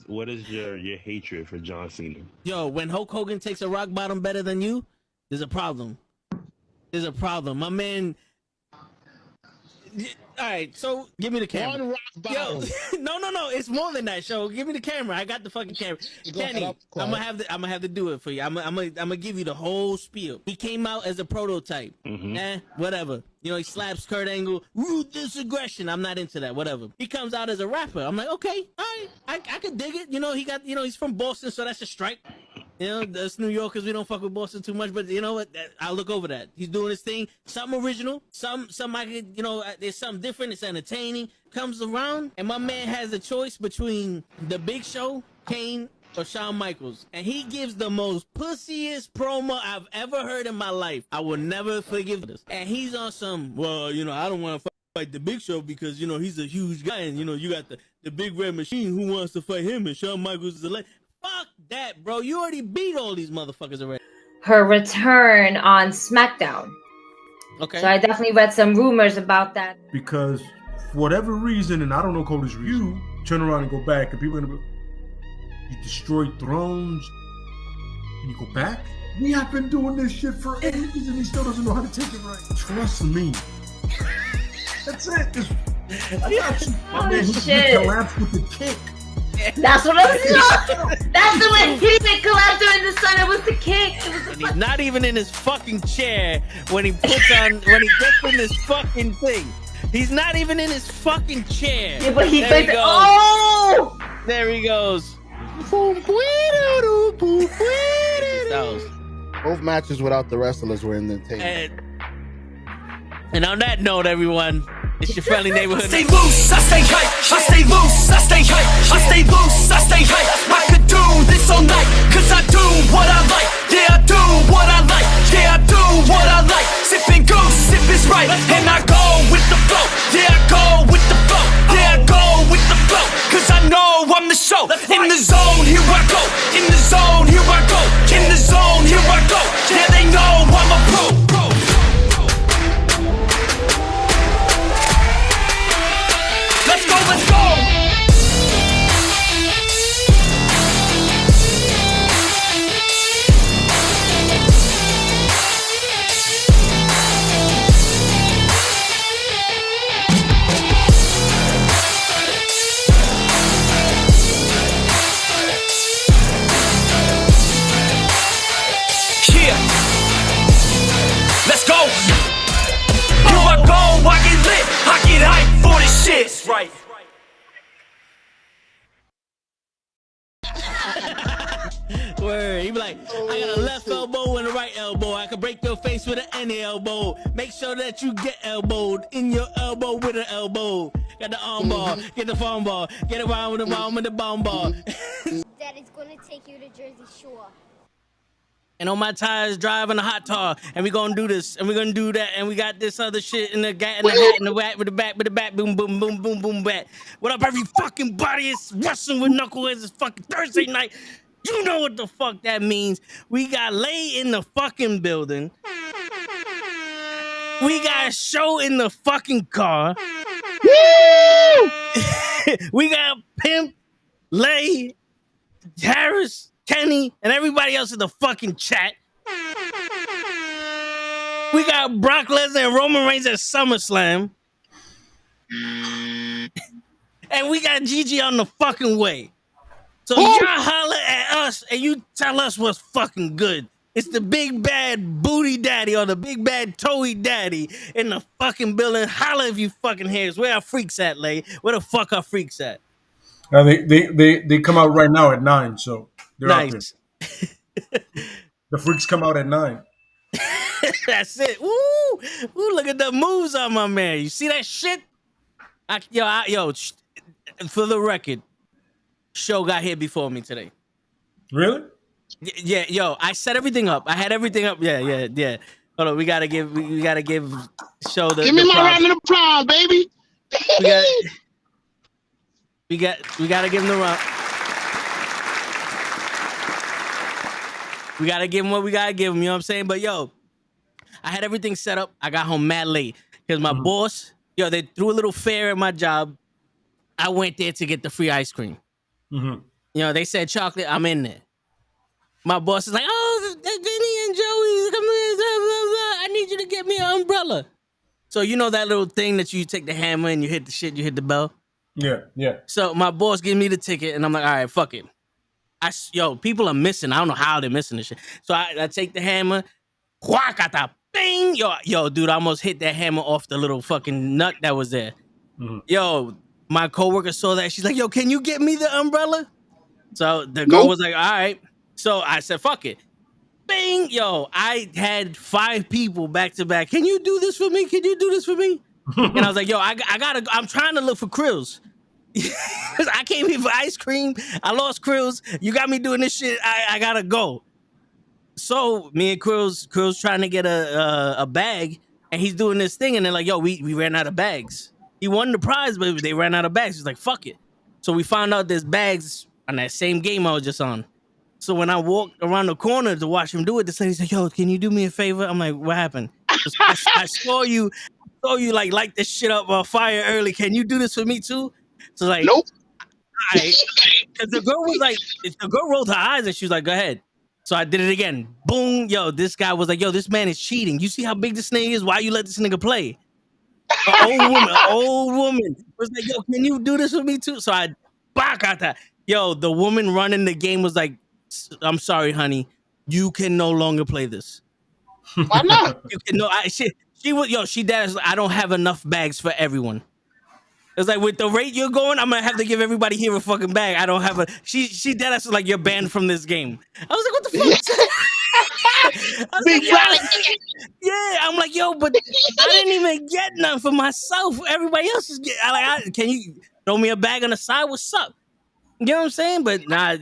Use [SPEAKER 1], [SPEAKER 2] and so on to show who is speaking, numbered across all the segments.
[SPEAKER 1] what is your hatred for John Cena?
[SPEAKER 2] Yo, when Hulk Hogan takes a rock bottom better than you, there's a problem. There's a problem. My man. All right, so give me the camera.
[SPEAKER 3] One rock bottom.
[SPEAKER 2] Yo, no, it's more than that. Show, give me the camera. I got the fucking camera. Kenny, I'm gonna have to do it for you. I'm gonna give you the whole spiel. He came out as a prototype. Whatever. You know, he slaps Kurt Angle. Ruthless aggression. I'm not into that. Whatever. He comes out as a rapper. I'm like, okay, all right, I can dig it. You know, he's from Boston, so that's a strike. You know, us New Yorkers, we don't fuck with Boston too much, but you know what? I'll look over that. He's doing his thing. Something original. Some I could, you know, there's something different. It's entertaining. Comes around, and my man has a choice between The Big Show, Kane, or Shawn Michaels. And he gives the most pussiest promo I've ever heard in my life. I will never forgive this. And he's on some, well, you know, I don't want to fight The Big Show because, you know, he's a huge guy. And, you know, you got the big red machine. Who wants to fight him? And Shawn Michaels is a legend. Fuck that, bro. You already beat all these motherfuckers already.
[SPEAKER 4] Her return on SmackDown.
[SPEAKER 2] Okay.
[SPEAKER 4] So I definitely read some rumors about that.
[SPEAKER 5] Because for whatever reason, and I don't know Cody's reason, you turn around and go back, and people are gonna be, you destroyed thrones, and you go back? We have been doing this shit for ages, and he still doesn't know how to take it right. Trust me. That's it. I got you. My man, he collapsed with the kick.
[SPEAKER 4] That's what I was That's the way he didn't collapse during the sun. It was the kick. It was
[SPEAKER 2] and he's not even in his fucking chair when he gets in this fucking thing. He's not even in his fucking chair.
[SPEAKER 4] Yeah, but he goes. Oh!
[SPEAKER 2] There he goes.
[SPEAKER 3] Both matches without the wrestlers were in the tape.
[SPEAKER 2] And on that note, everyone, it's your friendly neighborhood.
[SPEAKER 6] I stay loose, I stay hype. I stay loose, I stay hype. I stay loose, I stay hype. I could do this all night, cause I do what I like. Yeah, I do what I like. Yeah, I do what I like. Sipping goose, sip is right. And I go with the flow. Yeah, I go with the flow. Yeah, I go with the flow. Cause I know I'm the show. In the zone, here I go. In the zone, here I go. In the zone, here I go. Yeah, they know I'm a pro. Let's go, let's go! Yeah. Let's go! Here I go, I get lit, I get hype for this shit. Right.
[SPEAKER 2] Word. He be like, I got a left elbow and a right elbow. I can break your face with an any elbow. Make sure that you get elbowed in your elbow with an elbow. Got the arm bar, get the phone ball, get around with the bomb with the bomb ball.
[SPEAKER 7] Daddy's gonna take you to Jersey Shore.
[SPEAKER 2] And on my tires, driving a hot tar, and we gonna do this, and we gonna do that, and we got this other shit in the hat, in the whack with the back, boom, boom, boom, boom, boom, back. What up, every fucking body? It's Wrestling with Knuckleheads. It's fucking Thursday night. You know what the fuck that means. We got Lay in the fucking building. We got a show in the fucking car. We got Pimp, Lay, Harris, Kenny, and everybody else in the fucking chat. We got Brock Lesnar and Roman Reigns at SummerSlam. And we got Gigi on the fucking way. So y'all holler at us and you tell us what's fucking good. It's the big bad booty daddy or the big bad toey daddy in the fucking building. Holler if you fucking hear us. Where our freaks at, Lay? Where the fuck our freaks at?
[SPEAKER 5] They come out right now at 9, so they're
[SPEAKER 2] nice.
[SPEAKER 5] out there. The freaks come out at 9.
[SPEAKER 2] That's it. Woo! Look at the moves on my man. You see that shit? For the record, Show got here before me today.
[SPEAKER 5] Really?
[SPEAKER 2] Yeah, yo, I set everything up. I had everything up. Yeah. Hold on, we gotta give Show the.
[SPEAKER 3] Give me
[SPEAKER 2] the
[SPEAKER 3] my
[SPEAKER 2] props.
[SPEAKER 3] round of applause, baby.
[SPEAKER 2] We gotta give him the round. We gotta give him what we gotta give him. You know what I'm saying? But yo, I had everything set up. I got home mad late because my boss, they threw a little fair at my job. I went there to get the free ice cream.
[SPEAKER 5] Mm-hmm.
[SPEAKER 2] You know, they said chocolate, I'm in there. My boss is like, oh, Vinny and Joey, come here, blah, blah, blah. I need you to get me an umbrella. So you know that little thing that you take the hammer and you hit the shit, you hit the bell?
[SPEAKER 5] Yeah, yeah.
[SPEAKER 2] So my boss gives me the ticket and I'm like, all right, fuck it. People are missing. I don't know how they're missing this shit. So I take the hammer, whackata, bing. Yo, dude, I almost hit that hammer off the little fucking nut that was there.
[SPEAKER 5] Mm-hmm.
[SPEAKER 2] Yo, my coworker saw that. She's like, yo, can you get me the umbrella? So the girl was like, all right. So I said, fuck it. Bing. Yo, I had 5 people back to back. Can you do this for me? Can you do this for me? And I was like, yo, I'm trying to look for Krills. I came here for ice cream. I lost Krills. You got me doing this shit. I gotta go. So me and Krills trying to get a bag, and he's doing this thing, and they're like, yo, we ran out of bags. He won the prize, but they ran out of bags. He's like, fuck it. So we found out there's bags on that same game I was just on. So when I walked around the corner to watch him do it, this lady's like, yo, can you do me a favor? I'm like, what happened? I saw you like light this shit up on fire early. Can you do this for me too? So like,
[SPEAKER 3] Nope.
[SPEAKER 2] Because the girl was like, the girl rolled her eyes and she was like, go ahead. So I did it again. Boom. Yo, this guy was like, yo, this man is cheating. You see how big this nigga is? Why you let this nigga play? An old woman was like, yo, can you do this for me too? So I got that. Yo, the woman running the game was like, I'm sorry, honey. You can no longer play this.
[SPEAKER 3] Why not?
[SPEAKER 2] You can she does. I don't have enough bags for everyone. It's like, with the rate you're going, I'm gonna have to give everybody here a fucking bag. I don't have a. She dead ass was like, you're banned from this game. I was like, what the fuck? Yeah, I'm like, yo, but I didn't even get none for myself. Everybody else is getting. Can you throw me a bag on the side? What's up? You know what I'm saying? But nah,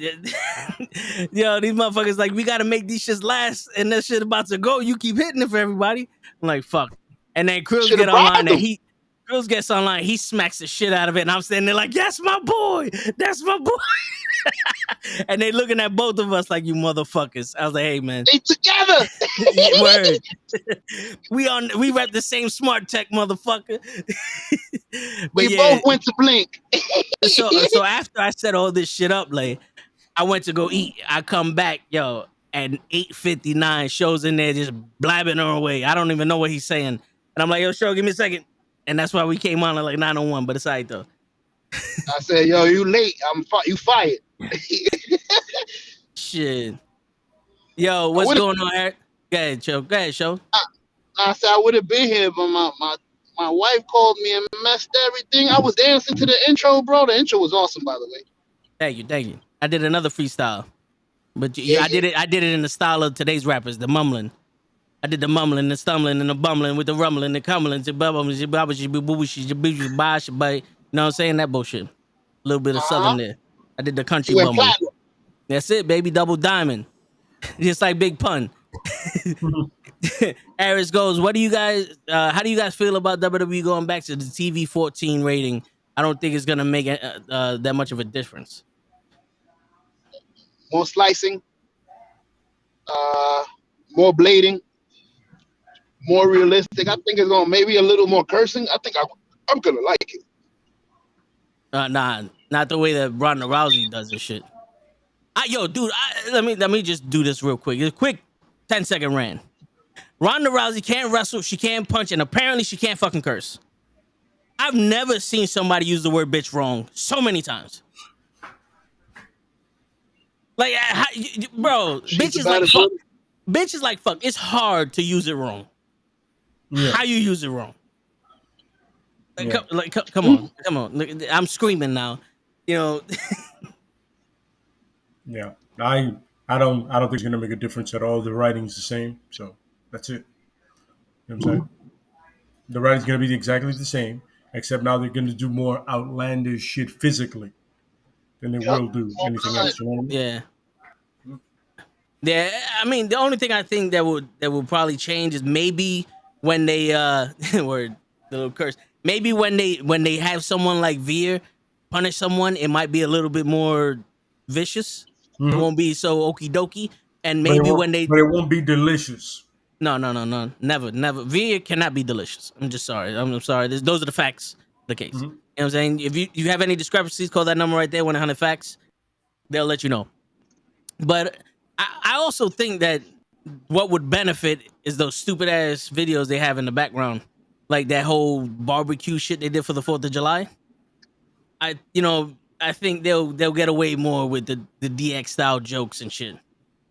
[SPEAKER 2] yo, these motherfuckers like, we gotta make these shits last, and that shit about to go. You keep hitting it for everybody. I'm like, fuck. And then Krills get online, and Krills gets online, he smacks the shit out of it, and I'm standing there like, that's my boy. That's my boy. And they looking at both of us like, you motherfuckers. I was like, hey man,
[SPEAKER 3] They together.
[SPEAKER 2] word. we rep the same smart tech, motherfucker.
[SPEAKER 3] We both went to Blink.
[SPEAKER 2] So after I set all this shit up, like, I went to go eat. I come back, yo, and 8:59 shows in there just blabbing her away. I don't even know what he's saying. And I'm like, yo, show, give me a second. And that's why we came on at like 9:01, but it's all right though.
[SPEAKER 3] I said, yo, you late. You fired.
[SPEAKER 2] Shit. Yo, what's going on, Eric? Go ahead, show. Go ahead, show.
[SPEAKER 3] I said I would have been here, but my wife called me and messed everything. I was dancing to the intro, bro. The intro was awesome, by the way.
[SPEAKER 2] Thank you. I did another freestyle, but I did it in the style of today's rappers, the mumbling. I did the mumbling, the stumbling, and the bumbling with the rumbling, the cumbling, the bubbling, the babbish, the boobish, the bish, bash, but you know what I'm saying? That bullshit. A little bit of southern there. I did the country bumble. That's it, baby. Double diamond. Just like Big Pun. Aris goes, what do you guys, how do you guys feel about WWE going back to the TV 14 rating? I don't think it's going to make that much of a difference.
[SPEAKER 3] More slicing. More blading. More realistic. I think it's going maybe a little more cursing. I think I'm going to like it.
[SPEAKER 2] Nah, not the way that Ronda Rousey does this shit. Dude, let me just do this real quick. It's a quick 10-second rant. Ronda Rousey can't wrestle, she can't punch, and apparently she can't fucking curse. I've never seen somebody use the word bitch wrong so many times. Like, bro, bitch is like fuck. Bitch is like fuck. It's hard to use it wrong. Yeah. How you use it wrong? Like, yeah. Come on. I'm screaming now. You know.
[SPEAKER 5] Yeah, I don't think it's gonna make a difference at all. The writing's the same, so that's it. You know what I'm saying? The writing's gonna be exactly the same, except now they're gonna do more outlandish shit physically than they will do anything else. You know what I mean?
[SPEAKER 2] Yeah. Yeah, I mean, the only thing I think that would probably change is maybe when they word the little curse. Maybe when they have someone like Veer punish someone, it might be a little bit more vicious. Mm-hmm. It won't be so okie dokie. And maybe but it
[SPEAKER 5] won't be delicious.
[SPEAKER 2] No, never. Veer cannot be delicious. I'm just sorry. I'm sorry. Those are the facts of the case. Mm-hmm. You know what I'm saying? If you have any discrepancies, call that number right there, 100 facts. they'll let you know. But I also think that what would benefit is those stupid ass videos they have in the background, like that whole barbecue shit they did for the 4th of July. I think they'll get away more with the DX style jokes and shit.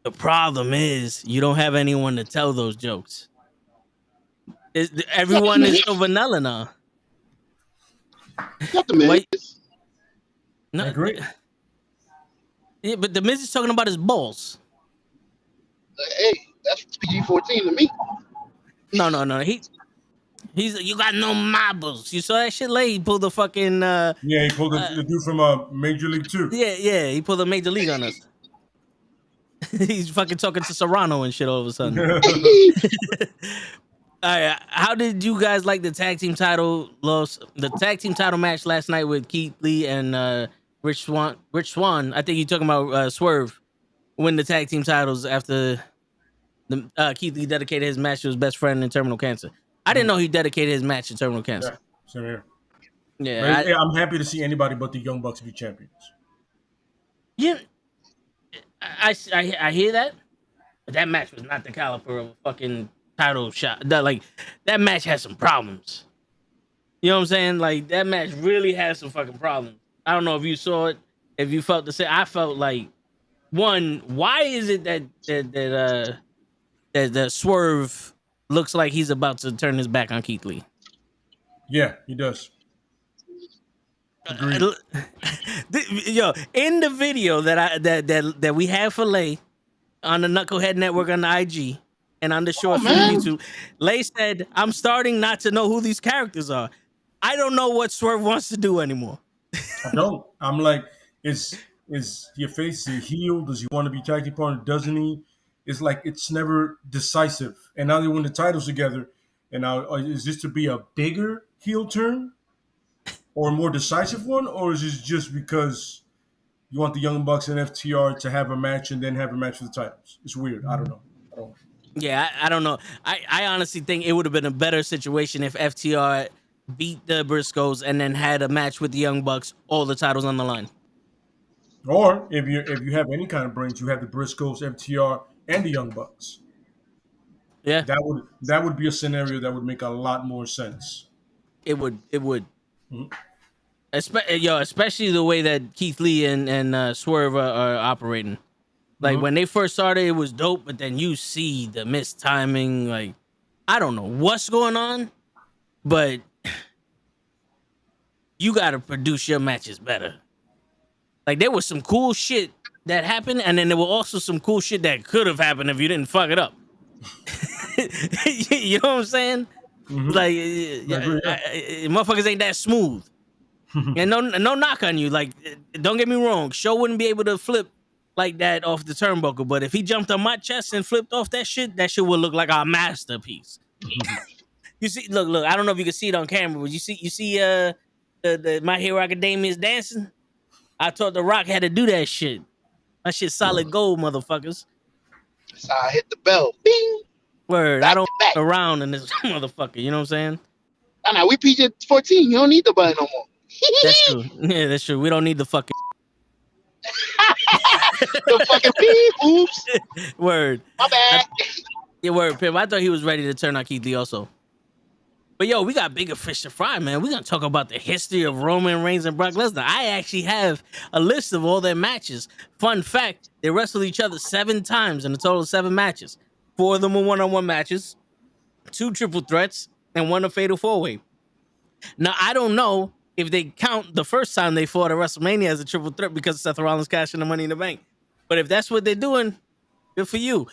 [SPEAKER 2] The problem is you don't have anyone to tell those jokes. Everyone is so vanilla now.
[SPEAKER 3] Not the Miz.
[SPEAKER 2] No,
[SPEAKER 5] I agree.
[SPEAKER 2] Yeah, but the Miz is talking about his balls.
[SPEAKER 3] Hey, that's PG-14 to me.
[SPEAKER 2] No. He's you got no marbles. You saw that shit, late. He pulled the fucking.
[SPEAKER 5] Yeah, he pulled the dude from Major League 2.
[SPEAKER 2] Yeah. He pulled a major league on us. He's fucking talking to Serrano and shit all of a sudden. All right, how did you guys like the tag team title loss? The tag team title match last night with Keith Lee and Rich Swann. I think you're talking about Swerve win the tag team titles after the Keith Lee dedicated his match to his best friend in terminal cancer. I didn't know he dedicated his match to terminal cancer.
[SPEAKER 5] Yeah, same here.
[SPEAKER 2] Yeah,
[SPEAKER 5] I'm happy to see anybody but the Young Bucks be champions.
[SPEAKER 2] Yeah, I hear that, but that match was not the caliber of a fucking title shot. That match had some problems. You know what I'm saying? Like that match really had some fucking problems. I don't know if you saw it, if you felt the same. I felt like, one, why is it that Swerve looks like he's about to turn his back on Keith Lee?
[SPEAKER 5] Yeah, he does. Agreed.
[SPEAKER 2] Yo, in the video that we have for Lay on the Knucklehead Network on the IG and on the short film YouTube, Lay said, "I'm starting not to know who these characters are. I don't know what Swerve wants to do anymore."
[SPEAKER 5] I don't. I'm like, is your face a heel? Does he want to be tag team partner? Doesn't he? It's like it's never decisive. And now they win the titles together. And now is this to be a bigger heel turn or a more decisive one, or is this just because you want the Young Bucks and FTR to have a match and then have a match for the titles? It's weird. I don't know.
[SPEAKER 2] Yeah, I don't know. I honestly think it would have been a better situation if FTR beat the Briscoes and then had a match with the Young Bucks, all the titles on the line.
[SPEAKER 5] Or if you have any kind of brains, you have the Briscoes, FTR, and the Young Bucks.
[SPEAKER 2] Yeah,
[SPEAKER 5] that would be a scenario that would make a lot more sense.
[SPEAKER 2] It would.
[SPEAKER 5] Mm-hmm.
[SPEAKER 2] Especially the way that Keith Lee and Swerve are operating. Like when they first started, it was dope, but then you see the missed timing. Like I don't know what's going on, but you got to produce your matches better. Like there was some cool shit that happened, and then there were also some cool shit that could have happened if you didn't fuck it up. You know what I'm saying? Mm-hmm. Like, motherfuckers ain't that smooth. And no knock on you. Like, don't get me wrong. Show wouldn't be able to flip like that off the turnbuckle, but if he jumped on my chest and flipped off that shit would look like a masterpiece. You see, look. I don't know if you can see it on camera, but you see the My Hero Academia's dancing. I thought The Rock had to do that shit. That shit solid gold, motherfuckers.
[SPEAKER 3] So I hit the bell. Bing.
[SPEAKER 2] Word. I don't fuck around in this motherfucker. You know what I'm saying?
[SPEAKER 3] I know we PG-14. You don't need the button no more.
[SPEAKER 2] That's true. Yeah, that's true. We don't need the fucking.
[SPEAKER 3] The fucking beep. Oops.
[SPEAKER 2] Word.
[SPEAKER 3] My bad.
[SPEAKER 2] Yeah, word, Pimp. I thought he was ready to turn on Keith Lee also. But yo, we got bigger fish to fry, man. We're gonna talk about the history of Roman Reigns and Brock Lesnar. I actually have a list of all their matches. Fun fact, they wrestled each other 7 times in a total of 7 matches. 4 of them were one-on-one matches, 2 triple threats, and 1 a fatal 4-way. Now, I don't know if they count the first time they fought at WrestleMania as a triple threat because Seth Rollins cashing the Money in the Bank. But if that's what they're doing, good for you.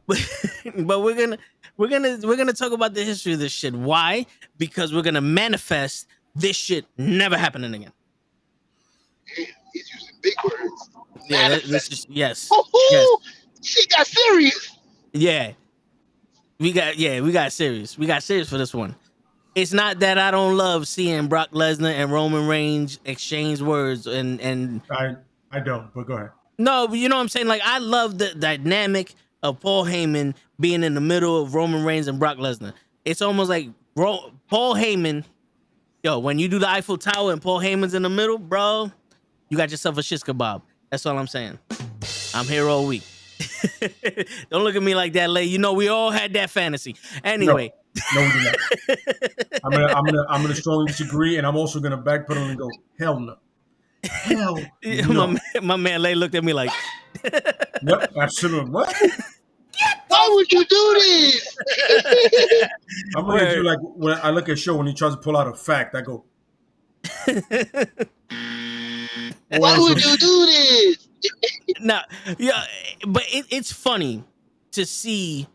[SPEAKER 2] But we're gonna talk about the history of this shit. Why? Because we're gonna manifest this shit never happening again.
[SPEAKER 3] Damn, he's using big words.
[SPEAKER 2] Yeah, yes.
[SPEAKER 3] Yes. She got serious.
[SPEAKER 2] Yeah. We got serious. We got serious for this one. It's not that I don't love seeing Brock Lesnar and Roman Reigns exchange words and
[SPEAKER 5] I don't, but go ahead.
[SPEAKER 2] No, but you know what I'm saying? Like, I love the dynamic of Paul Heyman being in the middle of Roman Reigns and Brock Lesnar. It's almost like Paul Heyman, when you do the Eiffel Tower and Paul Heyman's in the middle, bro, you got yourself a shish kebab. That's all I'm saying. I'm here all week. Don't look at me like that, Lay. You know we all had that fantasy. Anyway.
[SPEAKER 5] No, we did not. I'm gonna strongly disagree, and I'm also gonna backpedal and go, hell no. Hell no.
[SPEAKER 2] My man Lay looked at me like
[SPEAKER 5] Yep, absolutely. What?
[SPEAKER 3] Why would you do this?
[SPEAKER 5] I'm looking at you like when I look at Show when he tries to pull out a fact, I go,
[SPEAKER 3] why would you do this?
[SPEAKER 2] No, yeah, but it's funny to see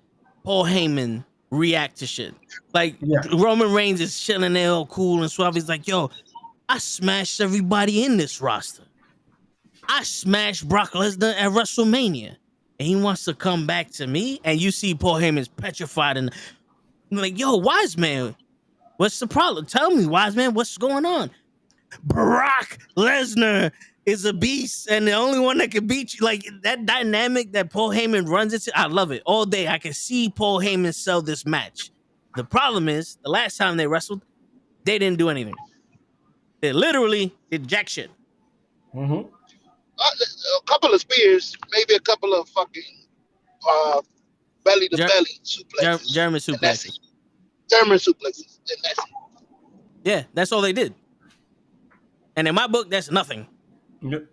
[SPEAKER 2] Paul Heyman react to shit. Like Roman Reigns is chilling there all cool and suave. He's like, yo, I smashed everybody in this roster. I smashed Brock Lesnar at WrestleMania. And he wants to come back to me. And you see Paul Heyman's petrified and I'm like, yo, wise man, what's the problem? Tell me, wise man, what's going on? Brock Lesnar is a beast and the only one that can beat you. Like that dynamic that Paul Heyman runs into, I love it. All day I can see Paul Heyman sell this match. The problem is, the last time they wrestled, they didn't do anything. They literally did jack shit.
[SPEAKER 5] Mm-hmm.
[SPEAKER 3] A couple of spears, maybe a couple of fucking belly to belly suplexes.
[SPEAKER 2] German suplexes.
[SPEAKER 3] German suplexes. And that's it.
[SPEAKER 2] Yeah, that's all they did. And in my book, that's nothing.
[SPEAKER 5] Yep.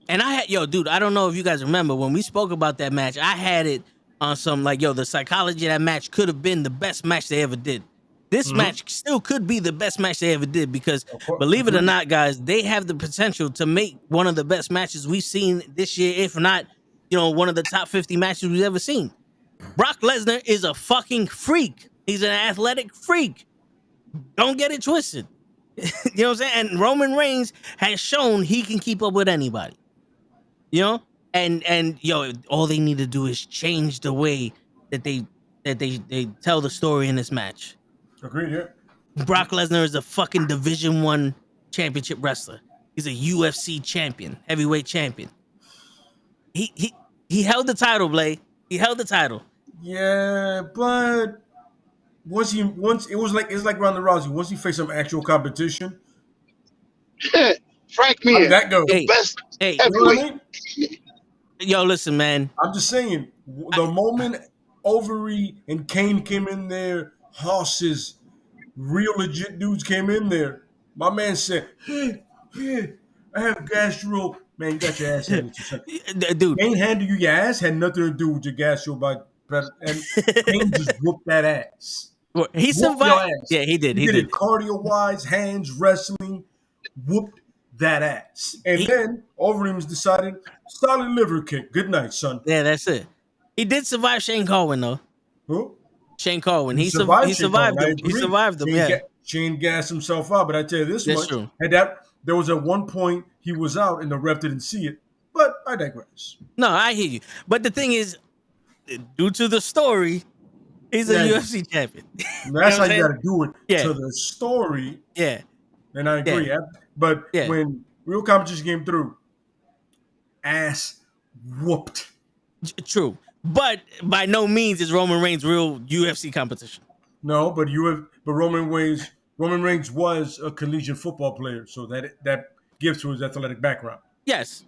[SPEAKER 2] And I had, dude, I don't know if you guys remember when we spoke about that match, I had it on some like, the psychology of that match could have been the best match they ever did. This match still could be the best match they ever did because, believe it or not, guys, they have the potential to make one of the best matches we've seen this year, if not, one of the top 50 matches we've ever seen. Brock Lesnar is a fucking freak. He's an athletic freak. Don't get it twisted. You know what I'm saying? And Roman Reigns has shown he can keep up with anybody. And all they need to do is change the way that they tell the story in this match.
[SPEAKER 5] Agreed, yeah.
[SPEAKER 2] Brock Lesnar is a fucking Division I championship wrestler. He's a UFC champion, heavyweight champion. He held the title, Blay. He held the title.
[SPEAKER 5] Yeah, but once it's like Ronda Rousey. Once he faced some actual competition,
[SPEAKER 3] Frank Mir,
[SPEAKER 5] how did that go?
[SPEAKER 3] the best heavyweight.
[SPEAKER 5] You know what I mean?
[SPEAKER 2] Yo, listen, man.
[SPEAKER 5] I'm just saying, the moment Overeem and Kane came in there, Hoss's real legit dudes came in there. My man said, hey, I have gastro. Man, you got your ass handed to you.
[SPEAKER 2] Dude.
[SPEAKER 5] Kane handed you your ass, had nothing to do with your gastro, and Kane just whooped that ass.
[SPEAKER 2] He survived. Yeah, he did.
[SPEAKER 5] He did it cardio-wise, hands, wrestling, whooped that ass. And then Overeem's decided, solid liver kick. Good night, son.
[SPEAKER 2] Yeah, that's it. He did survive Shane Carwin, though.
[SPEAKER 5] Who?
[SPEAKER 2] Shane Carwin. He survived him. He survived him, yeah.
[SPEAKER 5] Shane gassed himself out, but I tell you this much.
[SPEAKER 2] True.
[SPEAKER 5] There was at one point he was out and the ref didn't see it. But I digress.
[SPEAKER 2] No, I hear you. But the thing is, due to the story, he's a UFC champion.
[SPEAKER 5] That's how you got to do it to the story.
[SPEAKER 2] Yeah.
[SPEAKER 5] And I agree.
[SPEAKER 2] Yeah.
[SPEAKER 5] But when real competition came through, ass whooped.
[SPEAKER 2] True. But by no means is Roman Reigns real UFC competition.
[SPEAKER 5] No, but Roman Reigns was a collegiate football player, so that gives to his athletic background.
[SPEAKER 2] Yes.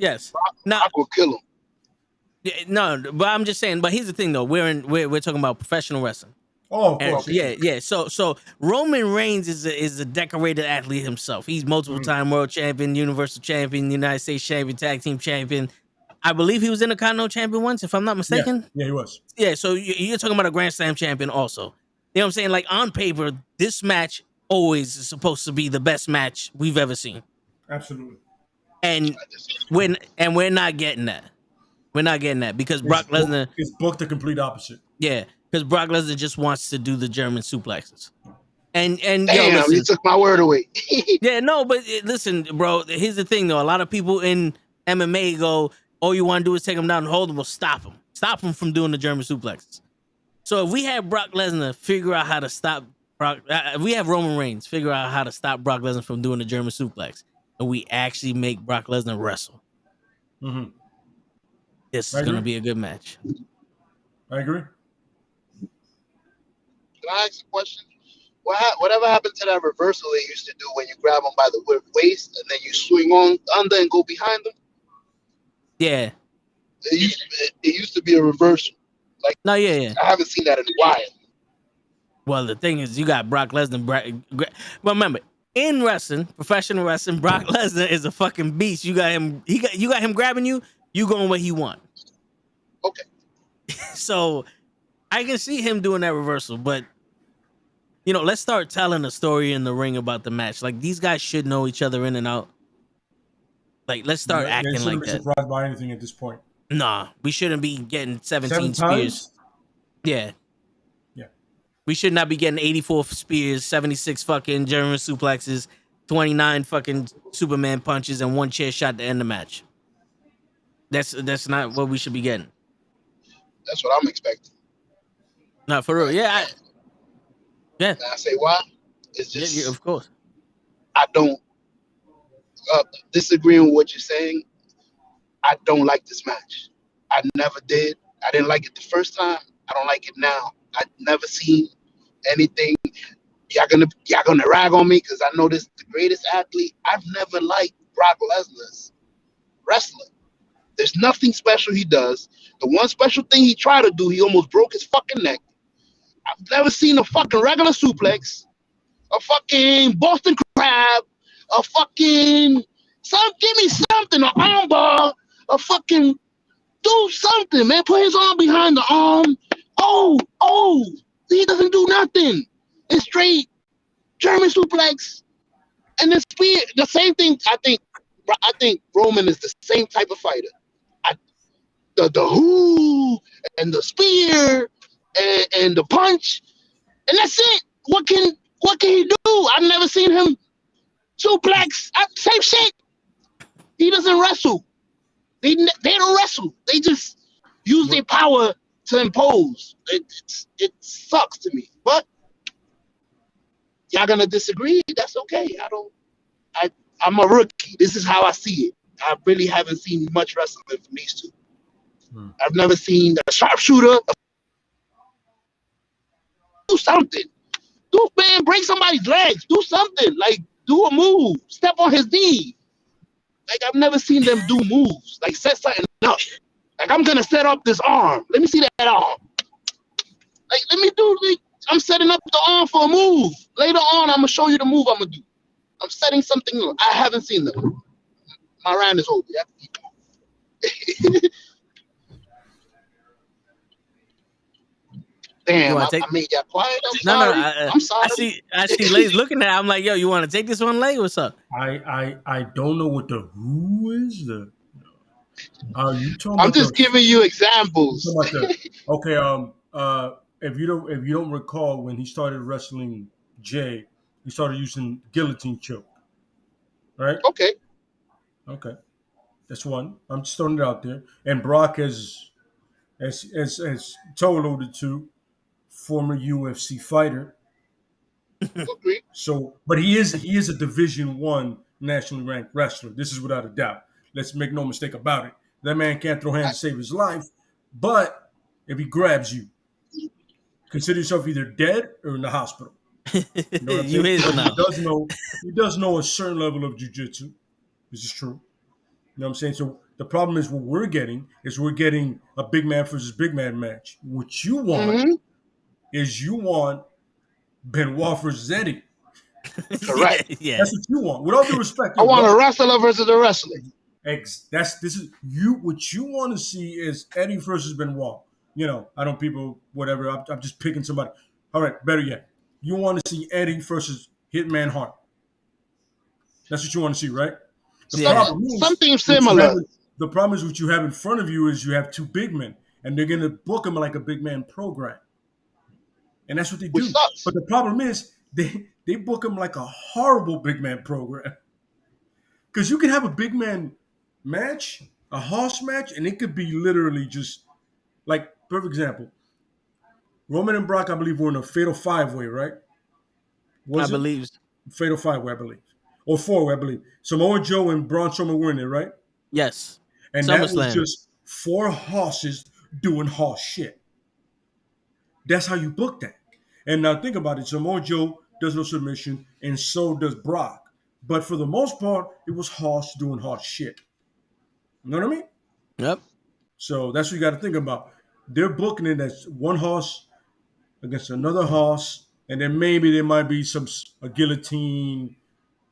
[SPEAKER 3] Now I will kill him.
[SPEAKER 2] Yeah, no, but I'm just saying. But here's the thing, though. We're talking about professional wrestling.
[SPEAKER 5] Oh, of course.
[SPEAKER 2] Yeah. So Roman Reigns is a decorated athlete himself. He's multiple time world champion, universal champion, United States champion, tag team champion. I believe he was Intercontinental champion once, if I'm not mistaken.
[SPEAKER 5] Yeah, he was.
[SPEAKER 2] Yeah, so you're talking about a Grand Slam champion also. You know what I'm saying? Like, on paper, this match always is supposed to be the best match we've ever seen.
[SPEAKER 5] Absolutely.
[SPEAKER 2] And we're not getting that. We're not getting that because Brock Lesnar...
[SPEAKER 5] It's booked the complete opposite.
[SPEAKER 2] Yeah, because Brock Lesnar just wants to do the German suplexes. And
[SPEAKER 3] damn, listen, you took my word away.
[SPEAKER 2] Yeah, no, but listen, bro, here's the thing, though. A lot of people in MMA go... all you want to do is take him down and hold him. Well, stop him. Stop him from doing the German suplexes. So if we have Brock Lesnar figure out how to stop Brock, we have Roman Reigns figure out how to stop Brock Lesnar from doing the German suplex, and we actually make Brock Lesnar wrestle. This is going to be a good match.
[SPEAKER 5] I agree.
[SPEAKER 3] Can I ask a question? Whatever happened to that reversal they used to do when you grab them by the waist and then you swing on under and go behind them?
[SPEAKER 2] Yeah.
[SPEAKER 3] It used to be a reversal. Like,
[SPEAKER 2] No, yeah.
[SPEAKER 3] I haven't seen that in a while.
[SPEAKER 2] Well, the thing is, you got Brock Lesnar. Well, remember, in wrestling, professional wrestling, Brock Lesnar is a fucking beast. You got him. You got him grabbing you. You going where he want.
[SPEAKER 3] Okay.
[SPEAKER 2] So I can see him doing that reversal, but let's start telling a story in the ring about the match. Like, these guys should know each other in and out. Like, let's start acting like that.
[SPEAKER 5] Surprised by anything at this point.
[SPEAKER 2] Nah, we shouldn't be getting 17 spears. Yeah. We should not be getting 84 spears, 76 fucking German suplexes, 29 fucking Superman punches, and 1 chair shot to end the match. That's not what we should be getting.
[SPEAKER 3] That's what I'm expecting.
[SPEAKER 2] Not for real. Yeah.
[SPEAKER 3] And I say why? It's just,
[SPEAKER 2] yeah, of course.
[SPEAKER 3] I don't disagreeing with what you're saying. I don't like this match. I never did. I didn't like it the first time. I don't like it now. I've never seen anything. Y'all gonna rag on me because I know this is the greatest athlete. I've never liked Brock Lesnar's wrestling. There's nothing special he does. The one special thing he tried to do, he almost broke his fucking neck. I've never seen a fucking regular suplex, a fucking Boston crab, a fucking give me something, an armbar, a fucking do something, man. Put his arm behind the arm. Oh, he doesn't do nothing. It's straight German suplex. And the spear, the same thing. I think Roman is the same type of fighter. The who and the spear and the punch, and that's it. What can he do? I've never seen him suplex. Same shit. He doesn't wrestle. They don't wrestle. They just use their power to impose. It sucks to me. But y'all gonna disagree? That's okay. I'm a rookie. This is how I see it. I really haven't seen much wrestling from these two. I've never seen a sharpshooter. Do something. Break somebody's legs. Do something. Like, do a move. Step on his knee. Like, I've never seen them do moves. Like, set something up. Like, I'm gonna set up this arm. Let me see that arm. Like, I'm setting up the arm for a move. Later on, I'm gonna show you the move I'm gonna do. I'm setting something up. I haven't seen them. My round is over. Damn, I made y'all quiet. I'm sorry.
[SPEAKER 2] I see Lay's looking at it. I'm like, yo, you want to take this one, Lay? What's up?
[SPEAKER 5] I don't know what the who is. You talking
[SPEAKER 3] I'm just giving you examples.
[SPEAKER 5] Okay, if you don't recall, when he started wrestling Jay, he started using guillotine choke. Right?
[SPEAKER 3] Okay.
[SPEAKER 5] That's one. I'm just throwing it out there. And Brock as Toe alluded to, former UFC fighter. So, but he is a Division I nationally ranked wrestler. This is without a doubt. Let's make no mistake about it. That man can't throw hands to save his life. But if he grabs you, consider yourself either dead or in the hospital. You know what he does know a certain level of jiu-jitsu. This is true. You know what I'm saying? So the problem is what we're getting a big man versus big man match. What you want is Benoit versus Eddie.
[SPEAKER 3] Correct.
[SPEAKER 2] Yeah.
[SPEAKER 5] That's what you want. With all due respect,
[SPEAKER 3] I want a wrestler versus a wrestler.
[SPEAKER 5] What you want to see is Eddie versus Benoit. I don't people whatever. I'm just picking somebody. All right, better yet, you want to see Eddie versus Hitman Hart. That's what you want to see, right?
[SPEAKER 3] Something similar.
[SPEAKER 5] The problem is what you have in front of you is you have two big men, and they're going to book them like a big man program. And that's what they do. But the problem is they book them like a horrible big man program. Because you can have a big man match, a horse match, and it could be literally just like, perfect example. Roman and Brock, I believe, were in a fatal 5-way, right?
[SPEAKER 2] I believe.
[SPEAKER 5] Fatal 5-way, I believe. Or 4-way, I believe. Samoa Joe and Braun Strowman were in there, right?
[SPEAKER 2] Yes.
[SPEAKER 5] And that was just 4 horses doing horse shit. That's how you book that. And now think about it. Samoa Joe does no submission, and so does Brock. But for the most part, it was horse doing horse shit. You know what I mean?
[SPEAKER 2] Yep.
[SPEAKER 5] So that's what you got to think about. They're booking it as one horse against another horse, and then maybe there might be a guillotine,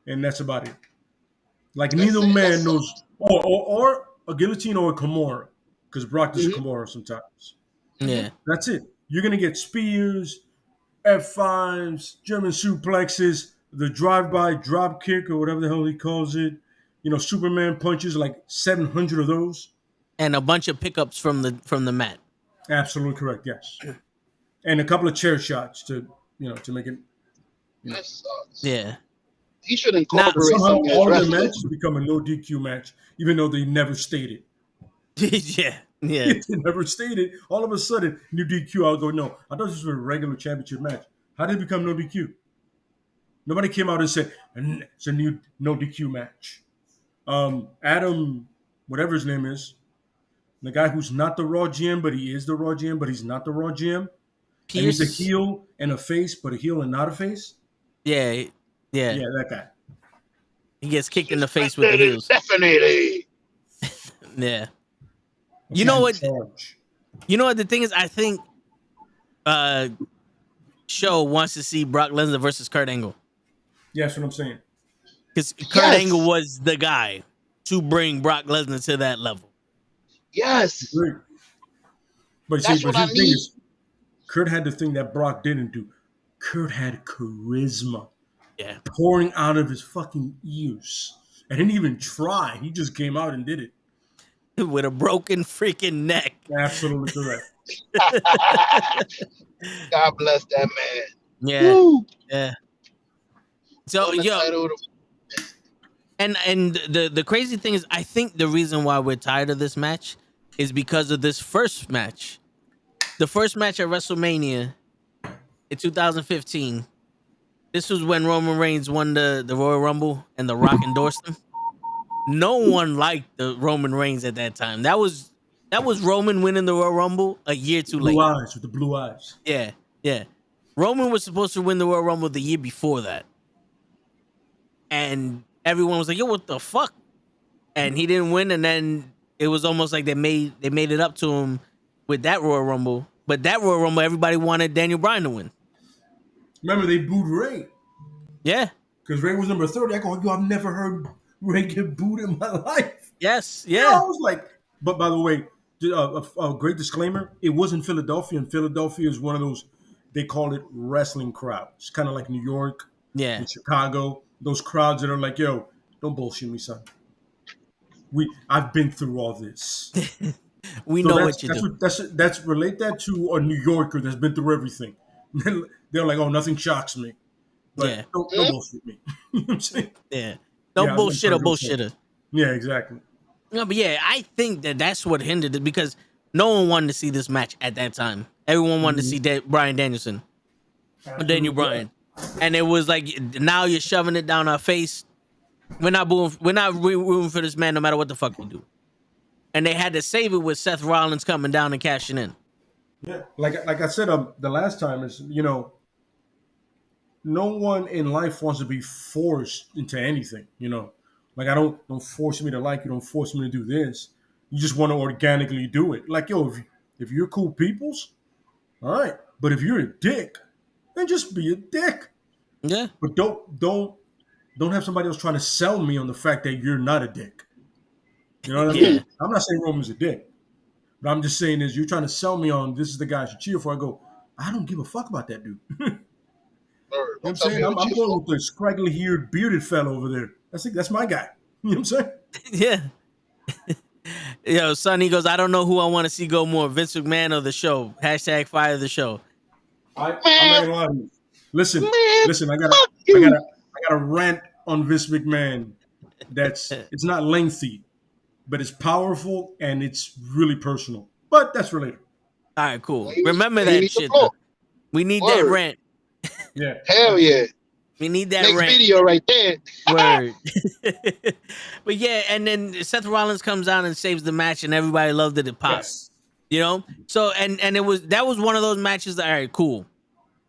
[SPEAKER 5] and that's about it. Like
[SPEAKER 3] That's
[SPEAKER 5] neither
[SPEAKER 3] it.
[SPEAKER 5] man
[SPEAKER 3] That's it.
[SPEAKER 5] knows, or a guillotine or a Kimura, because Brock does Kimura sometimes.
[SPEAKER 2] Yeah.
[SPEAKER 5] That's it. You're gonna get spears, F5s, German suplexes, the drive-by drop kick or whatever the hell he calls it. Superman punches, like 700 of those.
[SPEAKER 2] And a bunch of pickups from the mat.
[SPEAKER 5] Absolutely correct. Yes, and a couple of chair shots to make it.
[SPEAKER 3] That sucks.
[SPEAKER 2] Yeah.
[SPEAKER 3] He should incorporate
[SPEAKER 5] Somehow
[SPEAKER 3] some of his
[SPEAKER 5] all of the
[SPEAKER 3] wrestling.
[SPEAKER 5] matches become a no DQ match, even though they never stated.
[SPEAKER 2] Yeah. Yeah.
[SPEAKER 5] They never stated. All of a sudden, new DQ. I'll go, no, I thought this was a regular championship match. How did it become no DQ? Nobody came out and said it's a new no DQ match. Adam, whatever his name is, the guy who's not the Raw GM, but he is the Raw GM, but he's not the Raw GM.
[SPEAKER 2] Pierce.
[SPEAKER 5] And he's a heel and a face, but a heel and not a face.
[SPEAKER 2] Yeah. Yeah.
[SPEAKER 5] Yeah, that guy.
[SPEAKER 2] He gets kicked in the face with the heels.
[SPEAKER 3] Definitely.
[SPEAKER 2] Yeah. You know what? You know what the thing is? I think Show wants to see Brock Lesnar versus Kurt Angle.
[SPEAKER 5] Yeah, that's what I'm saying.
[SPEAKER 2] Because Kurt Angle was the guy to bring Brock Lesnar to that level.
[SPEAKER 3] Yes.
[SPEAKER 5] Great. But
[SPEAKER 3] That's
[SPEAKER 5] see,
[SPEAKER 3] what
[SPEAKER 5] but
[SPEAKER 3] I
[SPEAKER 5] his thing
[SPEAKER 3] mean.
[SPEAKER 5] is, Kurt had the thing that Brock didn't do. Kurt had charisma
[SPEAKER 2] Yeah.
[SPEAKER 5] pouring out of his fucking ears. I didn't even try. He just came out and did it.
[SPEAKER 2] With a broken freaking neck.
[SPEAKER 5] Absolutely correct.
[SPEAKER 3] God bless that man.
[SPEAKER 2] Yeah.
[SPEAKER 3] Woo.
[SPEAKER 2] Yeah. So and the crazy thing is, I think the reason why we're tired of this match is because of this first match. The first match at WrestleMania in 2015. This was when Roman Reigns won the Royal Rumble and The Rock endorsed him. No one liked the Roman Reigns at that time. That was Roman winning the Royal Rumble a year too late.
[SPEAKER 5] Blue eyes with the blue eyes.
[SPEAKER 2] Yeah, yeah. Roman was supposed to win the Royal Rumble the year before that. And everyone was like, yo, what the fuck? And he didn't win, and then it was almost like they made it up to him with that Royal Rumble. But that Royal Rumble, everybody wanted Daniel Bryan to win.
[SPEAKER 5] Remember, they booed Ray.
[SPEAKER 2] Yeah.
[SPEAKER 5] Because Ray was number 30. I go, yo, I've never heard Ray get booed in my life.
[SPEAKER 2] Yes,
[SPEAKER 5] Yeah.
[SPEAKER 2] yeah.
[SPEAKER 5] I was like, but by the way, a great disclaimer, it was in Philadelphia, and Philadelphia is one of those, they call it wrestling crowds. Kind of like New York,
[SPEAKER 2] Yeah.
[SPEAKER 5] and Chicago. Those crowds that are like, yo, don't bullshit me, son. I've been through all this.
[SPEAKER 2] We know what you do.
[SPEAKER 5] That's relate that to a New Yorker that's been through everything. They're like, oh, nothing shocks me. But
[SPEAKER 2] Yeah.
[SPEAKER 5] don't bullshit me. You know what I'm saying?
[SPEAKER 2] Yeah. Don't bullshit or bullshitter.
[SPEAKER 5] Yeah, exactly.
[SPEAKER 2] No, but yeah, I think that's what hindered it because no one wanted to see this match at that time. Everyone wanted to see Bryan Danielson, or Daniel Bryan, and it was like now you're shoving it down our face. We're not rooting for this man no matter what the fuck we do. And they had to save it with Seth Rollins coming down and cashing in.
[SPEAKER 5] Yeah, like I said the last time is, no one in life wants to be forced into anything. Like don't force me to like you, don't force me to do this. You just want to organically do it. Like, yo, if you're cool peoples, all right. But if you're a dick, then just be a dick.
[SPEAKER 2] Yeah.
[SPEAKER 5] But don't have somebody else trying to sell me on the fact that you're not a dick. You know what I mean? I'm not saying Roman's a dick. But I'm just saying is you're trying to sell me on this is the guy I should cheer for. I go, I don't give a fuck about that dude. You know what I'm saying? I'm going with the scraggly haired bearded fellow over there. That's my guy. You know what I'm saying?
[SPEAKER 2] Yeah. Yo, Sonny goes, I don't know who I want to see go more, Vince McMahon or the show. # fire the show.
[SPEAKER 5] I'm not gonna lie to you. Listen, I got a rant on Vince McMahon it's not lengthy, but it's powerful and it's really personal. But that's related.
[SPEAKER 2] All right, cool. Remember that shit. We need that rant.
[SPEAKER 5] Yeah.
[SPEAKER 3] Hell yeah.
[SPEAKER 2] We need that
[SPEAKER 3] Next
[SPEAKER 2] rant.
[SPEAKER 3] video right there.
[SPEAKER 2] Word. But yeah, and then Seth Rollins comes out and saves the match, and everybody loved it. It popped. Yes. So and that was one of those matches that, all right, cool.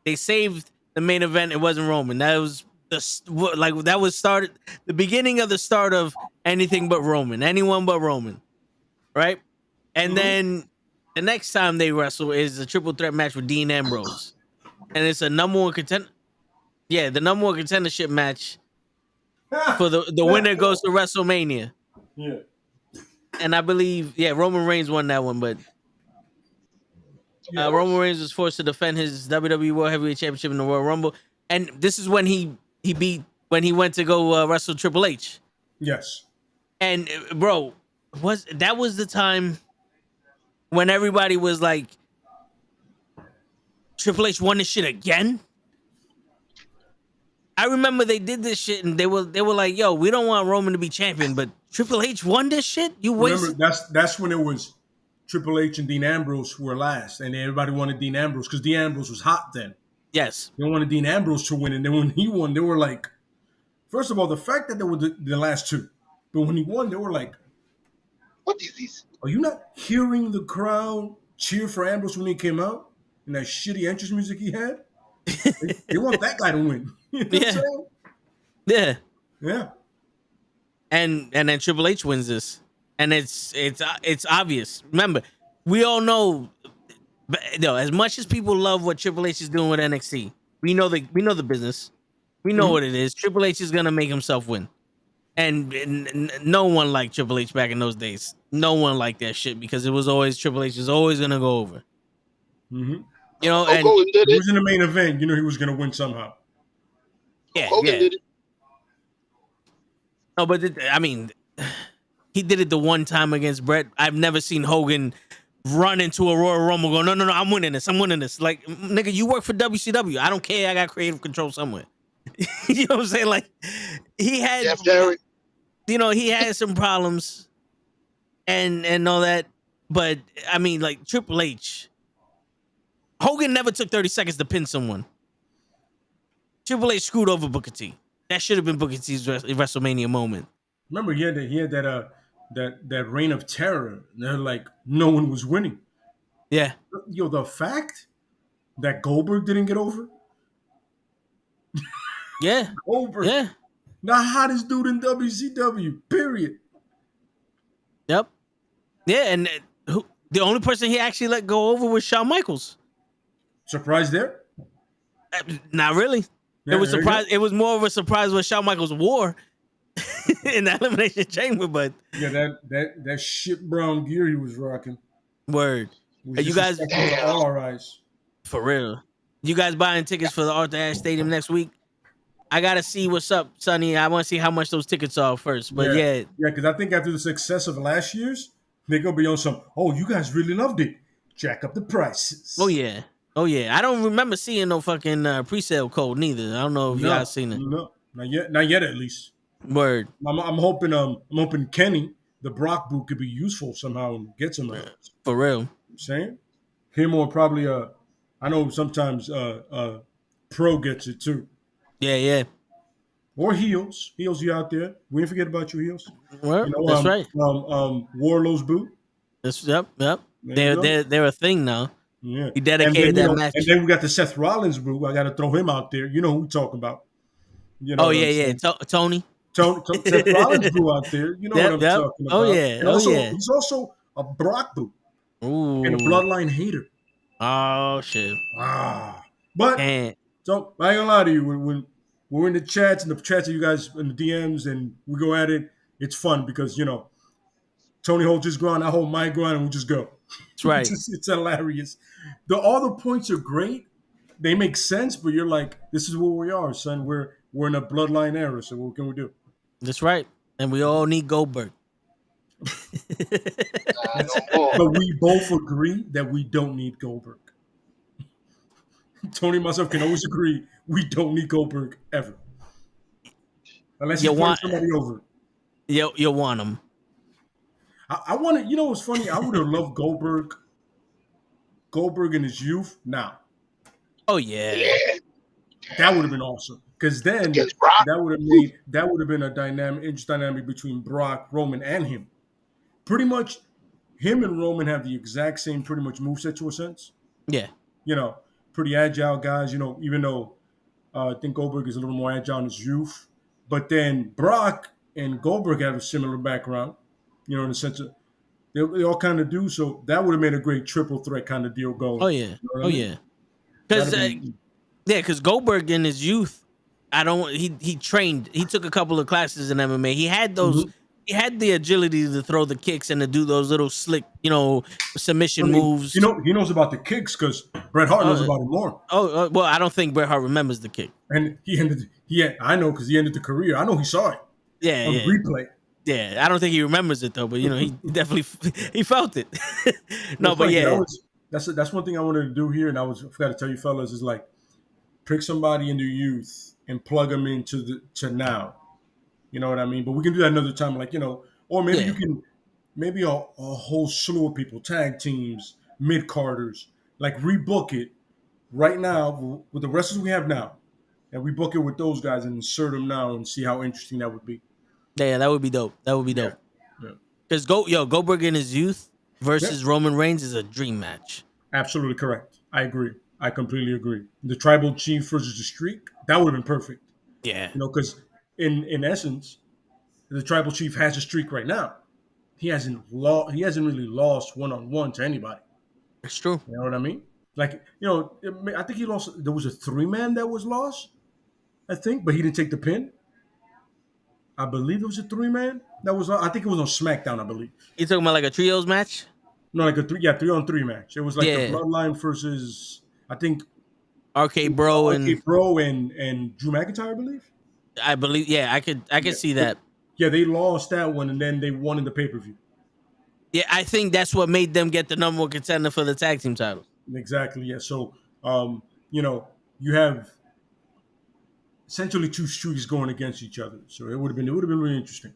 [SPEAKER 2] They saved the main event. It wasn't Roman. That was the beginning of the start of anything but Roman. Anyone but Roman. right? And then the next time they wrestle is a triple threat match with Dean Ambrose, and it's a number one contender. Yeah, the number one contendership match for the winner goes to WrestleMania.
[SPEAKER 5] Yeah.
[SPEAKER 2] And I believe, Roman Reigns won that one, but Roman Reigns was forced to defend his WWE World Heavyweight Championship in the Royal Rumble, and this is when he went to go wrestle Triple H.
[SPEAKER 5] Yes.
[SPEAKER 2] And bro, was the time when everybody was like, Triple H won this shit again? I remember they did this shit and they were like, yo, we don't want Roman to be champion, but Triple H won this shit? You wasted.
[SPEAKER 5] Remember, that's when it was Triple H and Dean Ambrose were last, and everybody wanted Dean Ambrose because Dean Ambrose was hot then.
[SPEAKER 2] Yes.
[SPEAKER 5] They wanted Dean Ambrose to win, and then when he won, they were like, first of all, the fact that they were the last two, but when he won, they were like,
[SPEAKER 3] what is this?
[SPEAKER 5] Are you not hearing the crowd cheer for Ambrose when he came out and that shitty entrance music he had? They want that guy to win. You know what I'm saying?
[SPEAKER 2] Yeah.
[SPEAKER 5] Yeah.
[SPEAKER 2] And then Triple H wins this, and it's obvious. Remember, we all know, as much as people love what Triple H is doing with NXT, we know the business. We know what it is. Triple H is gonna make himself win, and no one liked Triple H back in those days. No one liked that shit because it was always Triple H is always gonna go over.
[SPEAKER 5] Mm-hmm.
[SPEAKER 2] You know,
[SPEAKER 3] and
[SPEAKER 5] he was in the main event. You know, he was gonna win somehow.
[SPEAKER 2] Yeah,
[SPEAKER 3] Hogan did it.
[SPEAKER 2] No, but I mean, he did it the one time against Bret. I've never seen Hogan run into a Royal Rumble go, no, I'm winning this. Like, nigga, you work for WCW. I don't care. I got creative control somewhere. You know what I'm saying? Like, he had, he had some problems and all that. But, I mean, like, Triple H, Hogan never took 30 seconds to pin someone. Triple H screwed over Booker T. That should have been Booker T's WrestleMania moment.
[SPEAKER 5] Remember, he had that reign of terror. They're like, no one was winning.
[SPEAKER 2] Yeah.
[SPEAKER 5] Yo, the fact that Goldberg didn't get over.
[SPEAKER 2] Yeah.
[SPEAKER 5] Goldberg.
[SPEAKER 2] Yeah.
[SPEAKER 5] The hottest dude in WCW, period.
[SPEAKER 2] Yep. Yeah, and the only person he actually let go over was Shawn Michaels.
[SPEAKER 5] Surprise there?
[SPEAKER 2] Not really.
[SPEAKER 5] Yeah,
[SPEAKER 2] it was surprise. It was more of a surprise what Shawn Michaels wore in the Elimination Chamber, but
[SPEAKER 5] yeah, that shit brown gear he was rocking.
[SPEAKER 2] Word. Are you guys
[SPEAKER 5] all our eyes?
[SPEAKER 2] For real? You guys buying tickets for the Arthur Ashe Stadium next week? I gotta see what's up, Sonny. I want to see how much those tickets are first. But yeah,
[SPEAKER 5] because I think after the success of last year's, they're gonna be on some. Oh, you guys really loved it. Jack up the prices.
[SPEAKER 2] Oh yeah. I don't remember seeing no fucking pre-sale code neither. I don't know if y'all seen it.
[SPEAKER 5] No, not yet at least.
[SPEAKER 2] Word.
[SPEAKER 5] I'm hoping Kenny, the Brock boot, could be useful somehow and get some of it.
[SPEAKER 2] For real.
[SPEAKER 5] I'm saying him or probably I know sometimes Pro gets it too.
[SPEAKER 2] Yeah.
[SPEAKER 5] Or Heels. Heels, you out there. We didn't forget about you, Heels.
[SPEAKER 2] Well, that's right.
[SPEAKER 5] Warlow's boot.
[SPEAKER 2] Yep. They're a thing now.
[SPEAKER 5] Yeah.
[SPEAKER 2] He dedicated that match.
[SPEAKER 5] And then we got the Seth Rollins boot. I got to throw him out there. You know who we're talking about. You know
[SPEAKER 2] Tony.
[SPEAKER 5] Seth Rollins boot out there. You know what I'm talking about.
[SPEAKER 2] Oh, yeah.
[SPEAKER 5] And also, he's also a Brock boot.
[SPEAKER 2] Ooh.
[SPEAKER 5] And a Bloodline hater.
[SPEAKER 2] Oh, shit.
[SPEAKER 5] But, so, I ain't gonna lie to you. When we're in the chats, and the chats of you guys in the DMs, and we go at it, it's fun because, Tony holds his ground, I hold my ground, and we just go.
[SPEAKER 2] That's right.
[SPEAKER 5] It's hilarious. All the points are great. They make sense, but you're like, this is where we are, son. We're in a bloodline era, so what can we do?
[SPEAKER 2] That's right. And we all need Goldberg.
[SPEAKER 5] But we both agree that we don't need Goldberg. Tony and myself can always agree we don't need Goldberg ever. Unless you want somebody over.
[SPEAKER 2] You want him.
[SPEAKER 5] I want to, what's funny? I would have loved Goldberg in his youth now.
[SPEAKER 2] Oh, yeah.
[SPEAKER 5] That would have been awesome. Because then that would have been a dynamic between Brock, Roman, and him. Pretty much, him and Roman have the exact same pretty much moveset to a sense.
[SPEAKER 2] Yeah.
[SPEAKER 5] Pretty agile guys, even though I think Goldberg is a little more agile in his youth. But then Brock and Goldberg have a similar background, in the sense of They all kind of do. So that would have made a great triple threat kind of deal going.
[SPEAKER 2] Oh yeah,
[SPEAKER 5] You know what
[SPEAKER 2] oh
[SPEAKER 5] I mean?
[SPEAKER 2] yeah. Because because Goldberg in his youth, he trained. He took a couple of classes in MMA. He had those. He had the agility to throw the kicks and to do those little slick, submission moves.
[SPEAKER 5] He knows about the kicks because Bret Hart knows about it more.
[SPEAKER 2] Well, I don't think Bret Hart remembers the kick.
[SPEAKER 5] And I know because he ended the career. I know he saw it.
[SPEAKER 2] Yeah,
[SPEAKER 5] on replay.
[SPEAKER 2] Yeah, I don't think he remembers it though, but he definitely he felt it. No, but
[SPEAKER 5] that's one thing I wanted to do here, and I forgot to tell you fellas is like pick somebody in their youth and plug them into now. You know what I mean? But we can do that another time, or maybe you can maybe a whole slew of people, tag teams, mid carders, like rebook it right now with the wrestlers we have now, and we book it with those guys and insert them now and see how interesting that would be.
[SPEAKER 2] Yeah, that would be dope. That would be dope. Because Goldberg in his youth versus Roman Reigns is a dream match.
[SPEAKER 5] Absolutely correct. I agree. I completely agree. The Tribal Chief versus the Streak, that would have been perfect.
[SPEAKER 2] Yeah.
[SPEAKER 5] Because in essence, the Tribal Chief has a streak right now. He hasn't really lost one-on-one to anybody.
[SPEAKER 2] It's true.
[SPEAKER 5] You know what I mean? Like, I think he lost. There was a 3-man that was lost, I think, but he didn't take the pin. I believe it was a 3-man that was. I think it was on SmackDown. I believe.
[SPEAKER 2] You talking about like a trios match?
[SPEAKER 5] No, like a 3-on-3 match. It was like the Bloodline versus, I think,
[SPEAKER 2] RK Bro and
[SPEAKER 5] Drew McIntyre. I believe.
[SPEAKER 2] Yeah, I could see that.
[SPEAKER 5] Yeah, they lost that one and then they won in the pay-per-view.
[SPEAKER 2] Yeah, I think that's what made them get the number one contender for the tag team title.
[SPEAKER 5] Exactly. Yeah. So, you have essentially two streaks going against each other. So it would have been really interesting.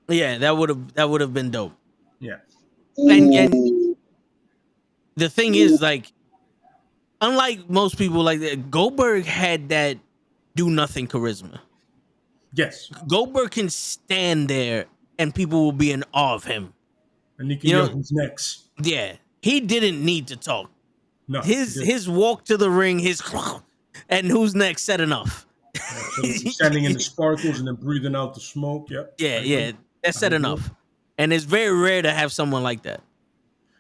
[SPEAKER 2] Yeah, that would have been dope.
[SPEAKER 5] Yeah.
[SPEAKER 2] And the thing is, like, unlike most people, like Goldberg had that do nothing charisma.
[SPEAKER 5] Yes.
[SPEAKER 2] Goldberg can stand there and people will be in awe of him.
[SPEAKER 5] And he can yell who's next.
[SPEAKER 2] Yeah. He didn't need to talk.
[SPEAKER 5] No.
[SPEAKER 2] His walk to the ring, and who's next said enough.
[SPEAKER 5] Standing in the sparkles and then breathing out the smoke. Yep.
[SPEAKER 2] Yeah. That said enough. And it's very rare to have someone like that.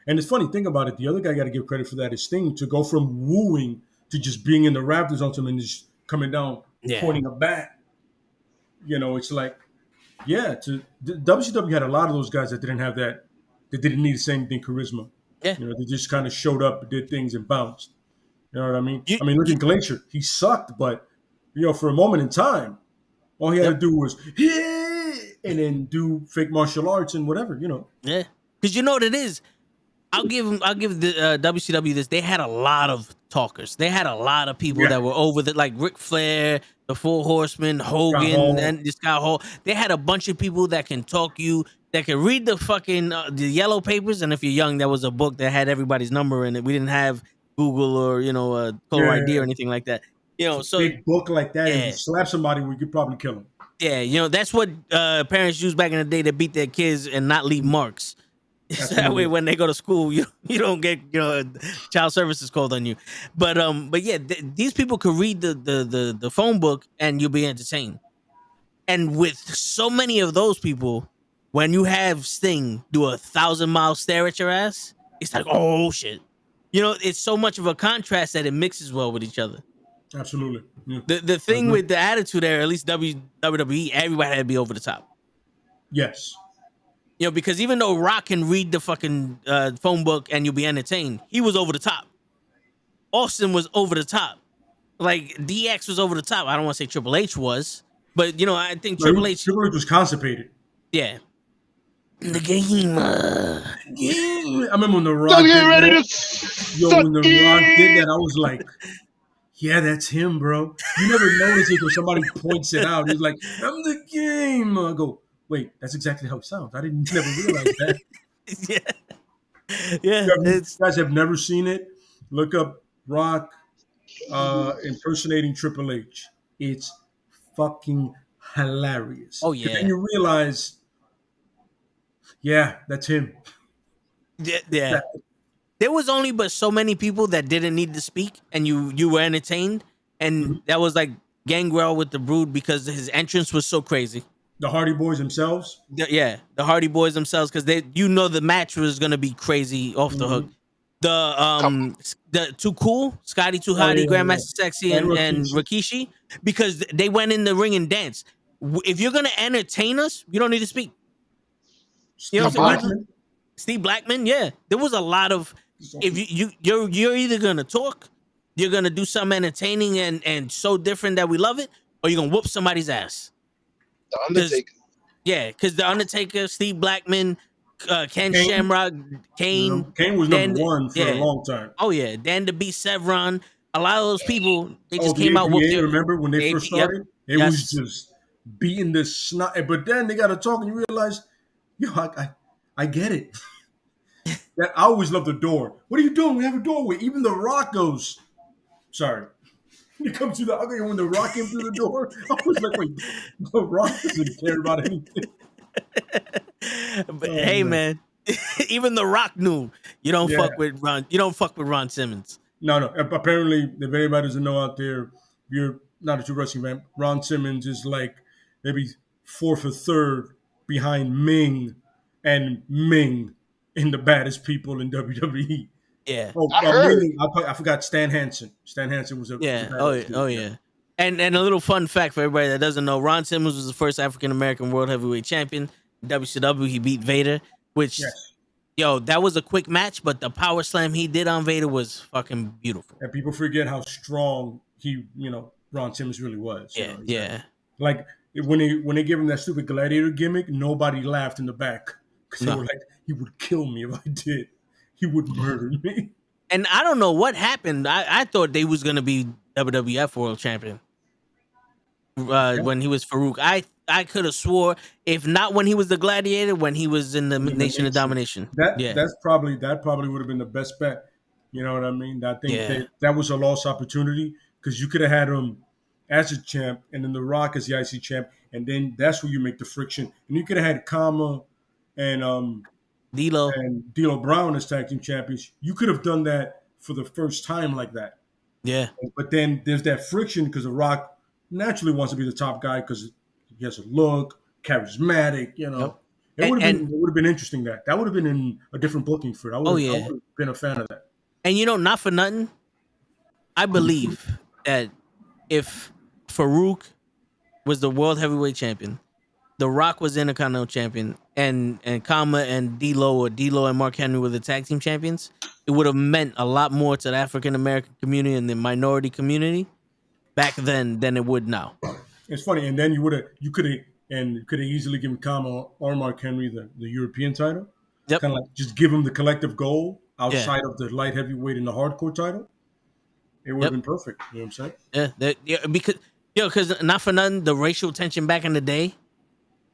[SPEAKER 5] And it's funny, think about it. The other guy got to give credit for that. His thing to go from wooing to just being in the Raptors on him and just coming down, pointing a bat. It's like, WCW had a lot of those guys that didn't have that. They didn't need the same thing, charisma.
[SPEAKER 2] Yeah.
[SPEAKER 5] They just kind of showed up, did things, and bounced. You know what I mean? Look at Glacier. He sucked, but, for a moment in time, all he had to do was and then do fake martial arts and whatever,
[SPEAKER 2] Yeah. Because you know what it is? I'll give the WCW this. They had a lot of talkers. They had a lot of people that were over like Ric Flair, the Four Horsemen, Hogan, and Scott Hall. They had a bunch of people that can talk you, that can read the fucking the yellow papers. And if you're young, that was a book that had everybody's number in it. We didn't have Google or caller ID or anything like that. So
[SPEAKER 5] big book like that, and you slap somebody, we could probably kill them.
[SPEAKER 2] Yeah, that's what parents used back in the day to beat their kids and not leave marks. So that way, when they go to school, you don't get child services called on you. But these people could read the phone book and you'll be entertained. And with so many of those people, when you have Sting do 1,000-mile stare at your ass, it's like, oh shit, it's so much of a contrast that it mixes well with each other.
[SPEAKER 5] Absolutely. Yeah.
[SPEAKER 2] The thing with the attitude era, at least WWE, everybody had to be over the top.
[SPEAKER 5] Yes.
[SPEAKER 2] Because even though Rock can read the fucking phone book and you'll be entertained, he was over the top. Austin was over the top. Like, DX was over the top. I don't want to say Triple H was, but, I think Triple H
[SPEAKER 5] was constipated.
[SPEAKER 2] Yeah. The game.
[SPEAKER 5] I remember when The Rock did that. When The Rock did that, I was like, yeah, that's him, bro. You never notice it when somebody points it out. He's like, I'm the game. I go, wait, that's exactly how it sounds. I never realized that.
[SPEAKER 2] Yeah.
[SPEAKER 5] You guys have never seen it? Look up Rock impersonating Triple H. It's fucking hilarious.
[SPEAKER 2] Oh, yeah.
[SPEAKER 5] And you realize, that's him.
[SPEAKER 2] Yeah. There was only but so many people that didn't need to speak, and you were entertained. And that was like Gangrel with the Brood because his entrance was so crazy.
[SPEAKER 5] The Hardy Boys themselves.
[SPEAKER 2] The Hardy Boys themselves, because the match was gonna be crazy off the hook. The Too Cool, Scotty Too Hotty, Grandmaster Sexy, and Rikishi, because they went in the ring and danced. If you're gonna entertain us, you don't need to speak. You know what I'm saying? Steve Blackman, yeah. There was a lot of, if you're either gonna talk, you're gonna do something entertaining and so different that we love it, or you're gonna whoop somebody's ass.
[SPEAKER 3] The Undertaker.
[SPEAKER 2] Yeah, because The Undertaker, Steve Blackman, Ken Shamrock, Kane.
[SPEAKER 5] Kane was number one for a long time.
[SPEAKER 2] Oh yeah, Dan DeBeat, Sevron. A lot of those people, they just came out with their,
[SPEAKER 5] remember when they first started? It was just beating the snot. But then they got to talk and you realize, I get it. That I always love the door. What are you doing? We have a doorway. Even The Rock goes, sorry. You come to when The Rock came through the door, I was like, wait, The Rock doesn't care about anything.
[SPEAKER 2] But hey, man, even The Rock knew you don't fuck with Ron. You don't fuck with Ron Simmons. No.
[SPEAKER 5] Apparently, if anybody doesn't know out there, you're not a true wrestling fan. Ron Simmons is like maybe fourth or third behind Ming and Ming in the baddest people in WWE.
[SPEAKER 2] Yeah.
[SPEAKER 5] I forgot Stan Hansen. Stan Hansen was a
[SPEAKER 2] yeah. And a little fun fact for everybody that doesn't know, Ron Simmons was the first African American World Heavyweight Champion. In WCW, he beat Vader, which that was a quick match, but the power slam he did on Vader was fucking beautiful.
[SPEAKER 5] And people forget how strong Ron Simmons really was.
[SPEAKER 2] Yeah.
[SPEAKER 5] Like when they gave him that stupid gladiator gimmick, nobody laughed in the back because they were like, he would kill me if I did. He would murder me.
[SPEAKER 2] And I don't know what happened. I thought they was gonna be WWF World Champion when he was Farouk. I could have swore, if not when he was the Gladiator, when he was in the Nation of Domination.
[SPEAKER 5] That probably would have been the best bet. You know what I mean? I think that was a lost opportunity because you could have had him as a champ and then The Rock as the IC champ, and then that's where you make the friction. And you could have had Kama and D'Lo Brown as tag team champions. You could have done that for the first time like that.
[SPEAKER 2] Yeah.
[SPEAKER 5] But then there's that friction because The Rock naturally wants to be the top guy because he has a look, charismatic, Yep. It would have been interesting that would have been in a different booking for it. I would have been a fan of that.
[SPEAKER 2] And not for nothing, I believe that if Farouk was the World Heavyweight Champion, The Rock was Intercontinental Champion, and Kama and D'Lo and Mark Henry were the tag team champions, it would have meant a lot more to the African American community and the minority community back then than it would now.
[SPEAKER 5] It's funny, and then you could have easily given Kama or Mark Henry the European title.
[SPEAKER 2] Yep.
[SPEAKER 5] Kind of like just give them the collective goal outside of the light heavyweight and the hardcore title. It would have been perfect. You know what I'm
[SPEAKER 2] saying? Yeah, because not for nothing, the racial tension back in the day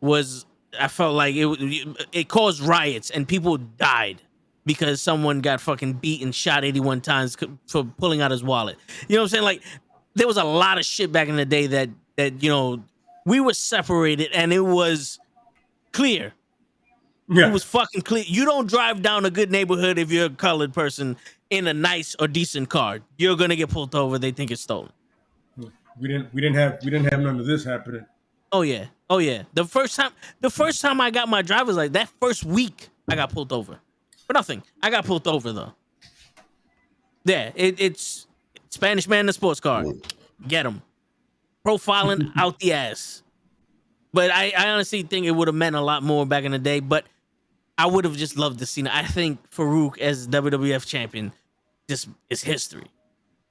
[SPEAKER 2] was, I felt like it caused riots and people died because someone got fucking beat and shot 81 times for pulling out his wallet. You know what I'm saying? Like, there was a lot of shit back in the day that we were separated and it was clear. Yeah. It was fucking clear. You don't drive down a good neighborhood if you're a colored person in a nice or decent car. You're gonna get pulled over. They think it's stolen.
[SPEAKER 5] We didn't have none of this happening.
[SPEAKER 2] Oh yeah. The first time I got my driver's license, that first week I got pulled over for nothing. I got pulled over though. Yeah, it's Spanish man in a sports car. Get him. Profiling out the ass. But I honestly think it would have meant a lot more back in the day. But I would have just loved to see it. I think Farouk as WWF champion just is history.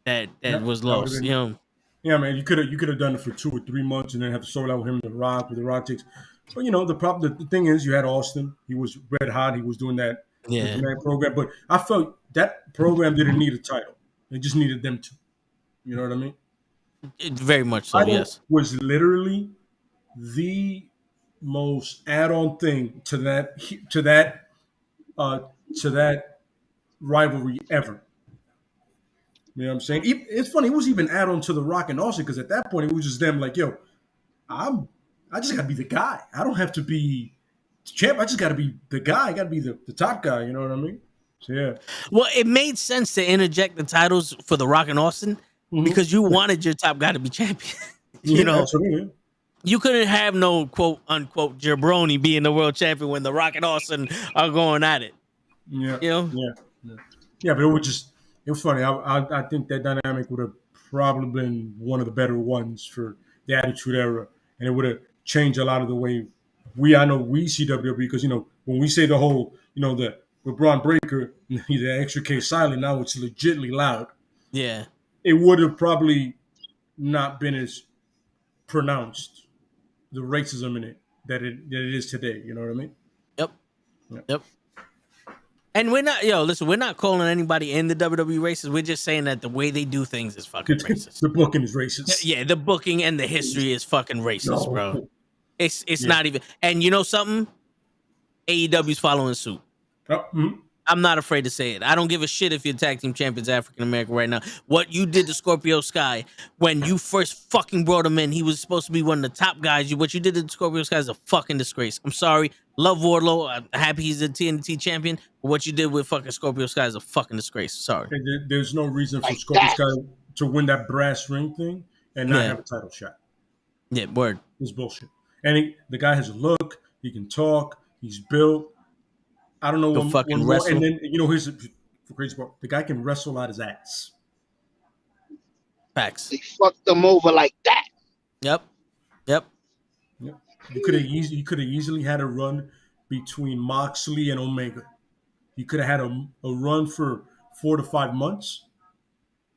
[SPEAKER 2] That was lost.
[SPEAKER 5] Yeah, man, you could have done it for 2 or 3 months and then have to sort out with him and The Rock, with The Rock takes. But the thing is, you had Austin. He was red hot. He was doing that program. But I felt that program didn't need a title. They just needed them to. You know what I mean?
[SPEAKER 2] Very much so. Yes,
[SPEAKER 5] was literally the most add-on thing to that rivalry ever. You know what I'm saying? It's funny. It was even add-on to The Rock and Austin because at that point it was just them like, yo, I just got to be the guy. I don't have to be the champ. I just got to be the guy. I got to be the top guy. You know what I mean? So, yeah.
[SPEAKER 2] Well, it made sense to interject the titles for The Rock and Austin because you wanted your top guy to be champion. you know?
[SPEAKER 5] Absolutely.
[SPEAKER 2] You couldn't have no quote unquote jabroni being the world champion when The Rock and Austin are going at it.
[SPEAKER 5] Yeah,
[SPEAKER 2] You know?
[SPEAKER 5] yeah. But it was funny. I think that dynamic would have probably been one of the better ones for the Attitude Era, and it would have changed a lot of the way I know we see WWE, because when we say the whole the with Braun Breaker, the extra K silent, now it's legitly loud.
[SPEAKER 2] Yeah.
[SPEAKER 5] It would have probably not been as pronounced, the racism in it that it is today. You know what I mean?
[SPEAKER 2] Yep. And we're not calling anybody in the WWE racist. We're just saying that the way they do things is fucking racist.
[SPEAKER 5] The booking is racist.
[SPEAKER 2] Yeah, the booking and the history is fucking racist, bro. It's not even. And you know something? AEW's following suit. I'm not afraid to say it. I don't give a shit if your tag team champion's African American right now. What you did to Scorpio Sky when you first fucking brought him in, he was supposed to be one of the top guys. What you did to Scorpio Sky is a fucking disgrace. I'm sorry. Love Wardlow. I'm happy he's a TNT champion. But what you did with fucking Scorpio Sky is a fucking disgrace. Sorry.
[SPEAKER 5] There's no reason for Scorpio Sky to win that brass ring thing and not have a title shot.
[SPEAKER 2] Yeah, word.
[SPEAKER 5] It's bullshit. And the guy has a look. He can talk. He's built. I don't know
[SPEAKER 2] what fucking wrestle.
[SPEAKER 5] And then here's the crazy part: the guy can wrestle out his ass.
[SPEAKER 2] Facts.
[SPEAKER 3] They fucked them over like that.
[SPEAKER 2] Yep.
[SPEAKER 5] You could have easily had a run between Moxley and Omega. You could have had a run for 4 to 5 months.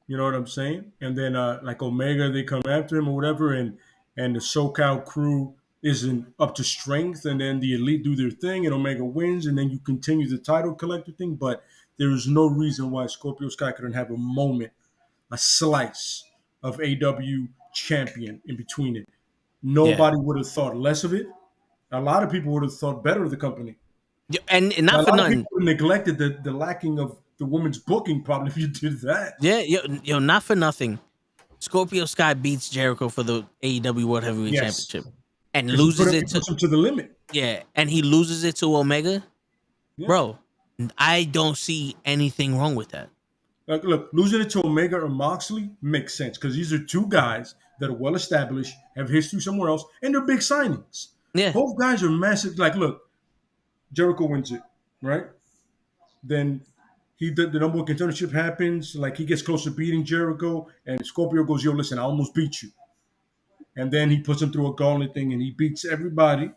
[SPEAKER 5] You know what I'm saying? And then like Omega, they come after him or whatever, and the SoCal crew isn't up to strength, and then the Elite do their thing, and Omega wins, and then you continue the title collector thing. But there is no reason why Scorpio Sky couldn't have a moment, a slice of AW champion in between it. Nobody would have thought less of it. A lot of people would have thought better of the company.
[SPEAKER 2] Yeah, and not for nothing.
[SPEAKER 5] People neglected the lacking of the women's booking probably if you did that.
[SPEAKER 2] Yeah, yo, not for nothing. Scorpio Sky beats Jericho for the AEW World Heavyweight Championship. And loses it
[SPEAKER 5] to the limit.
[SPEAKER 2] Yeah, and he loses it to Omega. Yeah. Bro, I don't see anything wrong with that.
[SPEAKER 5] Look, losing it to Omega or Moxley makes sense because these are two guys that are well established, have history somewhere else, and they're big signings.
[SPEAKER 2] Yeah.
[SPEAKER 5] Both guys are massive. Like, look, Jericho wins it, right? Then the number one contendership happens. Like, he gets close to beating Jericho, and Scorpio goes, yo, listen, I almost beat you. And then he puts him through a gauntlet thing, and he beats everybody,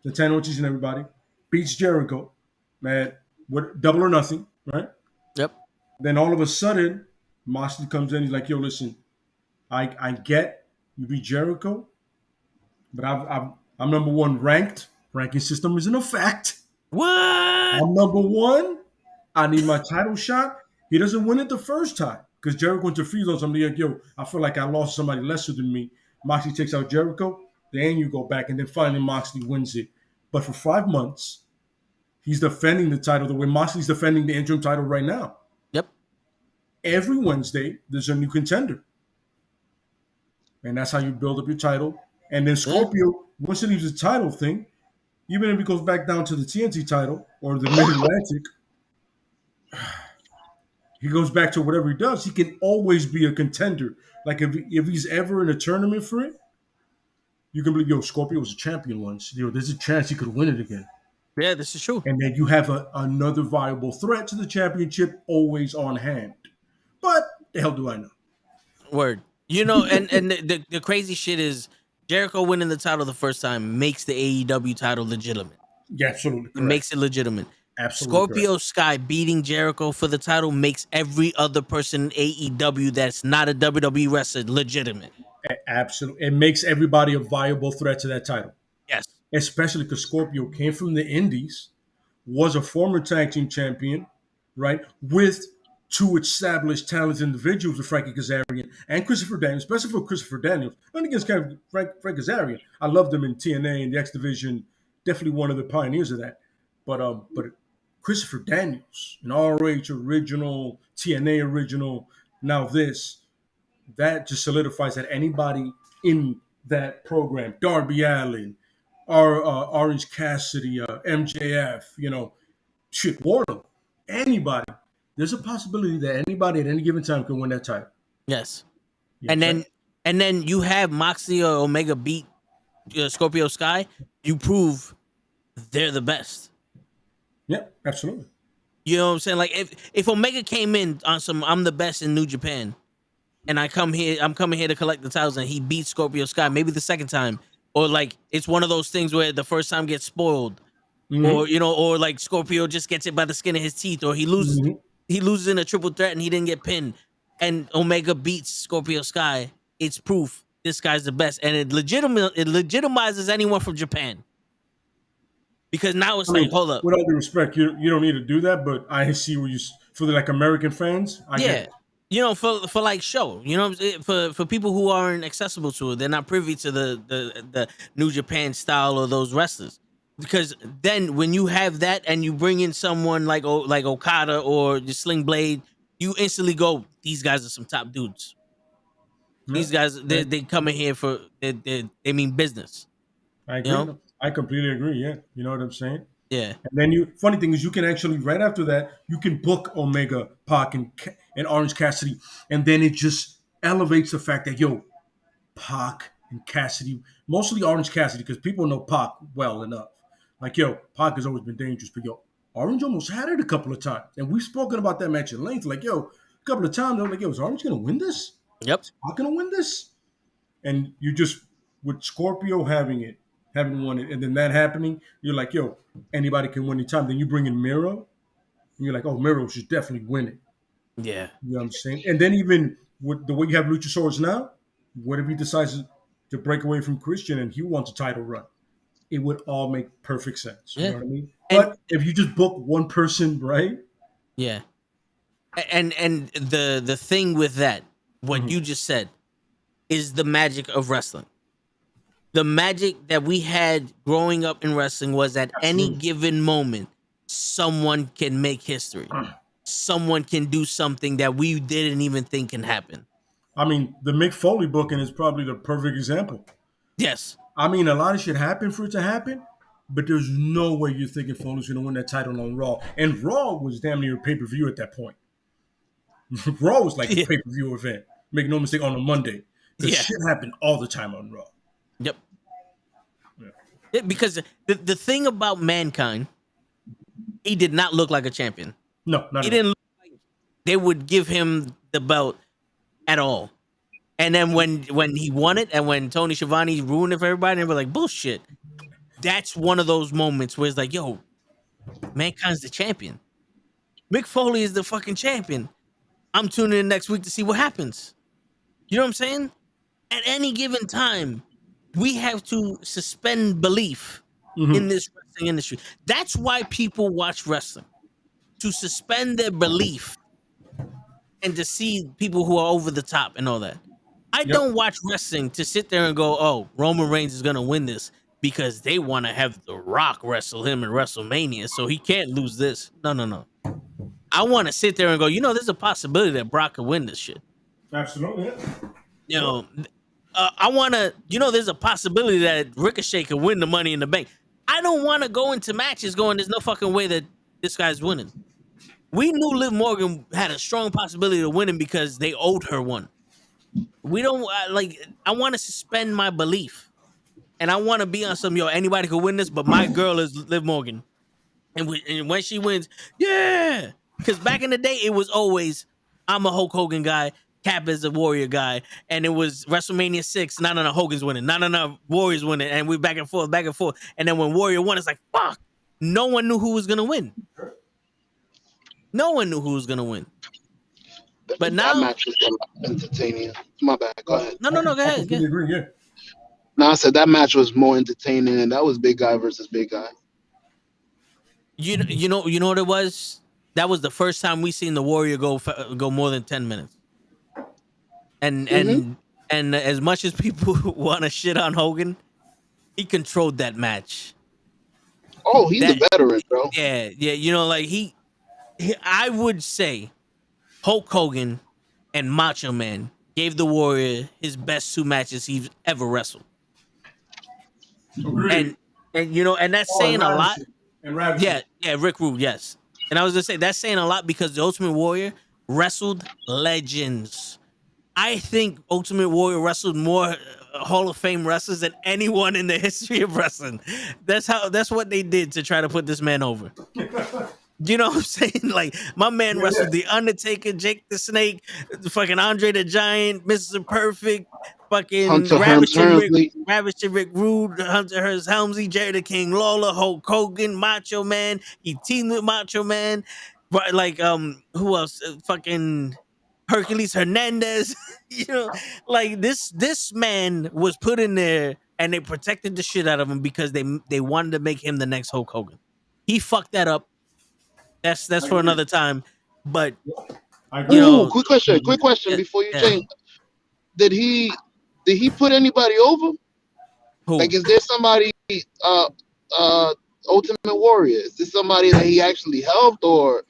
[SPEAKER 5] the 10 Ortiz and everybody, beats Jericho, man, with double or nothing, right?
[SPEAKER 2] Yep.
[SPEAKER 5] Then all of a sudden, Moxley comes in. He's like, yo, listen, I get you beat Jericho, but I'm number one ranked. Ranking system is in effect.
[SPEAKER 2] What?
[SPEAKER 5] I'm number one. I need my title shot. He doesn't win it the first time because Jericho interferes on somebody like, yo, I feel like I lost somebody lesser than me. Moxley takes out Jericho, then you go back, and then finally Moxley wins it. But for 5 months, he's defending the title the way Moxley's defending the interim title right now.
[SPEAKER 2] Yep.
[SPEAKER 5] Every Wednesday, there's a new contender. And that's how you build up your title. And then Scorpio, once he leaves the title thing, even if he goes back down to the TNT title or the Mid-Atlantic, he goes back to whatever he does. He can always be a contender. Like if he's ever in a tournament for it, you can believe, yo, Scorpio was a champion once. Yo, there's a chance he could win it again.
[SPEAKER 2] Yeah, this is true.
[SPEAKER 5] And then you have another viable threat to the championship always on hand. But the hell do I know?
[SPEAKER 2] Word. You know, and the crazy shit is Jericho winning the title the first time makes the AEW title legitimate.
[SPEAKER 5] Yeah, absolutely.
[SPEAKER 2] It makes it legitimate.
[SPEAKER 5] Absolutely.
[SPEAKER 2] Scorpio
[SPEAKER 5] correct.
[SPEAKER 2] Sky beating Jericho for the title makes every other person in AEW that's not a WWE wrestler legitimate.
[SPEAKER 5] Absolutely. It makes everybody a viable threat to that title.
[SPEAKER 2] Yes.
[SPEAKER 5] Especially because Scorpio came from the Indies, was a former tag team champion, right? With two established talented individuals with Frankie Kazarian and Christopher Daniels, especially for Christopher Daniels. Not against Frank Kazarian. I loved him in TNA and the X Division. Definitely one of the pioneers of that. But Christopher Daniels, an RH original, TNA original, now this, that just solidifies that anybody in that program, Darby Allin, Orange Cassidy, MJF, Wardlow, anybody, there's a possibility that anybody at any given time can win that title.
[SPEAKER 2] Yes. And then you have Moxley or Omega beat Scorpio Sky, you prove they're the best.
[SPEAKER 5] Yeah, absolutely.
[SPEAKER 2] You know what I'm saying? Like if Omega came in on some I'm the best in New Japan, and I'm coming here to collect the titles, and he beats Scorpio Sky, maybe the second time, or like it's one of those things where the first time gets spoiled, or or like Scorpio just gets it by the skin of his teeth, or he loses in a triple threat and he didn't get pinned, and Omega beats Scorpio Sky. It's proof this guy's the best, and it legitimizes anyone from Japan. Because now it's like, hold up.
[SPEAKER 5] With all due respect, you don't need to do that, but I see where for the like American fans. I get it.
[SPEAKER 2] You know, for like show, you know, for people who aren't accessible to it, they're not privy to the New Japan style of those wrestlers. Because then when you have that and you bring in someone like Okada or the Sling Blade, you instantly go, these guys are some top dudes. Yeah. These guys, they come in here for they mean business.
[SPEAKER 5] I agree. You know? I completely agree. Yeah, you know what I'm saying.
[SPEAKER 2] Yeah.
[SPEAKER 5] And then funny thing is, you can actually right after that, you can book Omega, Pac, and Orange Cassidy, and then it just elevates the fact that Pac and Cassidy, mostly Orange Cassidy, because people know Pac well enough. Like Pac has always been dangerous, but Orange almost had it a couple of times, and we've spoken about that match at length. Like a couple of times, they're like, is Orange gonna win this?
[SPEAKER 2] Yep.
[SPEAKER 5] Is Pac gonna win this? And you just with Scorpio having won it, and then that happening, you're like, anybody can win anytime. Then you bring in Miro, and you're like, oh, Miro should definitely win it.
[SPEAKER 2] Yeah.
[SPEAKER 5] You know what I'm saying? And then even with the way you have Luchasaurus now, what if he decides to break away from Christian and he wants a title run? It would all make perfect sense. You know what I mean? But if you just book one person, right?
[SPEAKER 2] Yeah. And the thing with that, what you just said, is the magic of wrestling. The magic that we had growing up in wrestling was at any given moment, someone can make history. Someone can do something that we didn't even think can happen.
[SPEAKER 5] I mean, the Mick Foley booking is probably the perfect example.
[SPEAKER 2] Yes.
[SPEAKER 5] I mean, a lot of shit happened for it to happen, but there's no way you're thinking Foley's going to win that title on Raw. And Raw was damn near a pay-per-view at that point. Raw was like a pay-per-view event. Make no mistake, on a Monday. Because shit happened all the time on Raw.
[SPEAKER 2] Yep. Yeah, because the thing about Mankind, he did not look like a champion.
[SPEAKER 5] No, not
[SPEAKER 2] he didn't look like they would give him the belt at all. And then when he won it, and when Tony Schiavone ruined it for everybody, they were like, bullshit. That's one of those moments where it's like, Mankind's the champion. Mick Foley is the fucking champion. I'm tuning in next week to see what happens. You know what I'm saying? At any given time, we have to suspend belief in this wrestling industry. That's why people watch wrestling. To suspend their belief and to see people who are over the top and all that. I don't watch wrestling to sit there and go, oh, Roman Reigns is going to win this because they want to have The Rock wrestle him in WrestleMania, so he can't lose this. No. I want to sit there and go, there's a possibility that Brock could win this shit.
[SPEAKER 5] Absolutely.
[SPEAKER 2] I want to, there's a possibility that Ricochet could win the Money in the Bank. I don't want to go into matches going, there's no fucking way that this guy's winning. We knew Liv Morgan had a strong possibility of winning because they owed her one. We don't, I want to suspend my belief. And I want to be on some, anybody could win this, but my girl is Liv Morgan. And when she wins, yeah. Because back in the day, it was always, I'm a Hulk Hogan guy. Cap is a Warrior guy, and it was WrestleMania 6. No, Hogan's winning. No, Warrior's winning, and we back and forth. And then when Warrior won, it's like, fuck. No one knew who was gonna win. No one knew who was gonna win. But now
[SPEAKER 3] that match was entertaining. My bad. Go ahead.
[SPEAKER 2] No. Go ahead.
[SPEAKER 5] I agree. Yeah.
[SPEAKER 3] No, I said that match was more entertaining, and that was big guy versus big guy.
[SPEAKER 2] You know what it was? That was the first time we seen the Warrior go more than 10 minutes. And as much as people want to shit on Hogan, he controlled that match.
[SPEAKER 3] Oh, he's a veteran, bro.
[SPEAKER 2] Yeah. I would say Hulk Hogan and Macho Man gave the Warrior his best 2 matches he's ever wrestled.
[SPEAKER 5] Agreed.
[SPEAKER 2] And that's saying a lot.
[SPEAKER 5] And Ravishing.
[SPEAKER 2] Yeah, Rick Rude, yes. And I was gonna say that's saying a lot because the Ultimate Warrior wrestled legends. I think Ultimate Warrior wrestled more Hall of Fame wrestlers than anyone in the history of wrestling. That's what they did to try to put this man over. You know what I'm saying? Like, my man wrestled The Undertaker, Jake the Snake, fucking Andre the Giant, Mr. Perfect, fucking
[SPEAKER 3] Hunter
[SPEAKER 2] Ravishing Rick Rude, Hunter Hearst Helmsley, Jerry the King Lawler, Hulk Hogan, Macho Man. He teamed with Macho Man. But like, who else? Fucking Hercules Hernandez. You know, like this man was put in there, and they protected the shit out of him because they wanted to make him the next Hulk Hogan. He fucked that up. That's for another time. But you know,
[SPEAKER 3] quick question before you change. Did he put anybody over?
[SPEAKER 2] Who?
[SPEAKER 3] Like, is there somebody Ultimate Warrior? Is this somebody that he actually helped or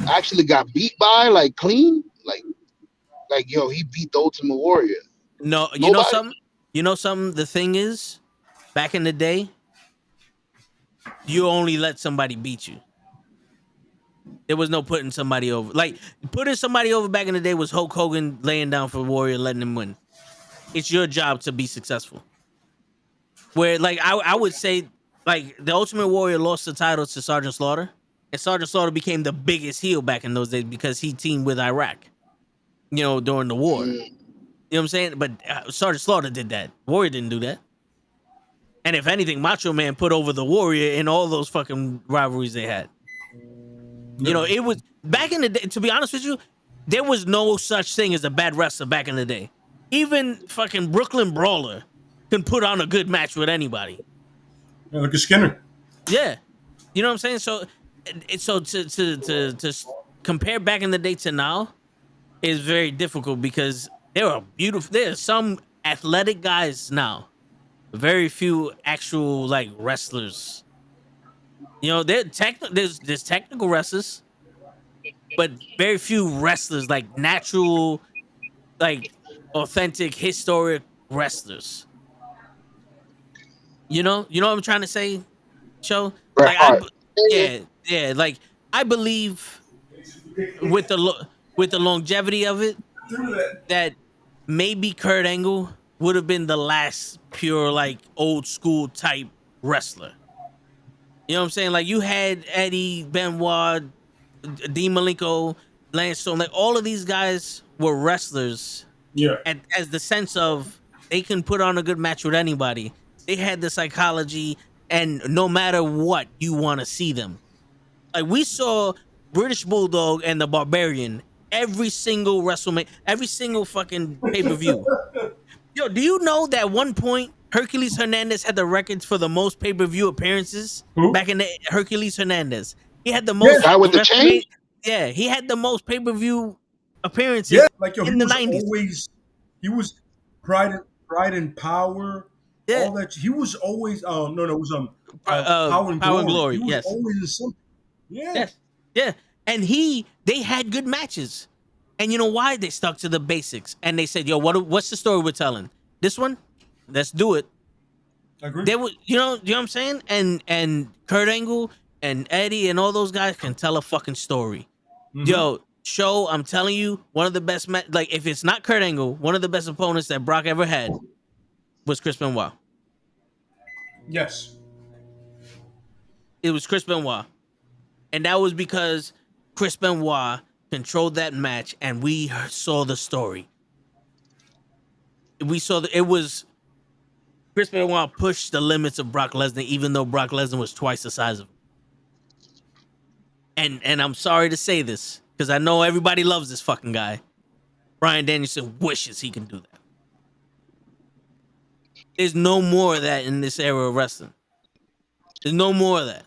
[SPEAKER 3] actually got beat by, like clean? Like yo, he beat the Ultimate Warrior.
[SPEAKER 2] No, you know something? You know something? The thing is, back in the day, you only let somebody beat you. There was no putting somebody over. Like, putting somebody over back in the day was Hulk Hogan laying down for Warrior, letting him win. It's your job to be successful. Where, like, I would say, like, the Ultimate Warrior lost the title to Sergeant Slaughter, and Sergeant Slaughter became the biggest heel back in those days because he teamed with Iraq, you know, during the war. You know what I'm saying? But Sergeant Slaughter did that. Warrior didn't do that. And if anything, Macho Man put over the Warrior in all those fucking rivalries they had. You know, it was back in the day. To be honest with you, there was no such thing as a bad wrestler back in the day. Even fucking Brooklyn Brawler can put on a good match with anybody.
[SPEAKER 5] Yeah, look at Skinner.
[SPEAKER 2] Yeah, you know what I'm saying. So to compare back in the day to now is very difficult because there are some athletic guys now, very few actual like wrestlers. You know, there's technical wrestlers, but very few wrestlers, like natural, like authentic, historic wrestlers. You know what I'm trying to say, Joe? Like, like I believe with the longevity of it, that maybe Kurt Angle would have been the last pure like old school type wrestler. You know what I'm saying? Like, you had Eddie, Benoit, Dean Malenko, Lance Storm. Like, all of these guys were wrestlers.
[SPEAKER 5] Yeah.
[SPEAKER 2] And as the sense of they can put on a good match with anybody. They had the psychology, and no matter what, you want to see them. Like, we saw British Bulldog and the Barbarian every single WrestleMania, every single fucking pay-per-view. Yo, do you know that at one point Hercules Hernandez had the records for the most pay-per-view appearances?
[SPEAKER 5] Who?
[SPEAKER 2] Back in the Hercules Hernandez. He had the most.
[SPEAKER 3] Yeah, guy with the chain?
[SPEAKER 2] Yeah, he had the most pay-per-view appearances.
[SPEAKER 5] Yeah, like yo,
[SPEAKER 2] in the 90s.
[SPEAKER 5] He was pride and power.
[SPEAKER 2] Yeah.
[SPEAKER 5] All that. He was always it was Power and Glory.
[SPEAKER 2] He was
[SPEAKER 5] always in something. Yeah.
[SPEAKER 2] Yes. Yeah. And they had good matches. And you know why? They stuck to the basics. And they said, yo, what's the story we're telling? This one? Let's do it.
[SPEAKER 5] I agree.
[SPEAKER 2] They would, you know what I'm saying? And Kurt Angle and Eddie and all those guys can tell a fucking story. Mm-hmm. Yo, I'm telling you, one of the best like, if it's not Kurt Angle, one of the best opponents that Brock ever had was Chris Benoit.
[SPEAKER 5] Yes.
[SPEAKER 2] It was Chris Benoit. And that was because Chris Benoit controlled that match, and we saw the story. It was Chris Benoit pushed the limits of Brock Lesnar, even though Brock Lesnar was twice the size of him. And I'm sorry to say this, because I know everybody loves this fucking guy. Bryan Danielson wishes he can do that. There's no more of that in this era of wrestling. There's no more of that.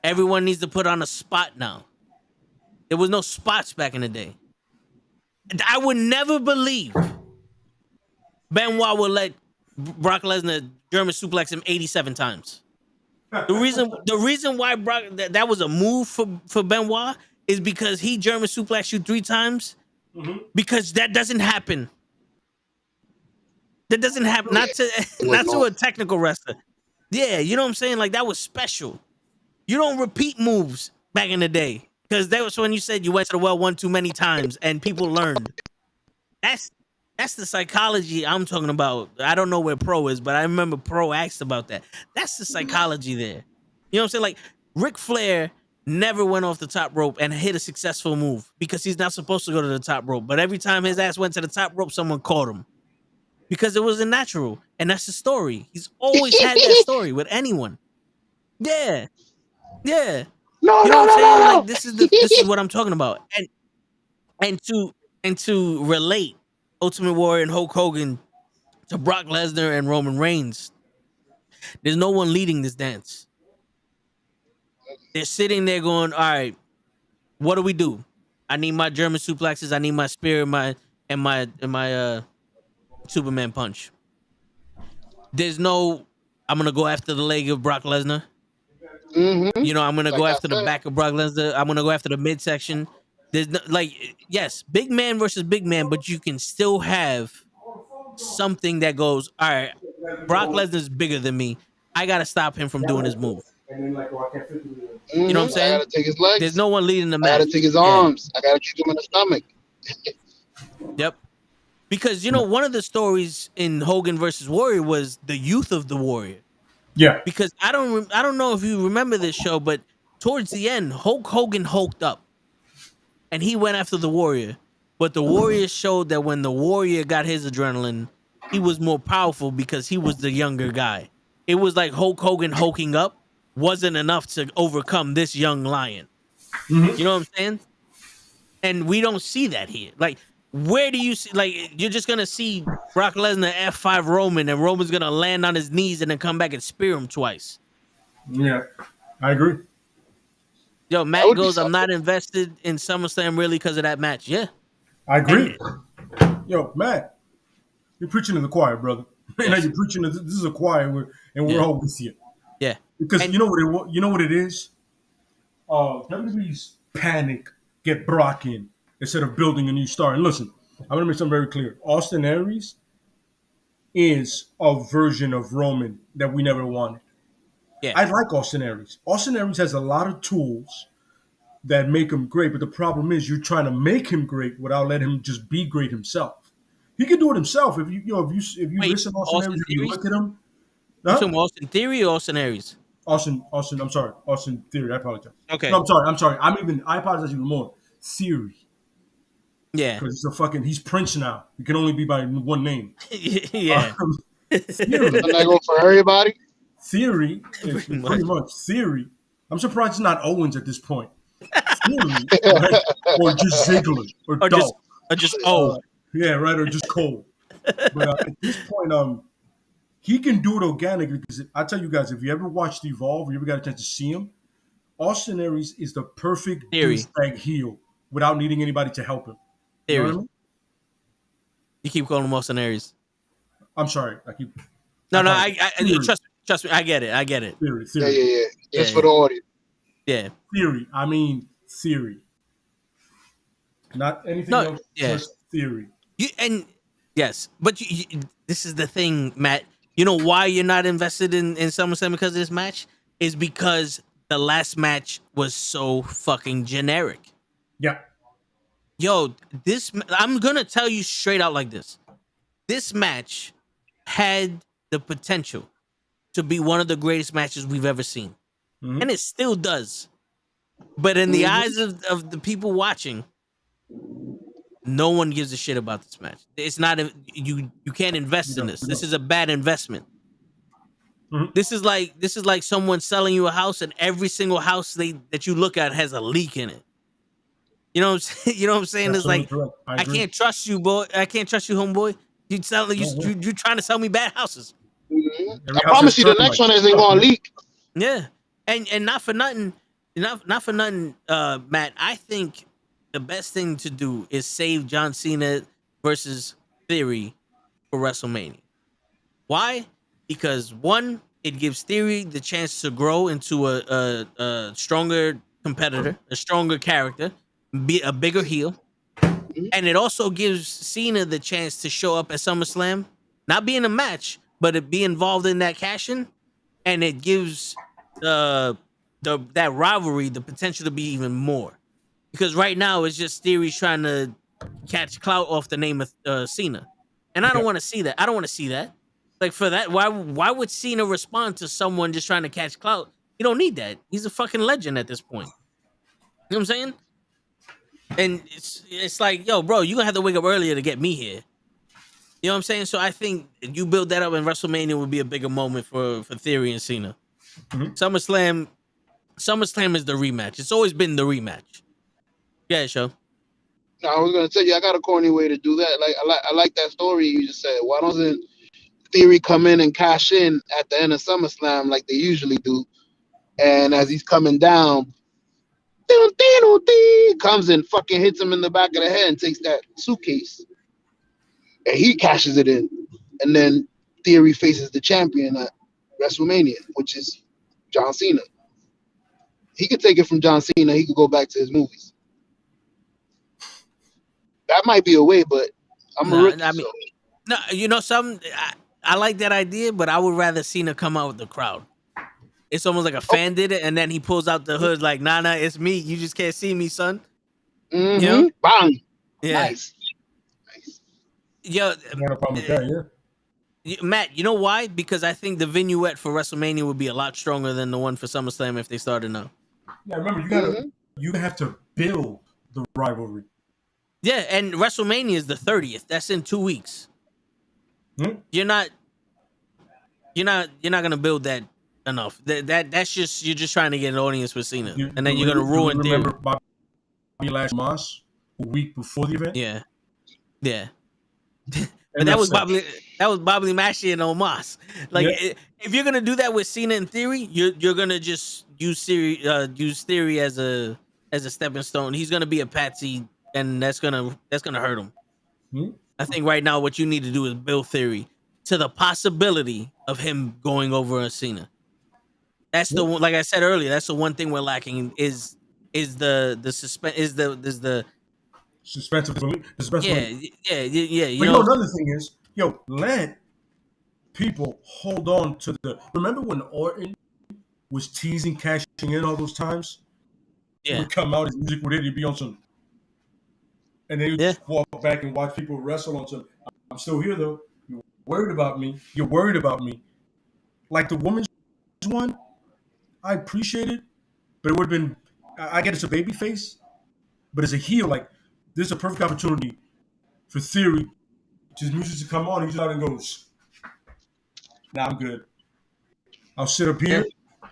[SPEAKER 2] Everyone needs to put on a spot now. There was no spots back in the day. I would never believe Benoit would let Brock Lesnar German suplex him 87 times. The reason why Brock that was a move for Benoit is because he German suplexed you 3 times. Mm-hmm. Because that doesn't happen. That doesn't happen. Not to a technical wrestler. Yeah, you know what I'm saying? Like, that was special. You don't repeat moves back in the day. Because that was when you said you went to the well one too many times and people learned. That's the psychology I'm talking about. I don't know where Pro is, but I remember Pro asked about that. That's the psychology there. You know what I'm saying? Like Ric Flair never went off the top rope and hit a successful move because he's not supposed to go to the top rope. But every time his ass went to the top rope, someone caught him because it wasn't natural. And that's the story. He's always had that story with anyone. Yeah. Yeah.
[SPEAKER 3] No,
[SPEAKER 2] You know
[SPEAKER 3] no,
[SPEAKER 2] what I'm
[SPEAKER 3] no,
[SPEAKER 2] saying?
[SPEAKER 3] no, no.
[SPEAKER 2] Like this is what I'm talking about. And to relate Ultimate Warrior and Hulk Hogan to Brock Lesnar and Roman Reigns, there's no one leading this dance. They're sitting there going, all right, what do we do? I need my German suplexes, I need my spear, my Superman punch. There's no I'm gonna go after the leg of Brock Lesnar. You know, I'm gonna
[SPEAKER 3] Like
[SPEAKER 2] go
[SPEAKER 3] I
[SPEAKER 2] after the
[SPEAKER 3] said.
[SPEAKER 2] back of Brock Lesnar. I'm gonna go after the midsection. There's no, like, yes, big man versus big man, but you can still have something that goes, all right, Brock Lesnar's bigger than me. I gotta stop him from doing his move. You know what I'm
[SPEAKER 3] I
[SPEAKER 2] saying?
[SPEAKER 3] gotta take his
[SPEAKER 2] There's
[SPEAKER 3] legs.
[SPEAKER 2] no one leading the
[SPEAKER 3] I
[SPEAKER 2] match.
[SPEAKER 3] gotta take his
[SPEAKER 2] Yeah.
[SPEAKER 3] arms. I gotta kick him in the stomach.
[SPEAKER 2] Yep. Because you know, one of the stories in Hogan versus Warrior was the youth of the Warrior.
[SPEAKER 5] Yeah.
[SPEAKER 2] Because I don't know if you remember this show, but towards the end, Hulk Hogan hulked up, and he went after the Warrior. But the Warrior showed that when the Warrior got his adrenaline, he was more powerful because he was the younger guy. It was like Hulk Hogan hulking up wasn't enough to overcome this young lion. You know what I'm saying? And we don't see that here. Like, where do you see? Like, you're just gonna see Brock Lesnar F5 Roman, and Roman's gonna land on his knees and then come back and spear him twice.
[SPEAKER 5] Yeah. I agree.
[SPEAKER 2] Yo,
[SPEAKER 3] That
[SPEAKER 2] Matt
[SPEAKER 3] would be
[SPEAKER 2] goes, I'm
[SPEAKER 3] something.
[SPEAKER 2] not invested in SummerSlam really because of that match. Yeah.
[SPEAKER 5] I agree. Yo, Matt, you're preaching to the choir, brother.
[SPEAKER 2] Yes.
[SPEAKER 5] You're preaching to this is a choir, and we're
[SPEAKER 2] Yeah.
[SPEAKER 5] all with you.
[SPEAKER 2] Yeah.
[SPEAKER 5] Because
[SPEAKER 2] And-
[SPEAKER 5] you know what it is. WWE's panic get Brock in instead of building a new star. And listen, I'm gonna make something very clear. Austin Aries is a version of Roman that we never wanted.
[SPEAKER 2] Yeah.
[SPEAKER 5] I like Austin Aries. Austin Aries has a lot of tools that make him great, but the problem is you're trying to make him great without letting him just be great himself. He can do it himself if you
[SPEAKER 2] Wait,
[SPEAKER 5] listen to Austin
[SPEAKER 2] Austin
[SPEAKER 5] Aries, if you
[SPEAKER 2] Theory?
[SPEAKER 5] look at him.
[SPEAKER 2] You
[SPEAKER 5] Huh?
[SPEAKER 2] talking about Austin Theory or Austin Aries?
[SPEAKER 5] Austin, I'm sorry. Austin Theory, I apologize.
[SPEAKER 2] Okay.
[SPEAKER 5] No, I'm sorry. I apologize even more. Theory.
[SPEAKER 2] Yeah.
[SPEAKER 5] Because he's Prince now. He can only be by one name.
[SPEAKER 2] Yeah.
[SPEAKER 5] Theory.
[SPEAKER 3] Doesn't that go for everybody?
[SPEAKER 5] Theory is pretty much Theory. I'm surprised it's not Owens at this point. Theory, right? Or just Ziggler or Dolph.
[SPEAKER 2] Or just
[SPEAKER 5] Yeah, right, or just Cole. But at this point, he can do it organically because I tell you guys, if you ever watched Evolve, or you ever got a chance to see him, Austin Aries is the perfect
[SPEAKER 2] Theory.
[SPEAKER 5] douchebag heel without needing anybody to help him. You know
[SPEAKER 2] Theory.
[SPEAKER 5] what I mean?
[SPEAKER 2] You keep calling him Austin Aries.
[SPEAKER 5] I'm sorry.
[SPEAKER 2] No,
[SPEAKER 5] Theory.
[SPEAKER 2] trust me. I get it.
[SPEAKER 5] Theory.
[SPEAKER 3] Yeah. Just
[SPEAKER 2] Yeah,
[SPEAKER 3] for the audience.
[SPEAKER 2] Yeah.
[SPEAKER 5] Theory. I mean theory. Not anything
[SPEAKER 2] No,
[SPEAKER 5] else,
[SPEAKER 2] yeah.
[SPEAKER 5] just theory.
[SPEAKER 2] Yes, but this is the thing, Matt. You know why you're not invested in SummerSlam because of this match? Is because the last match was so fucking generic.
[SPEAKER 5] Yeah.
[SPEAKER 2] Yo, I'm gonna tell you straight out like this. This match had the potential to be one of the greatest matches we've ever seen.
[SPEAKER 5] Mhm.
[SPEAKER 2] And it still does. But in the eyes of the people watching, no one gives a shit about this match. It's not you can't invest in this. This is a bad investment.
[SPEAKER 5] Mhm.
[SPEAKER 2] This is like someone selling you a house and every single house that you look at has a leak in it. You know what I'm saying? You know what I'm saying? It's like
[SPEAKER 5] Correct.
[SPEAKER 2] I
[SPEAKER 5] agree.
[SPEAKER 2] can't trust you, boy. I can't trust you, homeboy. You trying to sell me bad houses.
[SPEAKER 3] Mhm.
[SPEAKER 5] Every
[SPEAKER 3] I promise
[SPEAKER 5] house
[SPEAKER 3] you, the
[SPEAKER 5] is
[SPEAKER 3] next
[SPEAKER 5] like-
[SPEAKER 3] one isn't going to leak.
[SPEAKER 2] Yeah, and not for nothing, Matt. I think the best thing to do is save John Cena versus Theory for WrestleMania. Why? Because one, it gives Theory the chance to grow into a stronger competitor, a stronger character, be a bigger heel, and it also gives Cena the chance to show up at SummerSlam, not be in a match, but it be involved in that cash-in, and it gives that rivalry the potential to be even more. Because right now it's just Theory trying to catch clout off the name of Cena. And I don't want to see that. I don't want to see that. Like for that, why would Cena respond to someone just trying to catch clout? You don't need that. He's a fucking legend at this point. You know what I'm saying? And it's like, yo, bro, you gonna have to wake up earlier to get me here. You know what I'm saying? So I think you build that up, and WrestleMania would be a bigger moment for Theory and Cena. SummerSlam is the rematch. It's always been the rematch. Yeah, show.
[SPEAKER 3] No, I was gonna tell you, I got a corny way to do that. Like I like that story you just said. Why doesn't Theory come in and cash in at the end of SummerSlam like they usually do? And as he's coming down, comes and fucking hits him in the back of the head and takes that suitcase. And he cashes it in. And then Theory faces the champion at WrestleMania, which is John Cena. He could take it from John Cena. He could go back to his movies. That might be a way, but I'm a rookie.
[SPEAKER 2] No, you know something? I like that idea, but I would rather Cena come out with the crowd. It's almost like a fan did it, and then he pulls out the hood like, nah, it's me. You just can't see me, son.
[SPEAKER 3] Mm-hmm.
[SPEAKER 2] You know?
[SPEAKER 3] Bang.
[SPEAKER 2] Yeah.
[SPEAKER 3] Nice.
[SPEAKER 2] Yo,
[SPEAKER 5] No problem with that, yeah.
[SPEAKER 2] Matt, you know why? Because I think the vignette for WrestleMania would be a lot stronger than the one for SummerSlam if they started now.
[SPEAKER 5] Yeah, remember, you have to build the rivalry.
[SPEAKER 2] Yeah, and WrestleMania is the 30th. That's in 2 weeks. You're not gonna build that enough. That's just, you're just trying to get an audience with Cena, and then you're gonna ruin Theory.
[SPEAKER 5] Remember Bobby Lashley Moss a week before the event?
[SPEAKER 2] Yeah. But that was Bobby Lashley and Omos. Like, if you're gonna do that with Cena and Theory, you're gonna just use Theory as a stepping stone. He's gonna be a patsy, and that's gonna hurt him. I think right now what you need to do is build Theory to the possibility of him going over a Cena. That's the one, like I said earlier, that's the one thing we're lacking is the suspense, is the
[SPEAKER 5] suspense of the
[SPEAKER 2] yeah.
[SPEAKER 5] You know, another thing is, let people hold on to the. Remember when Orton was teasing cashing in all those times?
[SPEAKER 2] Yeah.
[SPEAKER 5] He would come out, his music would hit, he'd be on some, and then he'd just walk back and watch people wrestle on some. I'm still here though. You're worried about me. You're worried about me. Like the women's one, I appreciate it, but it would have been. I get it's a baby face, but as a heel, like this is a perfect opportunity for Theory, his music to come on. He just out and goes, "Nah, I'm good. I'll sit up here.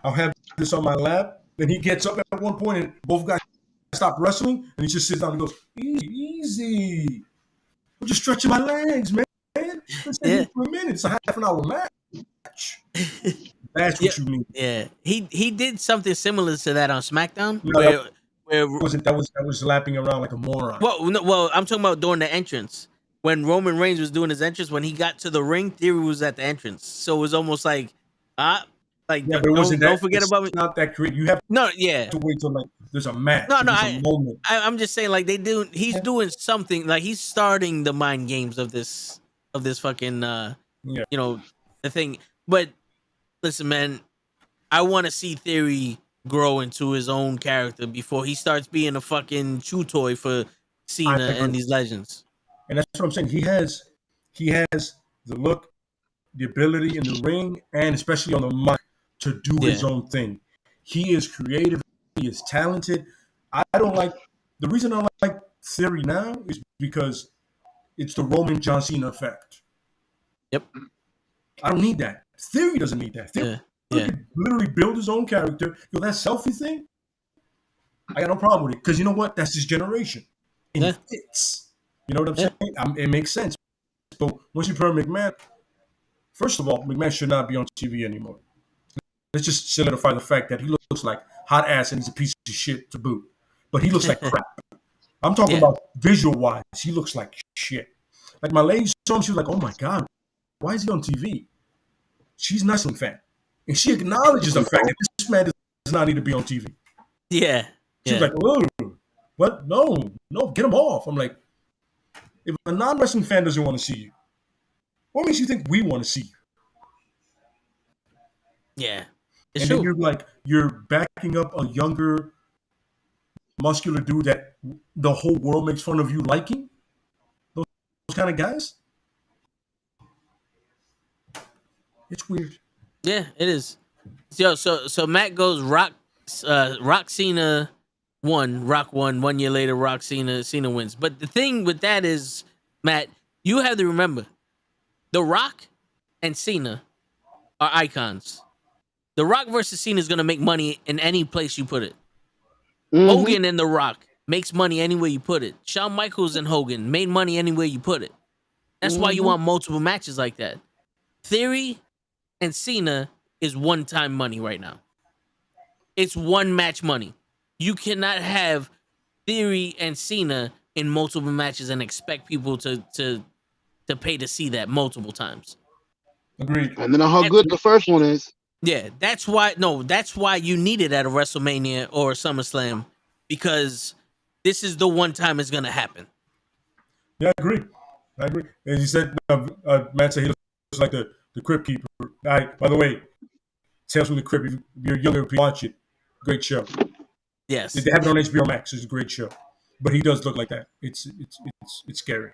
[SPEAKER 5] I'll have this on my lap." Then he gets up at one point, and both guys stop wrestling, and he just sits down and goes, "Easy. I'm just stretching my legs, man. Let's take it for a minute. It's a half an hour match." That's what you mean.
[SPEAKER 2] Yeah, he did something similar to that on SmackDown.
[SPEAKER 5] No, that was lapping around like a moron.
[SPEAKER 2] Well, I'm talking about during the entrance when Roman Reigns was doing his entrance. When he got to the ring, Theory was at the entrance, so it was almost like, but it wasn't don't forget about me.
[SPEAKER 5] It's not that creative. You have to wait till like there's a match.
[SPEAKER 2] I'm just saying like he's doing something, like he's starting the mind games of this fucking the thing. But listen, man, I want to see Theory grow into his own character before he starts being a fucking chew toy for Cena and these legends.
[SPEAKER 5] And that's what I'm saying. He has the look, the ability in the ring, and especially on the mic to do his own thing. He is creative. He is talented. The reason I don't like Theory now is because it's the Roman John Cena effect.
[SPEAKER 2] Yep.
[SPEAKER 5] I don't need that. Theory doesn't need that. Theory can literally build his own character. That selfie thing, I got no problem with it. Because you know what? That's his generation. And it fits. You know what I'm saying? It makes sense. But once you put McMahon, first of all, McMahon should not be on TV anymore. Let's just solidify the fact that he looks like hot ass and he's a piece of shit to boot. But he looks like crap. I'm talking about visual-wise. He looks like shit. Like my lady saw him, she was like, "Oh my God, why is he on TV?" She's not some fan. And she acknowledges the fact that this man does not need to be on TV.
[SPEAKER 2] Yeah.
[SPEAKER 5] She was like, "Oh, what? No, get him off." I'm like, if a non-wrestling fan doesn't want to see you, what makes you think we want to see you?
[SPEAKER 2] Yeah.
[SPEAKER 5] And then you're backing up a younger, muscular dude that the whole world makes fun of you liking? Those kind of guys? It's weird.
[SPEAKER 2] Yeah, it is. So Matt goes Rock Cena won, Rock won. 1 year later, Cena wins. But the thing with that is, Matt, you have to remember, The Rock and Cena are icons. The Rock versus Cena is gonna make money in any place you put it. Hogan and The Rock makes money anywhere you put it. Shawn Michaels and Hogan made money anywhere you put it. That's why you want multiple matches like that. Theory and Cena is one-time money right now. It's one match money. You cannot have Theory and Cena in multiple matches and expect people to pay to see that multiple times.
[SPEAKER 5] Agreed.
[SPEAKER 3] And then how good the first one is.
[SPEAKER 2] Yeah, that's why you need it at a WrestleMania or a SummerSlam, because this is the one time it's gonna happen.
[SPEAKER 5] Yeah, I agree. And he said, Matt said he looks like the Crypt Keeper. By the way, Tales from the Crypt, if you're younger, watch it. Great show.
[SPEAKER 2] Yes.
[SPEAKER 5] They have it on HBO Max. It's a great show. But he does look like that. It's scary.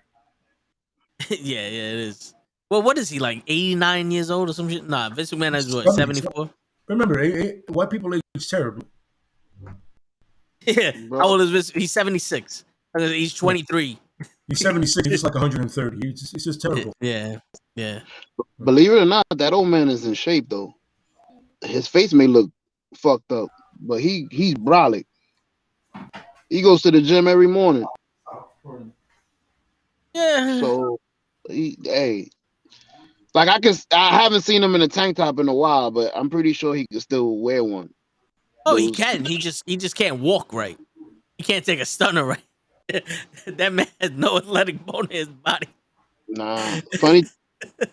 [SPEAKER 2] Yeah, it is. Well, what is he, like 89 years old or some shit? Nah, Vince McMahon is what, 74?
[SPEAKER 5] Remember, white people age terrible.
[SPEAKER 2] Yeah. How old is Vince? He's 76. He's 23.
[SPEAKER 5] He's 76. He's like 130. It's just terrible.
[SPEAKER 2] Yeah.
[SPEAKER 3] Believe it or not, that old man is in shape though. His face may look fucked up, but he's brolic. He goes to the gym every morning.
[SPEAKER 2] Yeah.
[SPEAKER 3] So like I haven't seen him in a tank top in a while, but I'm pretty sure he can still wear one.
[SPEAKER 2] Oh, he can. He just can't walk right. He can't take a stunner right. That man has no athletic bone in his body.
[SPEAKER 3] Nah, funny.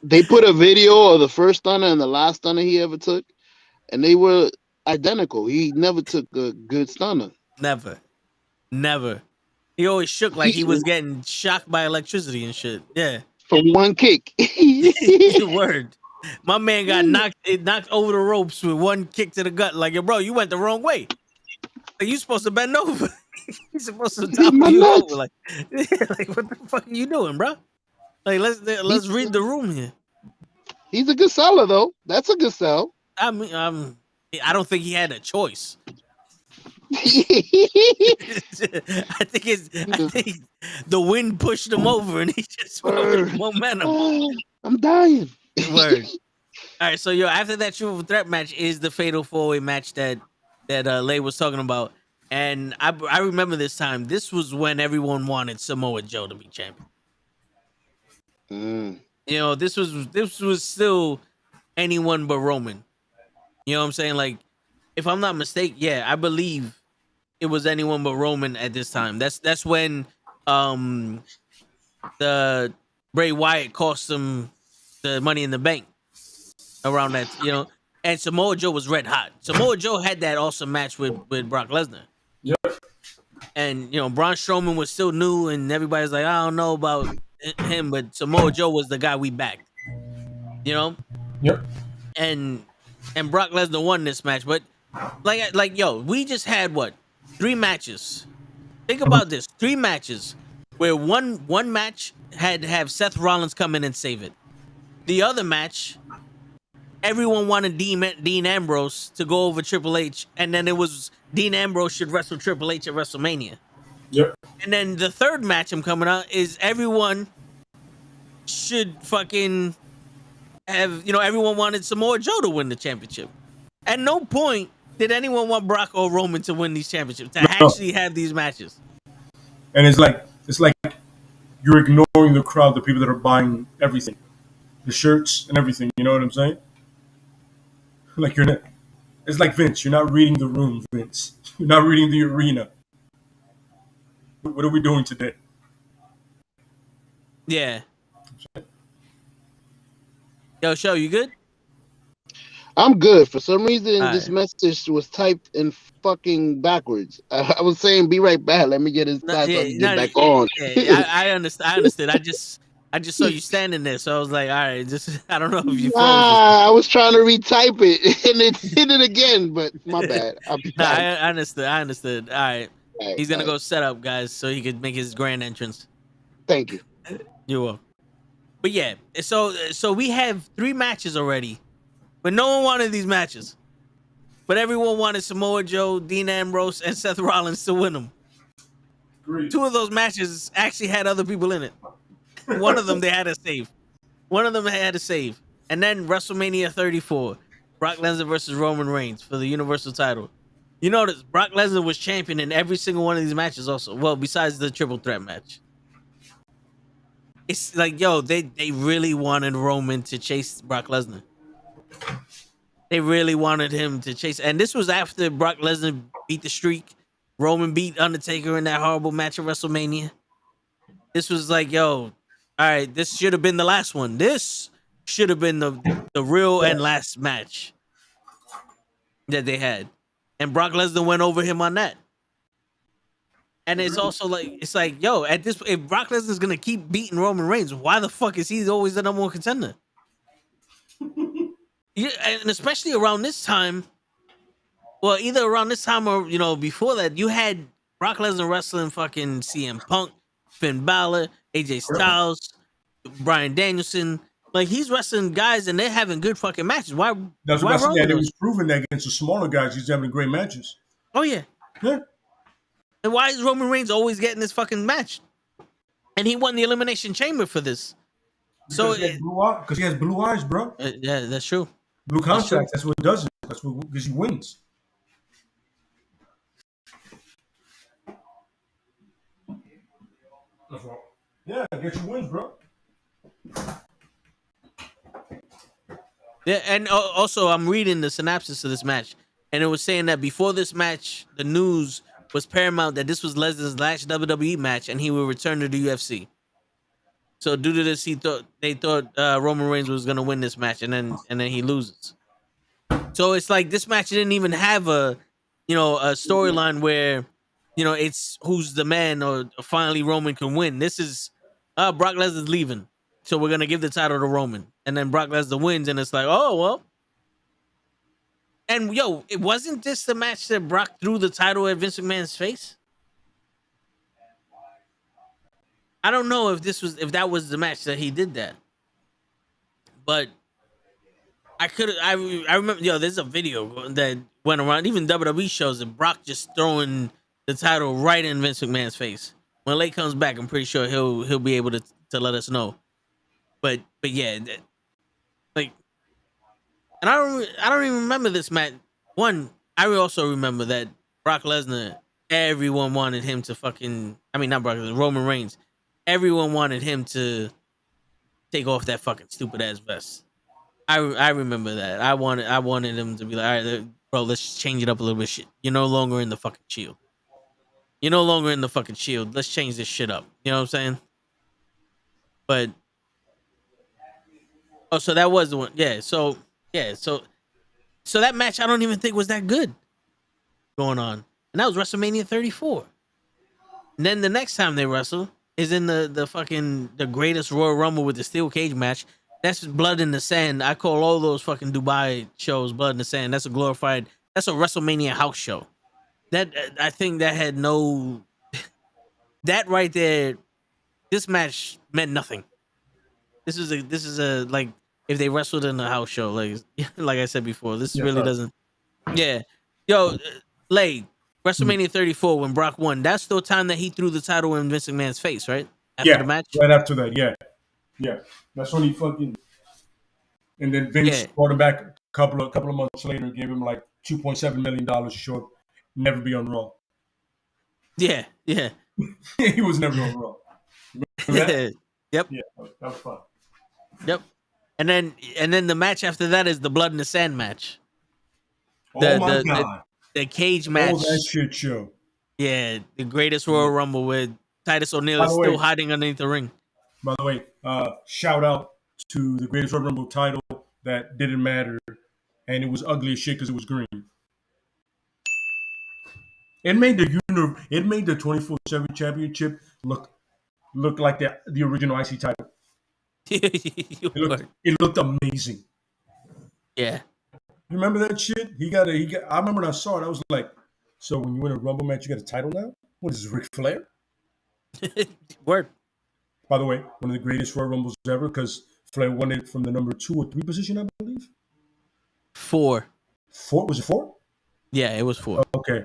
[SPEAKER 3] They put a video of the first stunner and the last stunner he ever took, and they were identical. He never took a good stunner.
[SPEAKER 2] Never. He always shook like he was getting shocked by electricity and shit. Yeah.
[SPEAKER 3] From one kick.
[SPEAKER 2] Word. My man got knocked over the ropes with one kick to the gut. Like, yo, bro, you went the wrong way. Like, you supposed to bend over. He's supposed to topple you over. Like, what the fuck are you doing, bro? Like, let's read the room here.
[SPEAKER 3] He's a good seller, though. That's a good sell.
[SPEAKER 2] I mean, I don't think he had a choice. I think the wind pushed him over, and he just went with momentum.
[SPEAKER 3] Oh, I'm dying.
[SPEAKER 2] Word. All right, so after that triple threat match is the fatal 4-way match that Lay was talking about, and I remember this time. This was when everyone wanted Samoa Joe to be champion. You know, this was still anyone but Roman. You know what I'm saying? Like, if I'm not mistaken, yeah, I believe it was anyone but Roman at this time. That's when the Bray Wyatt cost him the Money in the Bank around that, you know. And Samoa Joe was red hot. Samoa Joe had that awesome match with Brock Lesnar.
[SPEAKER 5] Yep.
[SPEAKER 2] And, you know, Braun Strowman was still new, and everybody's like, I don't know about him, but Samoa Joe was the guy we backed. You know?
[SPEAKER 5] Yep.
[SPEAKER 2] And Brock Lesnar won this match, but like yo, we just had 3 matches. Think about this: 3 matches where one match had to have Seth Rollins come in and save it. The other match, everyone wanted Dean Ambrose to go over Triple H, and then it was Dean Ambrose should wrestle Triple H at WrestleMania.
[SPEAKER 5] Yep.
[SPEAKER 2] And then the third match I'm coming out is everyone should fucking have, you know, everyone wanted Samoa Joe to win the championship. At no point did anyone want Brock or Roman to win these championships, to actually have these matches.
[SPEAKER 5] And it's like you're ignoring the crowd, the people that are buying everything, the shirts and everything. You know what I'm saying? Like it's like Vince. You're not reading the room, Vince. You're not reading the arena. What are we doing today?
[SPEAKER 2] Yeah. Yo, Show, you good?
[SPEAKER 3] I'm good. For some reason,
[SPEAKER 2] All
[SPEAKER 3] this
[SPEAKER 2] right.
[SPEAKER 3] message was typed in fucking backwards. I was saying, "Be right back." Let me get his class so I can get back on.
[SPEAKER 2] Yeah, I understood. I just saw you standing there, so I was like, all right, just I don't know if you froze.
[SPEAKER 3] I was trying to retype it and it did it again, but my bad.
[SPEAKER 2] I understood. All right. He's gonna go set up, guys, so he could make his grand entrance.
[SPEAKER 3] Thank you.
[SPEAKER 2] You're welcome. But yeah, so we have 3 matches already but no one wanted these matches. But everyone wanted Samoa Joe, Dean Ambrose, and Seth Rollins to win them.
[SPEAKER 5] Agreed.
[SPEAKER 2] 2 of those matches actually had other people in it. One of them they had to save. And then WrestleMania 34, Brock Lesnar versus Roman Reigns for the Universal title. You notice Brock Lesnar was champion in every single one of these matches also. Well, besides the triple threat match. It's like, yo, they really wanted Roman to chase Brock Lesnar. They really wanted him to chase. And this was after Brock Lesnar beat the streak. Roman beat Undertaker in that horrible match at WrestleMania. This was like, yo, all right, this should have been the last one. This should have been the real and last match that they had. And Brock Lesnar went over him on that. And it's also like, it's like, yo, at this, if Brock Lesnar's gonna keep beating Roman Reigns, why the fuck is he always the number one contender? Yeah, and especially around this time, well, either around this time or, you know, before that, you had Brock Lesnar wrestling fucking CM Punk, Finn Balor, AJ Styles, Bryan Danielson. Like, he's wrestling guys and they're having good fucking matches. Why?
[SPEAKER 5] That's what I said. It was proven that against the smaller guys, he's having great matches.
[SPEAKER 2] Oh, yeah.
[SPEAKER 5] Yeah.
[SPEAKER 2] And why is Roman Reigns always getting this fucking match? And he won the Elimination Chamber for this.
[SPEAKER 5] Because he has blue eyes, bro.
[SPEAKER 2] Yeah, that's true.
[SPEAKER 5] Blue contracts. That's what does it. That's what, because he wins. Yeah, get your wins, bro.
[SPEAKER 2] Yeah, and also I'm reading the synopsis of this match, and it was saying that before this match, the news was paramount that this was Lesnar's last WWE match, and he would return to the UFC. So due to this, they thought Roman Reigns was gonna win this match, and then he loses. So it's like this match didn't even have a storyline where, you know, it's who's the man or finally Roman can win. This is Brock Lesnar's leaving, so we're gonna give the title to Roman, and then Brock Lesnar wins, and it's like, oh well. And yo, it wasn't this the match that Brock threw the title at Vince McMahon's face? I don't know if that was the match that he did that, but I remember, yo, there's a video that went around, even WWE shows it, Brock just throwing the title right in Vince McMahon's face. When Lake comes back, I'm pretty sure he'll be able to let us know. But yeah, like, and I don't even remember this match. One, I also remember that Brock Lesnar, everyone wanted him to not Brock Lesnar, Roman Reigns. Everyone wanted him to take off that fucking stupid ass vest. I remember that. I wanted him to be like, all right, bro, let's change it up a little bit. You're no longer in the fucking Shield. Let's change this shit up. You know what I'm saying? But so that was the one. Yeah. So that match I don't even think was that good going on, and that was WrestleMania 34. And then the next time they wrestle is in the greatest Royal Rumble with the steel cage match. That's Blood in the Sand. I call all those fucking Dubai shows Blood in the Sand. That's a WrestleMania house show. That I think that had no, that right there, this match meant nothing. This is a like if they wrestled in a house show, like I said before, this really doesn't. Yeah, yo, WrestleMania 34 when Brock won. That's the time that he threw the title in Vince McMahon's face, right? After the match,
[SPEAKER 5] right after that, yeah. That's when he fucking, and then Vince brought him back a couple of months later, gave him like $2.7 million to show up, never be on Raw.
[SPEAKER 2] Yeah.
[SPEAKER 5] He was never on Raw.
[SPEAKER 2] Yep.
[SPEAKER 5] Yeah, that was fun.
[SPEAKER 2] Yep. And then the match after that is the Blood in the Sand match.
[SPEAKER 5] My God.
[SPEAKER 2] The cage match.
[SPEAKER 5] Oh, that shit show.
[SPEAKER 2] Yeah, the greatest Royal Rumble with Titus O'Neil is still hiding underneath the ring.
[SPEAKER 5] By the way, shout out to the greatest Royal Rumble title that didn't matter, and it was ugly as shit because it was green. It made the 24/7 championship look like the original IC title. It looked amazing.
[SPEAKER 2] Yeah.
[SPEAKER 5] You remember that shit? I remember when I saw it, I was like, so when you win a Rumble match, you get a title now? What is this, Ric Flair?
[SPEAKER 2] Word.
[SPEAKER 5] By the way, one of the greatest Royal Rumbles ever, because Flair won it from the number 2 or 3 position, I believe.
[SPEAKER 2] 4.
[SPEAKER 5] 4 was it 4?
[SPEAKER 2] Yeah, it was 4.
[SPEAKER 5] Okay,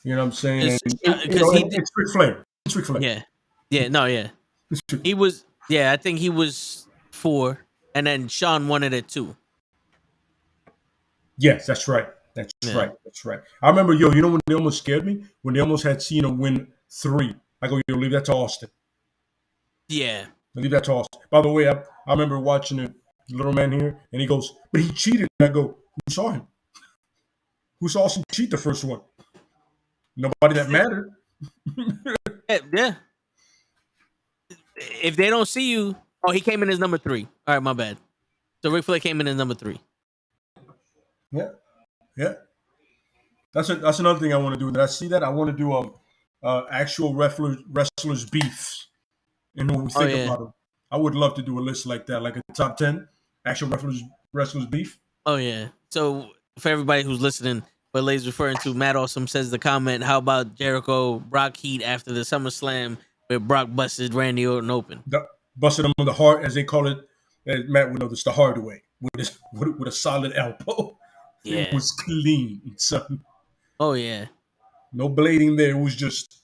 [SPEAKER 5] you know what I'm saying?
[SPEAKER 2] Because he did,
[SPEAKER 5] it's Ric Flair. It's Ric Flair.
[SPEAKER 2] Yeah. He was. Yeah, I think he was 4, and then Sean won it at 2.
[SPEAKER 5] Yes, that's right. That's right. I remember, you know when they almost scared me? When they almost had Cena win 3. I go, leave that to Austin.
[SPEAKER 2] Yeah.
[SPEAKER 5] Leave that to Austin. By the way, I remember watching the little man here, and he goes, but he cheated. And I go, who saw him? Who saw Austin cheat the first one? Nobody that mattered.
[SPEAKER 2] Yeah. If they don't see you, he came in as number 3. All right, my bad. So Ric Flair came in as number 3.
[SPEAKER 5] Yeah. That's another thing I want to do. Did I see that? I want to do actual wrestlers beefs, and when we think about them, I would love to do a list like that, like a top 10 actual wrestlers beef.
[SPEAKER 2] Oh yeah. So for everybody who's listening, what Lay's referring to, Matt Awesome says the comment, how about Jericho Brock Heat after the SummerSlam where Brock busted Randy Orton open?
[SPEAKER 5] Busted him on the hard, as they call it, as Matt would know this, the hard way, with a solid elbow.
[SPEAKER 2] Yeah.
[SPEAKER 5] It was clean, son.
[SPEAKER 2] Oh yeah.
[SPEAKER 5] No blading there. It was just.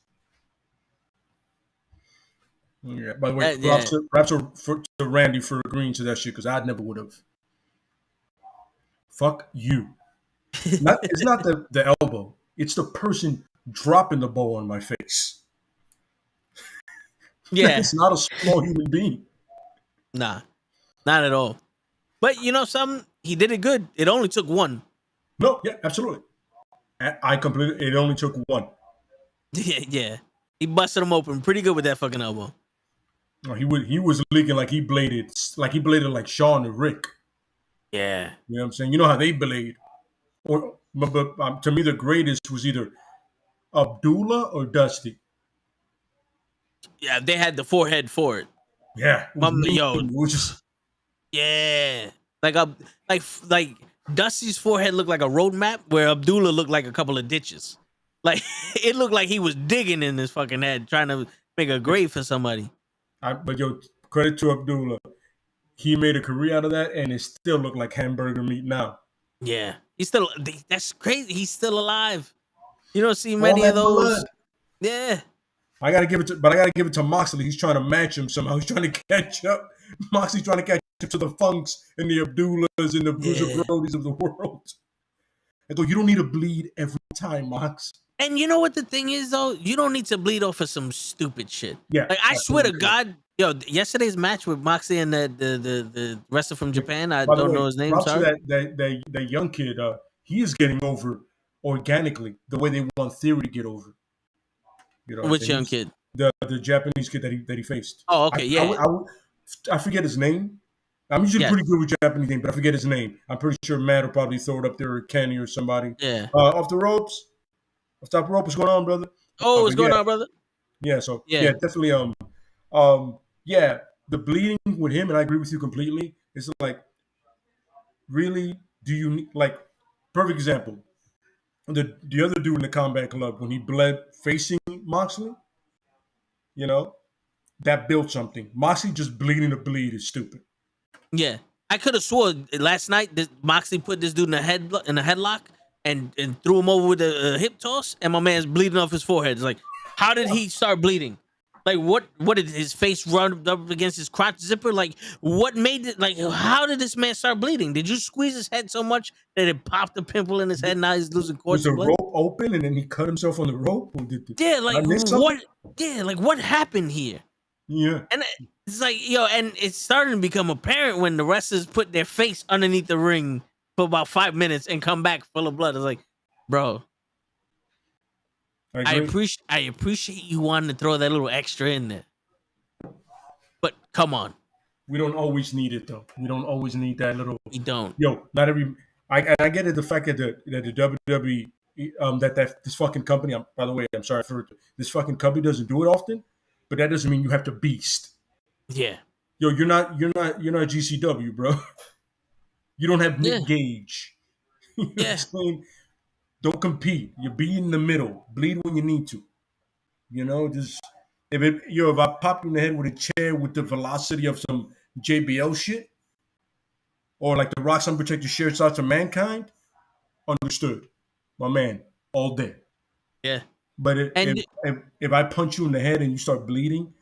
[SPEAKER 5] Yeah. By the way, props to Randy for agreeing to that shit, because I never would have. Fuck you. It's not the elbow. It's the person dropping the ball on my face.
[SPEAKER 2] Yeah.
[SPEAKER 5] It's not a small human being.
[SPEAKER 2] Nah, not at all. But he did it good. It only took 1.
[SPEAKER 5] No, yeah, absolutely. It only took 1.
[SPEAKER 2] Yeah. He busted him open pretty good with that fucking elbow.
[SPEAKER 5] Oh, he was leaking like he bladed like Shawn and Rick.
[SPEAKER 2] Yeah.
[SPEAKER 5] You know what I'm saying? You know how they blade. But to me, the greatest was either Abdullah or Dusty.
[SPEAKER 2] Yeah, they had the forehead for it.
[SPEAKER 5] Yeah.
[SPEAKER 2] Yeah. Like Dusty's forehead looked like a road map, where Abdullah looked like a couple of ditches. Like it looked like he was digging in his fucking head, trying to make a grave for somebody.
[SPEAKER 5] But credit to Abdullah. He made a career out of that, and it still looked like hamburger meat now.
[SPEAKER 2] Yeah. That's crazy. He's still alive. You don't see many of those. Blood. Yeah.
[SPEAKER 5] I gotta give it to Moxley. He's trying to match him somehow. He's trying to catch up. Moxley's trying to catch up to the Funks and the Abdullahs and the Bruiser Brodies of the world. I go, you don't need to bleed every time, Mox.
[SPEAKER 2] And you know what the thing is, though? You don't need to bleed off of some stupid shit.
[SPEAKER 5] Yeah.
[SPEAKER 2] Like, I swear to God, yesterday's match with Moxley and the wrestler from Japan, I don't know his name. Sorry.
[SPEAKER 5] That young kid, he is getting over organically the way they want Theory to get over.
[SPEAKER 2] Which young kid?
[SPEAKER 5] The Japanese kid that he faced.
[SPEAKER 2] Oh, okay,
[SPEAKER 5] I forget his name. I'm usually pretty good with Japanese name, but I forget his name. I'm pretty sure Matt will probably throw it up there, or Kenny or somebody.
[SPEAKER 2] Yeah.
[SPEAKER 5] Off the ropes. Off top rope, what's going on, brother?
[SPEAKER 2] Oh, what's going on, brother?
[SPEAKER 5] Yeah. So definitely. The bleeding with him, and I agree with you completely. It's like, really, do you like? Perfect example. The other dude in the Combat Club, when he bled facing Moxley, that built something. Moxley just bleeding to bleed is stupid.
[SPEAKER 2] Yeah, I could have swore last night that Moxley put this dude in a headlock and threw him over with a hip toss, and my man's bleeding off his forehead. It's like, how did he start bleeding? Like, what did his face run up against his crotch zipper? Like, what made it? Like, how did this man start bleeding? Did you squeeze his head so much that it popped a pimple in his head? Now he's losing course of blood.
[SPEAKER 5] Was the rope open and then he cut himself on the rope?
[SPEAKER 2] What? Yeah, like what happened here?
[SPEAKER 5] Yeah,
[SPEAKER 2] and it's like, and it's starting to become apparent when the wrestlers put their face underneath the ring for about 5 minutes and come back full of blood. It's like, bro. I appreciate you wanting to throw that little extra in there, but come on.
[SPEAKER 5] We don't always need it though. We don't always need that little.
[SPEAKER 2] We don't.
[SPEAKER 5] Not every. I get it. The fact that the WWE, that this fucking company. By the way, I'm sorry for this fucking company doesn't do it often, but that doesn't mean you have to beast.
[SPEAKER 2] Yeah.
[SPEAKER 5] You're not GCW, bro. You don't have Nick Gage.
[SPEAKER 2] Yeah.
[SPEAKER 5] Don't compete. You be in the middle. Bleed when you need to. Just if I pop you in the head with a chair with the velocity of some JBL shit, or like the Rock's unprotected shared thoughts of mankind, understood, my man, all day.
[SPEAKER 2] Yeah.
[SPEAKER 5] But
[SPEAKER 2] And
[SPEAKER 5] if I punch you in the head and you start bleeding,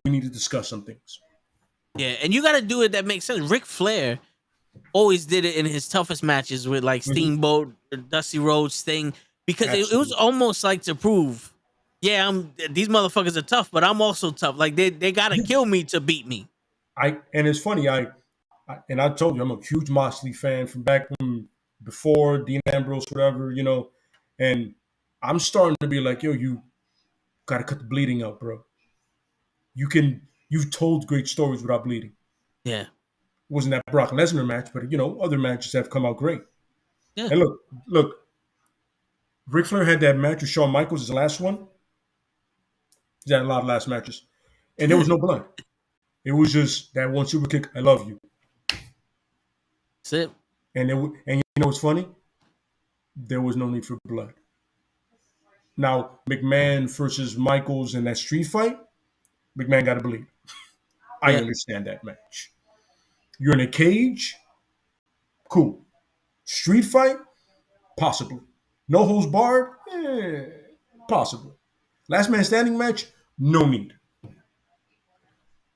[SPEAKER 5] we need to discuss some things.
[SPEAKER 2] yeah, and you got to do it that makes sense. Ric Flair always did it in his toughest matches with like Steamboat, Dusty Rhodes, Sting, because it was almost like to prove, yeah, these motherfuckers are tough, but I'm also tough. Like they got to kill me to beat me.
[SPEAKER 5] And it's funny, I told you I'm a huge Moxley fan from back from before Dean Ambrose, whatever, you know, and I'm starting to be like, yo, you gotta cut the bleeding out, bro. You've told great stories without bleeding.
[SPEAKER 2] Yeah.
[SPEAKER 5] It wasn't that Brock Lesnar match, but you know, other matches have come out great.
[SPEAKER 2] Yeah.
[SPEAKER 5] And look, Ric Flair had that match with Shawn Michaels, his last one. He's had a lot of last matches. And there was no blood. It was just that one super kick, I love you.
[SPEAKER 2] That's it.
[SPEAKER 5] And you know what's funny? There was no need for blood. Now, McMahon versus Michaels in that street fight, McMahon got to bleed. I understand that match. You're in a cage, cool. Street fight, possible. No holds barred, possible. Last man standing match, no need.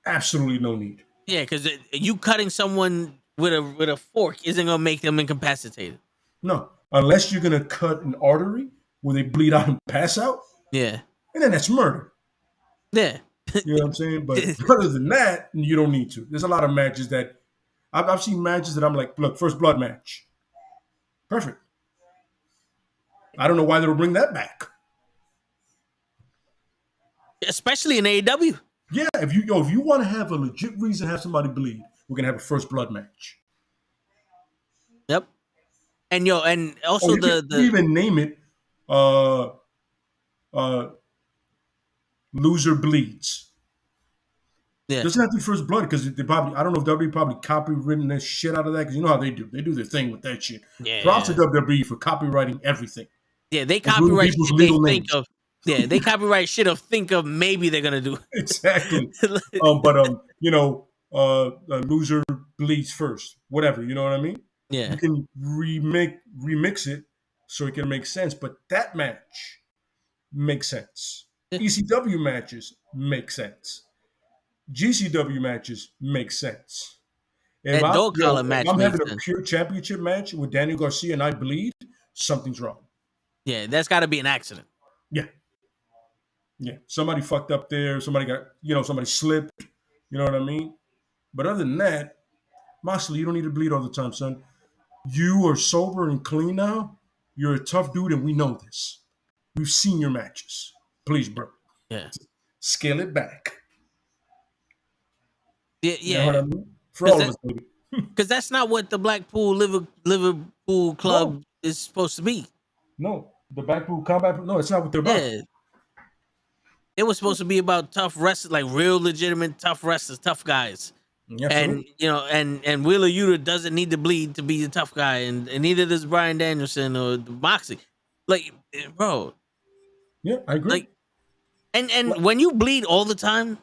[SPEAKER 5] Absolutely no need.
[SPEAKER 2] Yeah, because you cutting someone with a fork isn't gonna make them incapacitated.
[SPEAKER 5] No, unless you're gonna cut an artery where they bleed out and pass out.
[SPEAKER 2] Yeah,
[SPEAKER 5] and then that's murder.
[SPEAKER 2] Yeah,
[SPEAKER 5] you know what I'm saying. But other than that, you don't need to. There's a lot of matches that I've seen matches that I'm like, look, first blood match, perfect. I don't know why they'll bring that back,
[SPEAKER 2] especially in AEW.
[SPEAKER 5] Yeah, if you want to have a legit reason to have somebody bleed, we're gonna have a first blood match.
[SPEAKER 2] Yep. And and also
[SPEAKER 5] the even name it loser bleeds.
[SPEAKER 2] Yeah.
[SPEAKER 5] Doesn't have to be first blood because they probably, I don't know if WWE probably copywritten that shit out of that, because you know how they do. They do their thing with that shit.
[SPEAKER 2] Yeah.
[SPEAKER 5] Props to WWE for copywriting everything.
[SPEAKER 2] Yeah, they copyright shit they think of. Yeah, they copyright shit of think of maybe they're gonna do.
[SPEAKER 5] Exactly. Loser bleeds first. Whatever, you know what I mean?
[SPEAKER 2] Yeah.
[SPEAKER 5] You can remix it so it can make sense, but that match makes sense. ECW matches make sense. GCW matches make sense. If I'm having a pure championship match with Daniel Garcia and I bleed, something's wrong.
[SPEAKER 2] Yeah, that's got to be an accident.
[SPEAKER 5] Yeah. Yeah. Somebody fucked up there. Somebody somebody slipped. You know what I mean? But other than that, Moxley, you don't need to bleed all the time, son. You are sober and clean now. You're a tough dude, and we know this. We've seen your matches. Please, bro.
[SPEAKER 2] Yeah.
[SPEAKER 5] Scale it back.
[SPEAKER 2] Yeah.
[SPEAKER 5] You know what I mean? For all of us, baby.
[SPEAKER 2] Because that's not what the Blackpool Liverpool Club is supposed to be.
[SPEAKER 5] No. The Blackpool Combat. No, it's not what they're about. Yeah.
[SPEAKER 2] It was supposed to be about tough wrestlers, like real legitimate tough wrestlers, tough guys. Yeah, and and Wheeler Yuta doesn't need to bleed to be a tough guy, and neither does Bryan Danielson or Moxley. Like, bro.
[SPEAKER 5] Yeah, I agree.
[SPEAKER 2] Like, and when you bleed all the time,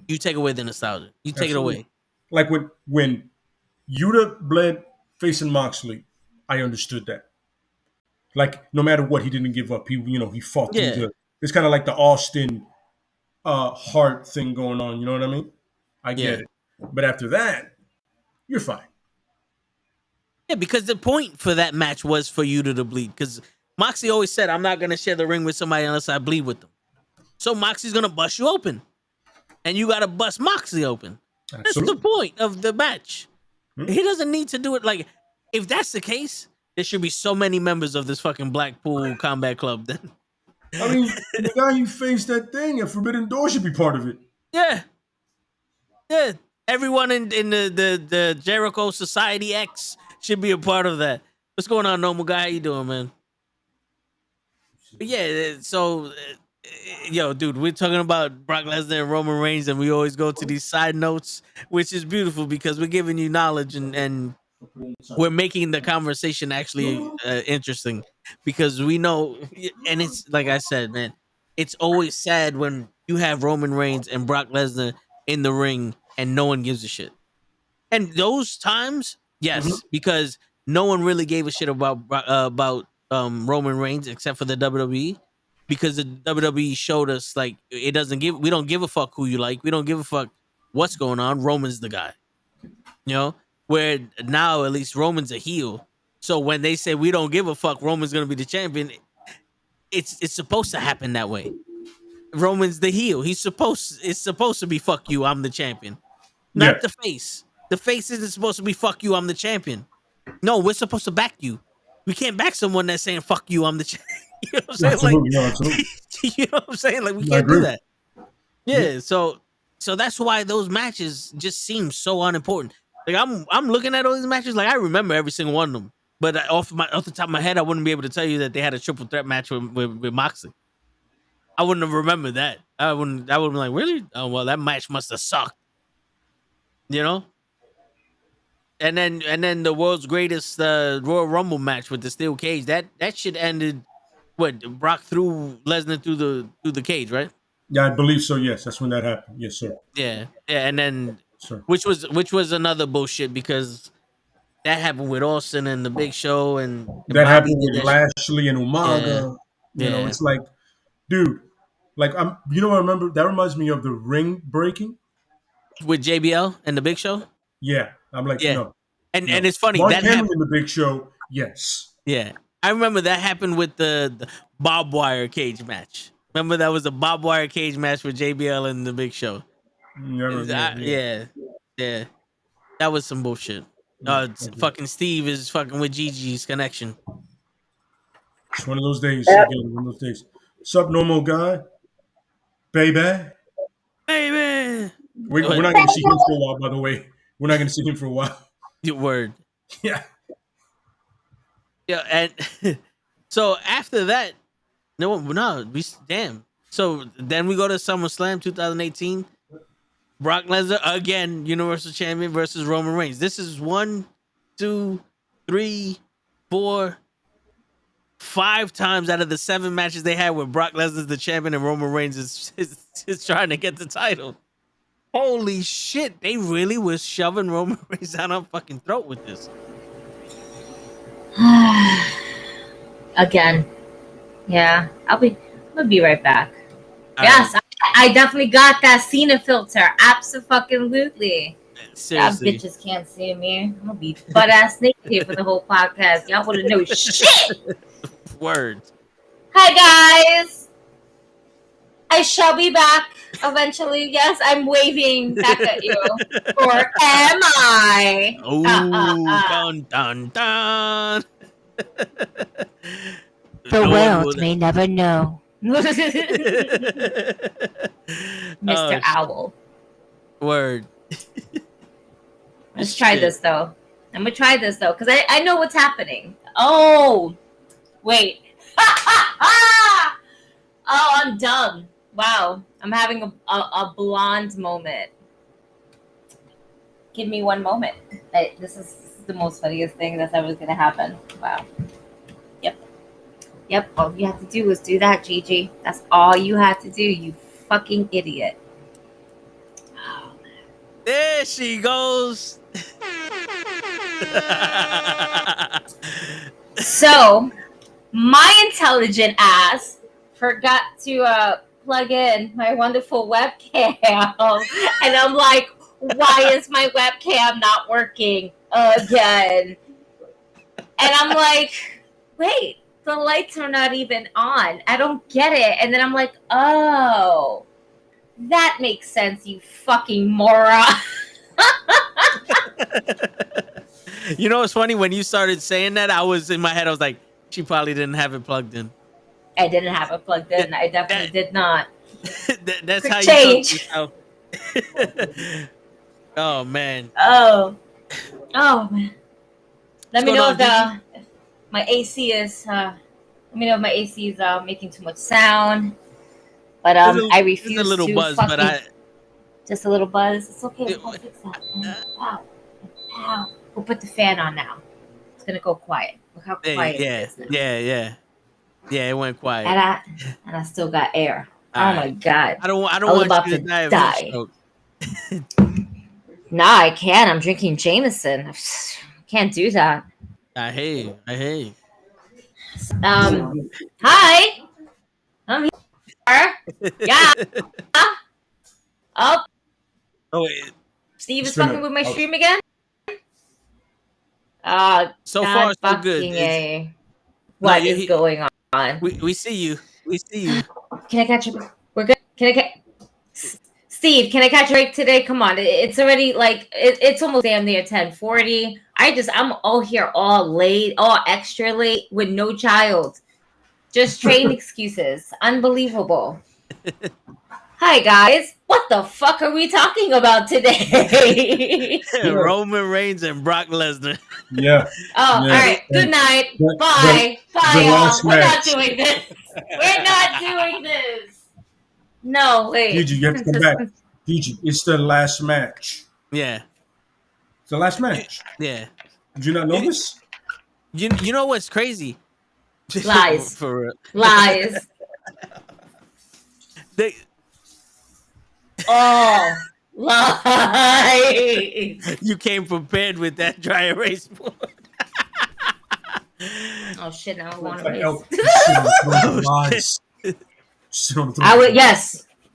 [SPEAKER 2] you take away the nostalgia. You take it away.
[SPEAKER 5] Like when Yuta bled facing Moxley, I understood that. Like, no matter what, he didn't give up. He fought through the. It's kind of like the Austin Hart thing going on. You know what I mean? I get it. But after that, you're fine.
[SPEAKER 2] Yeah, because the point for that match was for Yuta to bleed. Because Moxley always said, I'm not going to share the ring with somebody unless I bleed with them. So Moxley's going to bust you open. And you got to bust Moxley open. Absolutely. That's the point of the match. Mm-hmm. He doesn't need to do it. Like, if that's the case, there should be so many members of this fucking Blackpool Combat Club then.
[SPEAKER 5] I mean, the guy who faced that thing at Forbidden Door should be part of it.
[SPEAKER 2] Yeah. Yeah. Everyone in the Jericho Society X should be a part of that. What's going on, normal guy? How you doing, man? But yeah, so, dude, we're talking about Brock Lesnar and Roman Reigns, and we always go to these side notes, which is beautiful because we're giving you knowledge and we're making the conversation actually interesting because we know, and it's like I said, man, it's always sad when you have Roman Reigns and Brock Lesnar in the ring and no one gives a shit. And those times Yes, because no one really gave a shit about Roman Reigns except for the WWE, because the WWE showed us like we don't give a fuck who you like, we don't give a fuck what's going on. Roman's the guy, you know. Where now at least Roman's a heel, so when they say we don't give a fuck, Roman's gonna be the champion. It's supposed to happen that way. Roman's the heel. It's supposed to be fuck you, I'm the champion. Not the face. The face isn't supposed to be fuck you, I'm the champion. No, we're supposed to back you. We can't back someone that's saying fuck you, I'm the champion. You know what I'm saying?
[SPEAKER 5] Absolutely,
[SPEAKER 2] like,
[SPEAKER 5] absolutely.
[SPEAKER 2] You know what I'm saying? Like, we can't do that. Yeah, so that's why those matches just seem so unimportant. Like, I'm looking at all these matches, like I remember every single one of them. But off the top of my head, I wouldn't be able to tell you that they had a triple threat match with Moxley. I wouldn't have remembered that. I would have been like, really? Oh well, that match must have sucked. You know? And then the world's greatest Royal Rumble match with the steel cage. That shit ended. What, Brock threw Lesnar through the cage, right?
[SPEAKER 5] Yeah, I believe so. Yes, that's when that happened. Yes, sir.
[SPEAKER 2] Yeah, and then
[SPEAKER 5] Sir.
[SPEAKER 2] which was another bullshit, because that happened with Austin and the Big Show, and
[SPEAKER 5] that
[SPEAKER 2] Bobby
[SPEAKER 5] happened
[SPEAKER 2] did
[SPEAKER 5] with
[SPEAKER 2] that
[SPEAKER 5] Lashley and Umaga. You know,
[SPEAKER 2] Yeah.
[SPEAKER 5] it's like, dude, like You know, I remember that reminds me of the ring breaking
[SPEAKER 2] with JBL and the Big Show.
[SPEAKER 5] Yeah, I'm like,
[SPEAKER 2] Yeah.
[SPEAKER 5] no.
[SPEAKER 2] And it's funny
[SPEAKER 5] Mark
[SPEAKER 2] that
[SPEAKER 5] Henry
[SPEAKER 2] happened.
[SPEAKER 5] in the Big Show. Yes.
[SPEAKER 2] Yeah, I remember that happened with the barbed wire cage match. Remember that was a barbed wire cage match with JBL and the Big Show. Yeah. That was some bullshit. Fucking Steve is fucking with Gigi's connection.
[SPEAKER 5] It's one of those days. Again, one of those days. What's up, normal guy? Baby. We're not going to see him for a while, by the way. We're not going to see him for a while.
[SPEAKER 2] Your word.
[SPEAKER 5] Yeah.
[SPEAKER 2] Yeah, and so after that, damn. So then we go to SummerSlam 2018. Brock Lesnar again, Universal Champion versus Roman Reigns. This is 1, 2, 3, 4, 5 times out of the 7 matches they had where Brock Lesnar's the champion and Roman Reigns is trying to get the title. Holy shit, they really was shoving Roman Reigns down our fucking throat with this.
[SPEAKER 4] Again. Yeah, I'm gonna be right back. Yes, I definitely got that Cena filter. Absolutely.
[SPEAKER 2] Seriously.
[SPEAKER 4] Y'all bitches can't see me. I'm gonna be butt ass naked here for the whole podcast. Y'all wouldn't know shit.
[SPEAKER 2] Words.
[SPEAKER 4] Hi guys. I shall be back eventually. Yes, I'm waving back at you. Or am I?
[SPEAKER 2] Oh, dun dun dun.
[SPEAKER 8] The world may never know.
[SPEAKER 4] Mr. Owl.
[SPEAKER 2] Word.
[SPEAKER 4] Let's try this though. I'm gonna try this though, because I know what's happening. Oh, wait. Oh, I'm dumb. Wow, I'm having a blonde moment. Give me one moment. This is the most funniest thing that's ever gonna happen. Wow. Yep, all you have to do is do that, Gigi. That's all you have to do, you fucking idiot. Oh,
[SPEAKER 2] there she goes.
[SPEAKER 4] So, my intelligent ass forgot to plug in my wonderful webcam. And I'm like, why is my webcam not working again? And I'm like, wait. The lights are not even on. I don't get it. And then I'm like, oh, that makes sense, you fucking moron.
[SPEAKER 2] You know what's funny? When you started saying that, I was in my head, I was like, she probably didn't have it plugged in.
[SPEAKER 4] I didn't have it plugged in. I definitely did not.
[SPEAKER 2] That's
[SPEAKER 4] Quick
[SPEAKER 2] how
[SPEAKER 4] change.
[SPEAKER 2] You Oh, man.
[SPEAKER 4] Oh, man. Let me know if my AC is making too much sound. But I refuse to.
[SPEAKER 2] Just a little buzz,
[SPEAKER 4] just a little buzz. It's okay. We'll fix that. Ow. We'll put the fan on now. It's gonna go quiet. Look how quiet it is now.
[SPEAKER 2] Yeah, it went quiet.
[SPEAKER 4] And I still got air. Oh my god.
[SPEAKER 2] I don't want you to die.
[SPEAKER 4] Nah, I can't. I'm drinking Jameson. Can't do that.
[SPEAKER 2] I hear you.
[SPEAKER 4] Hi. I'm here. Yeah. Oh,
[SPEAKER 2] Oh, wait.
[SPEAKER 4] Steve is fucking with my stream again?
[SPEAKER 2] So
[SPEAKER 4] God
[SPEAKER 2] far, so good.
[SPEAKER 4] fucking A. What is going on?
[SPEAKER 2] We see you. We see you.
[SPEAKER 4] Can I catch a... We're good. Can I Steve, can I catch a break today? Come on. It's already like... It's almost damn near 10:40. I'm all here all late, all extra late with no child. Just train excuses. Unbelievable. Hi, guys. What the fuck are we talking about today?
[SPEAKER 2] Roman Reigns and Brock Lesnar.
[SPEAKER 5] Yeah.
[SPEAKER 4] Oh, all right. Good night. Bye. Bye, y'all. We're not doing this. We're not doing this. No, wait.
[SPEAKER 5] Gigi, you have to come back. Gigi, it's the last match.
[SPEAKER 2] Yeah.
[SPEAKER 5] It's the last match.
[SPEAKER 2] Yeah.
[SPEAKER 5] Did you not know this?
[SPEAKER 2] You know what's crazy?
[SPEAKER 4] Lies.
[SPEAKER 2] For real.
[SPEAKER 4] Lies. Lies.
[SPEAKER 2] You came prepared with that dry erase board.
[SPEAKER 4] Oh shit! Now I want to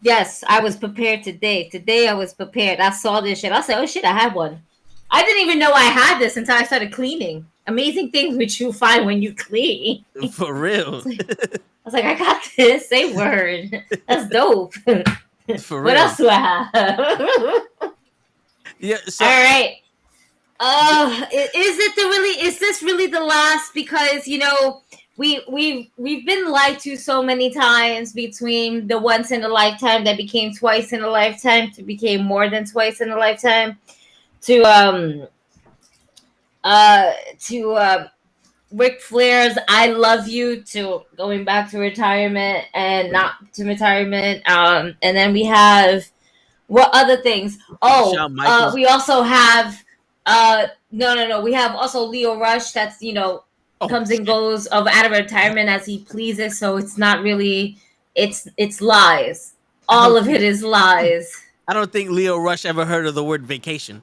[SPEAKER 4] Yes, I was prepared today. Today I was prepared. I saw this shit. I said, "Oh shit, I had one." I didn't even know I had this until I started cleaning. Amazing things which you find when you clean.
[SPEAKER 2] For real.
[SPEAKER 4] I was like, I got this. Say word. That's dope.
[SPEAKER 2] For real.
[SPEAKER 4] What else do I have?
[SPEAKER 2] Yeah. So,
[SPEAKER 4] all right. Is this really the last? Because we've been lied to so many times, between the once in a lifetime that became twice in a lifetime to became more than twice in a lifetime, to Ric Flair's "I love you" to going back to retirement and not to retirement. And then we have what other things? Oh, we also have no. We have also Lio Rush. That's comes and goes out of retirement as he pleases. So it's not really. It's lies. All of it is lies.
[SPEAKER 2] I don't think Lio Rush ever heard of the word vacation.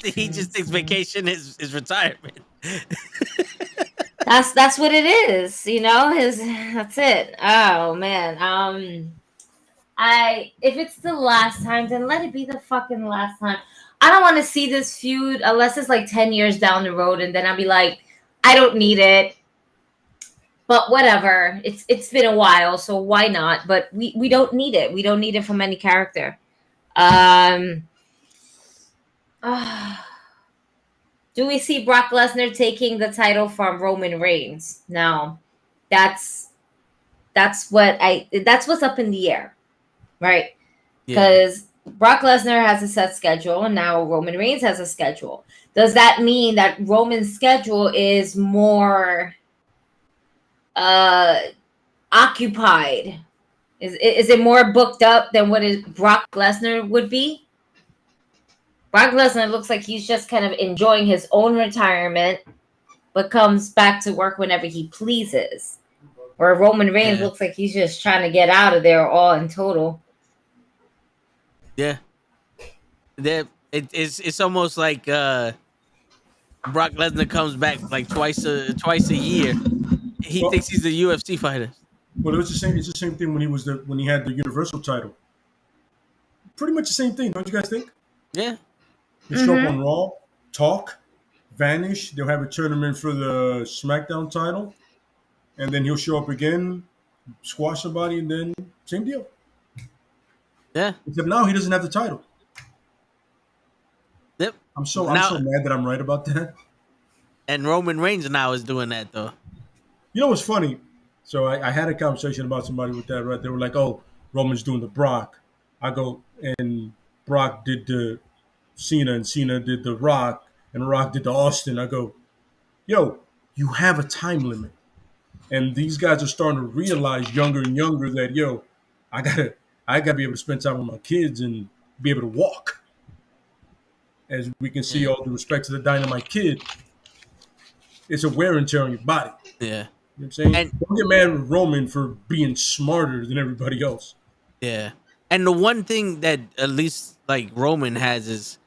[SPEAKER 2] He just thinks vacation is retirement.
[SPEAKER 4] That's what it is, that's it. Oh man. If it's the last time, then let it be the fucking last time. I don't want to see this feud unless it's like 10 years down the road, and then I'll be like, I don't need it. But whatever. It's been a while, so why not? But we don't need it. We don't need it from any character. Do we see Brock Lesnar taking the title from Roman Reigns? No. That's what's up in the air, right? Because Brock Lesnar has a set schedule, and now Roman Reigns has a schedule. Does that mean that Roman's schedule is more occupied? Is it more booked up than what Brock Lesnar would be? Brock Lesnar looks like he's just kind of enjoying his own retirement, but comes back to work whenever he pleases. Where Roman Reigns looks like he's just trying to get out of there all in total.
[SPEAKER 2] Yeah. It's almost like Brock Lesnar comes back like twice a year. He thinks he's a UFC fighter.
[SPEAKER 5] Well, it's the same thing when he had the Universal title. Pretty much the same thing, don't you guys think?
[SPEAKER 2] Yeah.
[SPEAKER 5] He'll show up on Raw, talk, vanish. They'll have a tournament for the SmackDown title, and then he'll show up again, squash somebody, and then same deal.
[SPEAKER 2] Yeah.
[SPEAKER 5] Except now he doesn't have the title.
[SPEAKER 2] Yep.
[SPEAKER 5] I'm so mad that I'm right about that.
[SPEAKER 2] And Roman Reigns now is doing that though.
[SPEAKER 5] You know what's funny? So I had a conversation about somebody with that, right? They were like, "Oh, Roman's doing the Brock." I go, and Brock did the Cena, and Cena did the Rock, and Rock did the Austin. I go, yo, you have a time limit. And these guys are starting to realize younger and younger that, yo, I gotta be able to spend time with my kids and be able to walk. As we can see, all due respect to the Dynamite Kid, it's a wear and tear on your body.
[SPEAKER 2] Yeah.
[SPEAKER 5] You know what I'm saying? And don't get mad with Roman for being smarter than everybody else.
[SPEAKER 2] Yeah. And the one thing that at least like Roman has is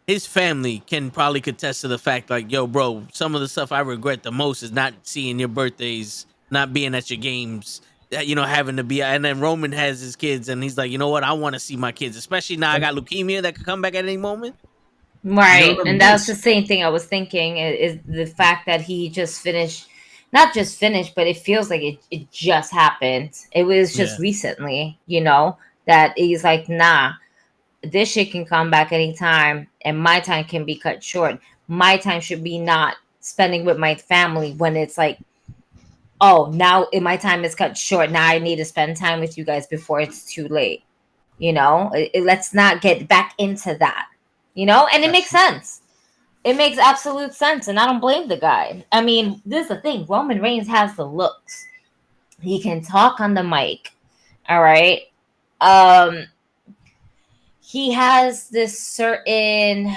[SPEAKER 2] his family can probably contest to the fact, like, yo, bro, some of the stuff I regret the most is not seeing your birthdays, not being at your games, having to be. And then Roman has his kids, and he's like, you know what? I want to see my kids, especially now I got leukemia that could come back at any moment.
[SPEAKER 4] Right, and that was the same thing I was thinking is the fact that he just finished, not just finished, but it feels like it just happened. It was just recently, that he's like, nah, this shit can come back anytime, and my time can be cut short. My time should be not spending with my family when it's like, oh, now my time is cut short. Now I need to spend time with you guys before it's too late. Let's not get back into that. And it makes sense. It makes absolute sense, and I don't blame the guy. I mean, this is the thing. Roman Reigns has the looks. He can talk on the mic. All right. He has this certain,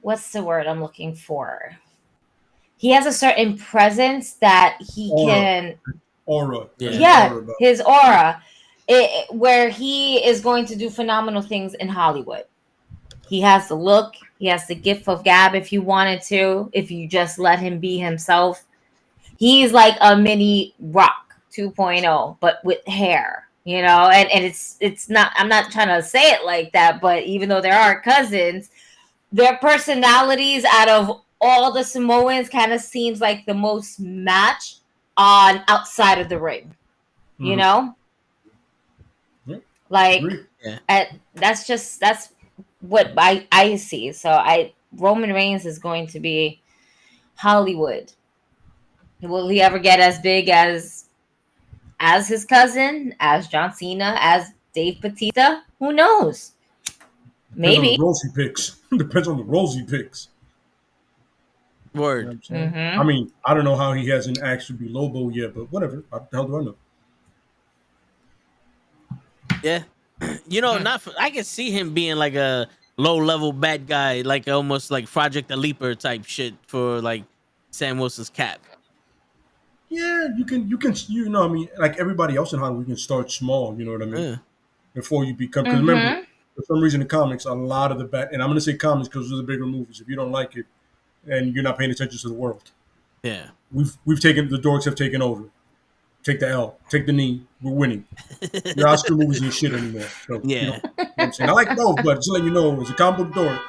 [SPEAKER 4] what's the word I'm looking for? He has a certain presence that he can...
[SPEAKER 5] Aura.
[SPEAKER 4] Yeah, his aura. Where he is going to do phenomenal things in Hollywood. He has the look. He has the gift of gab if you wanted to. If you just let him be himself. He's like a mini Rock 2.0, but with hair, and it's not, I'm not trying to say it like that, but even though there are cousins, their personalities out of all the Samoans kind of seems like the most match on outside of the ring, like that's what I see. So Roman Reigns is going to be Hollywood. Will he ever get as big as his cousin, as John Cena, as Dave Bautista? Who knows? Maybe.
[SPEAKER 5] Depends on the roles he picks.
[SPEAKER 2] Word.
[SPEAKER 5] I mean, I don't know how he hasn't actually be Lobo yet, but whatever. What the hell do I know?
[SPEAKER 2] Yeah. I can see him being like a low-level bad guy, like almost like Project the Leaper type shit for like Sam Wilson's Cap.
[SPEAKER 5] Yeah, you can, I mean, like everybody else in Hollywood, you can start small, you know what I mean? Yeah. Before you become, because remember, for some reason in comics, a lot of and I'm going to say comics because those are the bigger movies. If you don't like it and you're not paying attention to the world. Yeah. The dorks have taken over. Take the L, take the knee, we're winning. Your Oscar movies ain't shit anymore. So, you know what I'm saying? I like both, but just letting you know, as a comic book dork,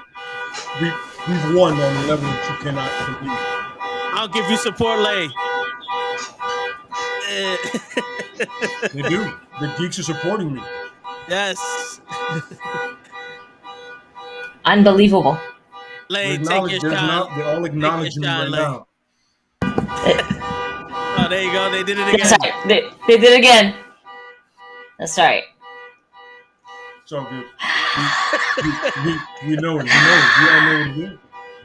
[SPEAKER 5] we've won on the level that you cannot compete.
[SPEAKER 2] I'll give you support, Lay.
[SPEAKER 5] They do. The geeks are supporting me.
[SPEAKER 2] Yes.
[SPEAKER 4] Unbelievable.
[SPEAKER 2] Lay, take your shine.
[SPEAKER 5] They're all acknowledging me right now.
[SPEAKER 2] Oh, there you go. They did it again.
[SPEAKER 4] That's right. They did it again. That's right.
[SPEAKER 5] It's all good. We know it. We all know what it is.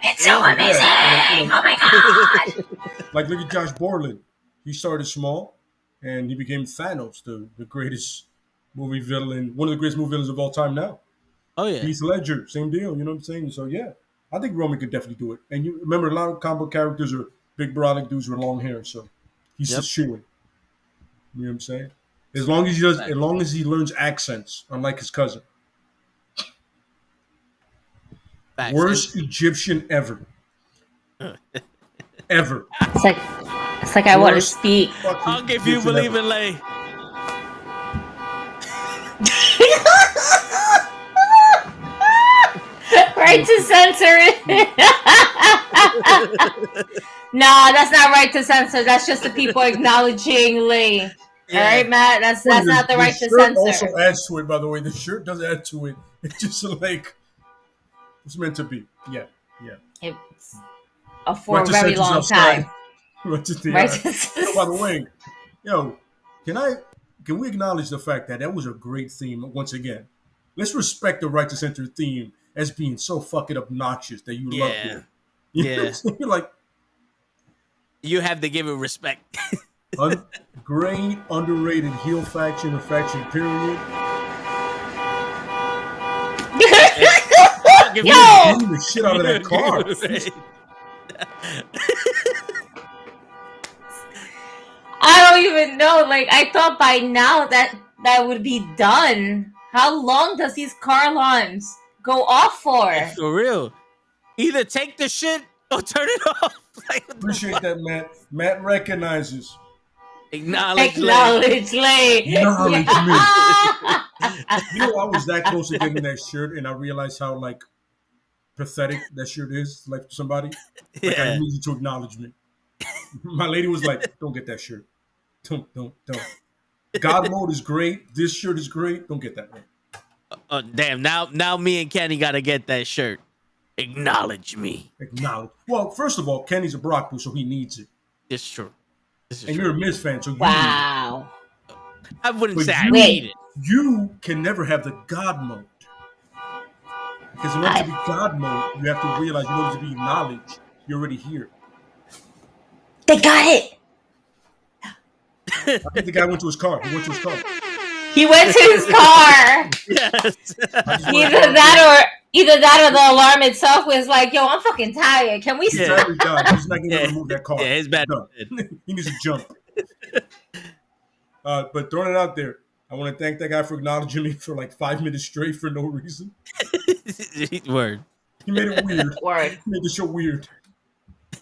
[SPEAKER 4] It's so amazing. Oh my God.
[SPEAKER 5] Like, look at Josh Brolin. He started small, and he became Thanos, the greatest movie villain, one of the greatest movie villains of all time now.
[SPEAKER 2] Oh, yeah.
[SPEAKER 5] Heath Ledger, same deal, you know what I'm saying? So, yeah, I think Roman could definitely do it. And you remember, a lot of comic book characters are big, brolic dudes with long hair, so he's just shooing. You know what I'm saying? As long as he learns accents, unlike his cousin. Worst Egyptian ever. Ever.
[SPEAKER 4] It's like I want to speak.
[SPEAKER 2] I'll give you believe in Lay.
[SPEAKER 4] Right to censor it. No, that's not right to censor. That's just the people acknowledging Lee. Yeah. All right, Matt. That's not the right to censor.
[SPEAKER 5] Also adds to it, by the way. The shirt does add to it. It's just like it's meant to be. Yeah.
[SPEAKER 4] It's for a very long time.
[SPEAKER 5] By the way, can we acknowledge the fact that was a great theme once again? Let's respect the right to censor theme as being so fucking obnoxious that you love it.
[SPEAKER 2] Yeah.
[SPEAKER 5] You're like,
[SPEAKER 2] you have to give it respect.
[SPEAKER 5] Great underrated heel faction or faction period.
[SPEAKER 4] Yo!
[SPEAKER 5] The shit out of that car.
[SPEAKER 4] I don't even know. Like, I thought by now that would be done. How long does these car alarms go off for?
[SPEAKER 2] Like, for real. Either take the shit or turn it off. Like,
[SPEAKER 5] Appreciate that, Matt. Matt recognizes.
[SPEAKER 2] Acknowledge
[SPEAKER 4] Lay.
[SPEAKER 5] Acknowledge
[SPEAKER 4] Yeah.
[SPEAKER 5] me. You know, I was that close to getting that shirt, and I realized how like pathetic that shirt is, like for somebody. Like I need you to acknowledge me. My lady was like, "Don't get that shirt. Don't. God mode is great. This shirt is great. Don't get that one."
[SPEAKER 2] Oh damn! Now me and Kenny gotta get that shirt. Acknowledge me.
[SPEAKER 5] Acknowledge. Well, first of all, Kenny's a Brock boo, so he needs it.
[SPEAKER 2] It's true.
[SPEAKER 5] And you're a Miz fan, so you
[SPEAKER 4] wow.
[SPEAKER 5] need it.
[SPEAKER 2] I wouldn't
[SPEAKER 5] But
[SPEAKER 2] say I need it.
[SPEAKER 5] You can never have the God mode. Because in order to be God mode, you have to realize in order to be acknowledged, you're already here.
[SPEAKER 4] They got it.
[SPEAKER 5] I think the guy went to his car. He went to his car.
[SPEAKER 4] He went to his car.
[SPEAKER 2] Yes.
[SPEAKER 4] Either that or the alarm itself was like, yo, I'm fucking tired. Can we stop?
[SPEAKER 5] He's not going to remove that car.
[SPEAKER 2] Yeah, his bad.
[SPEAKER 5] He needs to jump. But throwing it out there, I want to thank that guy for acknowledging me for like 5 minutes straight for no reason.
[SPEAKER 2] Word.
[SPEAKER 5] He made it weird.
[SPEAKER 4] Word.
[SPEAKER 5] He made the show weird.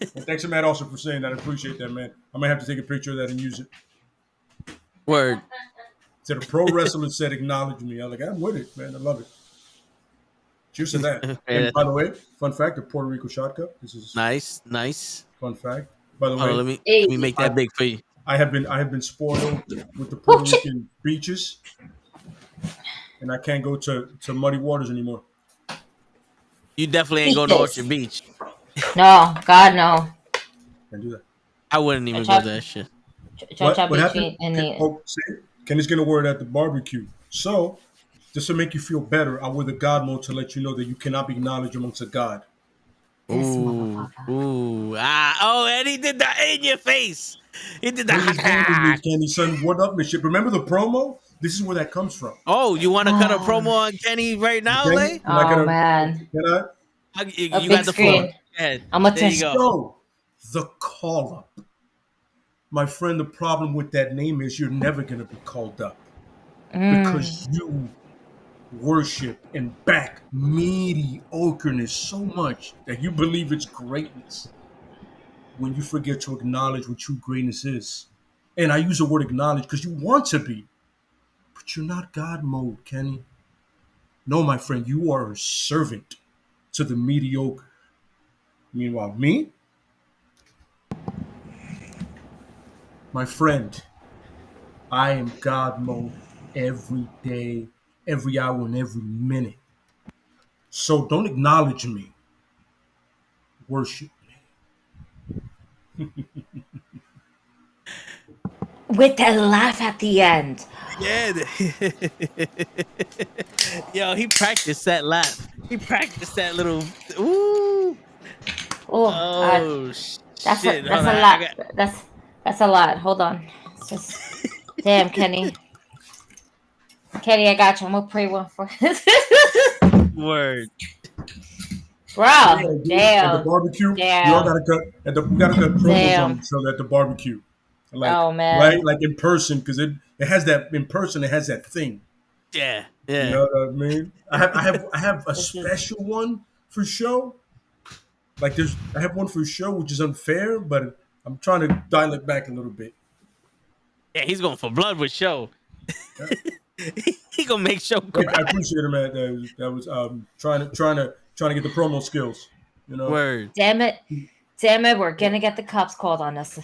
[SPEAKER 5] And thanks to Matt also for saying that. I appreciate that, man. I might have to take a picture of that and use it.
[SPEAKER 2] Word.
[SPEAKER 5] Said a pro wrestler said acknowledge me. I was like, I'm with it, man. I love it. Cheers to that. And by the way, fun fact, the Puerto Rico shot cup. This is
[SPEAKER 2] nice.
[SPEAKER 5] Fun fact. By the way,
[SPEAKER 2] let me make that big for you.
[SPEAKER 5] I have been spoiled with the Puerto Rican beaches, and I can't go to muddy waters anymore.
[SPEAKER 2] You definitely ain't going to Orchard Beach.
[SPEAKER 4] No, God no.
[SPEAKER 5] Can't do that.
[SPEAKER 2] I wouldn't even go to that shit.
[SPEAKER 5] What happened? Kenny's gonna wear it at the barbecue. So, just to make you feel better, I wear the God mode to let you know that you cannot be acknowledged amongst a God.
[SPEAKER 2] Ooh. And he did that in your face. He did that.
[SPEAKER 5] Kenny, son, what up and shit? Remember the promo? This is where that comes from.
[SPEAKER 2] Oh, you want to cut a promo on Kenny right now, Lay?
[SPEAKER 4] Oh, man.
[SPEAKER 5] Can I?
[SPEAKER 2] You got the floor.
[SPEAKER 4] I'm going to
[SPEAKER 5] go. The call up. My friend, the problem with that name is you're never going to be called up because you worship and back mediocreness so much that you believe it's greatness when you forget to acknowledge what true greatness is. And I use the word acknowledge because you want to be, but you're not God mode, Kenny. No, my friend, you are a servant to the mediocre. Meanwhile, me, my friend, I am God mode every day, every hour, and every minute. So don't acknowledge me. Worship me.
[SPEAKER 4] With that laugh at the end.
[SPEAKER 2] Yeah. Yo, he practiced that laugh. He practiced that little. Ooh.
[SPEAKER 4] That's
[SPEAKER 2] shit.
[SPEAKER 4] That's a lot. That's a lot. Hold on. Damn, Kenny. Kenny, I got you. I'm gonna pray one for
[SPEAKER 2] Word.
[SPEAKER 4] Bro, damn.
[SPEAKER 5] At the barbecue,
[SPEAKER 4] damn.
[SPEAKER 5] We all gotta cut. We gotta cut promos on each other at the barbecue. Like,
[SPEAKER 4] oh man!
[SPEAKER 5] Right, like in person, because it has that in person. It has that thing.
[SPEAKER 2] Yeah.
[SPEAKER 5] You know what I mean? I have a special one for show. Like I have one for show, which is unfair, but I'm trying to dial it back a little bit.
[SPEAKER 2] Yeah, he's going for blood with show. Yeah. He gonna make show.
[SPEAKER 5] I appreciate it, man. That was trying to get the promo skills. You know.
[SPEAKER 2] Word.
[SPEAKER 4] Damn it! We're gonna get the cops called on us.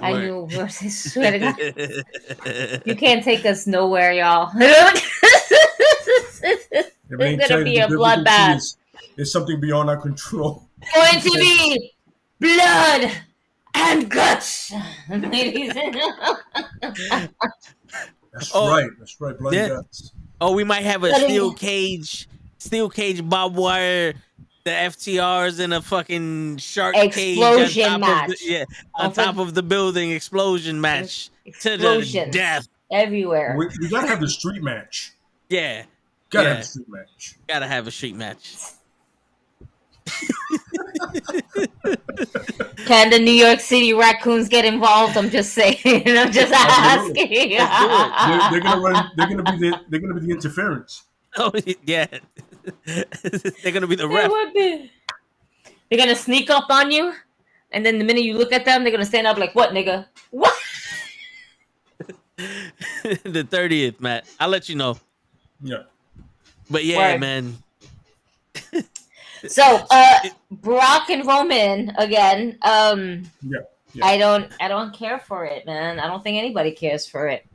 [SPEAKER 4] I knew. I swear to God. You can't take us nowhere, y'all. It's gonna be a bloodbath.
[SPEAKER 5] It's something beyond our control.
[SPEAKER 4] Going to be blood and guts, ladies and gentlemen.
[SPEAKER 5] That's right. Blood and guts.
[SPEAKER 2] Oh, we might have a steel cage barbed wire, the FTRs in a fucking shark
[SPEAKER 4] explosion
[SPEAKER 2] cage
[SPEAKER 4] match.
[SPEAKER 2] On top of the building explosion match to the death
[SPEAKER 5] everywhere. We gotta have the street match.
[SPEAKER 2] Yeah,
[SPEAKER 5] gotta have a street match.
[SPEAKER 2] Gotta have a street match.
[SPEAKER 4] Can the New York City Raccoons get involved? I'm just saying. I'm just asking.
[SPEAKER 5] They're gonna be the interference.
[SPEAKER 2] Oh yeah, they're gonna be the
[SPEAKER 4] They
[SPEAKER 2] ref.
[SPEAKER 4] would be. They're gonna sneak up on you, and then the minute you look at them, they're gonna stand up like, "What, nigga? What?"
[SPEAKER 2] The 30th, Matt. I'll let you know.
[SPEAKER 5] Yeah.
[SPEAKER 2] But yeah,
[SPEAKER 4] Word.
[SPEAKER 2] man.
[SPEAKER 4] So, Brock and Roman again.
[SPEAKER 5] Yeah.
[SPEAKER 4] I don't care for it, man. I don't think anybody cares for it.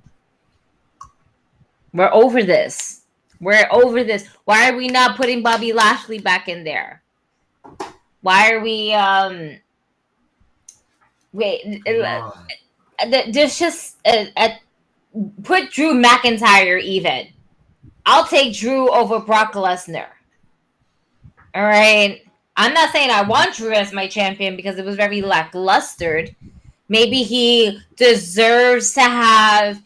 [SPEAKER 4] We're over this. We're over this. Why are we not putting Bobby Lashley back in there? Why are we wait, there's just put Drew McIntyre even. I'll take Drew over Brock Lesnar. All right. I'm not saying I want Drew as my champion because it was very lackluster. Maybe he deserves to have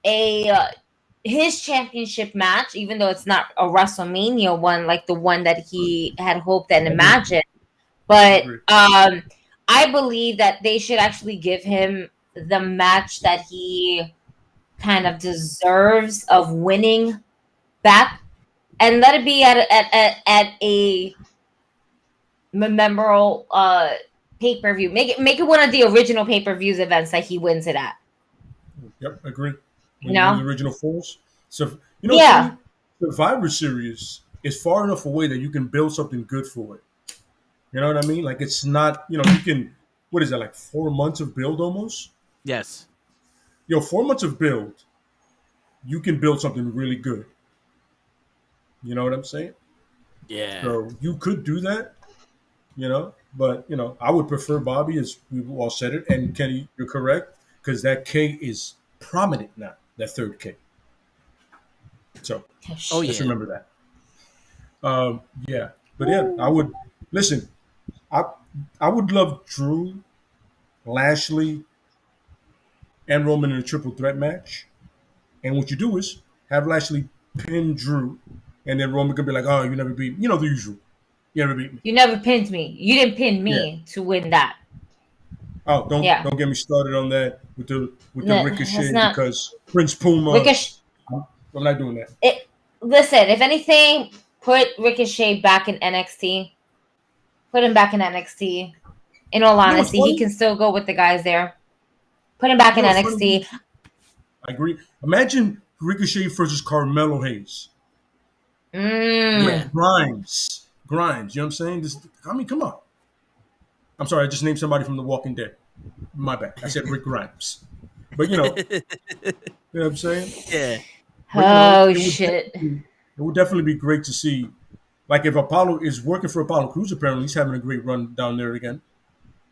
[SPEAKER 4] his championship match, even though it's not a WrestleMania one like the one that he had hoped and imagined. But I believe that they should actually give him the match that he kind of deserves of winning back, and let it be at a memorable pay-per-view. Make it one of the original pay-per-views events that he wins it at.
[SPEAKER 5] Yep, agree.
[SPEAKER 4] No,
[SPEAKER 5] the original Falls. So Survivor Series is far enough away that you can build something good for it. You know what I mean? Like it's not, you can, what is that, like 4 months of build almost?
[SPEAKER 2] Yes.
[SPEAKER 5] 4 months of build, you can build something really good. You know what I'm saying?
[SPEAKER 2] Yeah.
[SPEAKER 5] So you could do that, but, I would prefer Bobby, as we all said it. And Kenny, you're correct, because that K is prominent now, that third K. So let's remember that. But yeah, I would, listen, I would love Drew, Lashley, and Roman in a triple threat match. And what you do is have Lashley pin Drew, and then Roman can be like, "Oh, you never beat me." The usual. You never beat me.
[SPEAKER 4] You never pinned me. You didn't pin me to win that.
[SPEAKER 5] Oh, don't get me started on that with the Ricochet because Prince Puma. I'm not doing that.
[SPEAKER 4] Listen, if anything, put Ricochet back in NXT. Put him back in NXT. In all honesty, he can still go with the guys there. Put him back in NXT.
[SPEAKER 5] I agree. Imagine Ricochet versus Carmelo Hayes. Grimes. You know what I'm saying? Come on. I'm sorry, I just named somebody from The Walking Dead. My bad. I said Rick Grimes. But you know what I'm saying?
[SPEAKER 2] Yeah.
[SPEAKER 4] But, shit.
[SPEAKER 5] It would definitely be great to see. Like if Apollo is working for Apollo Crews, apparently he's having a great run down there again.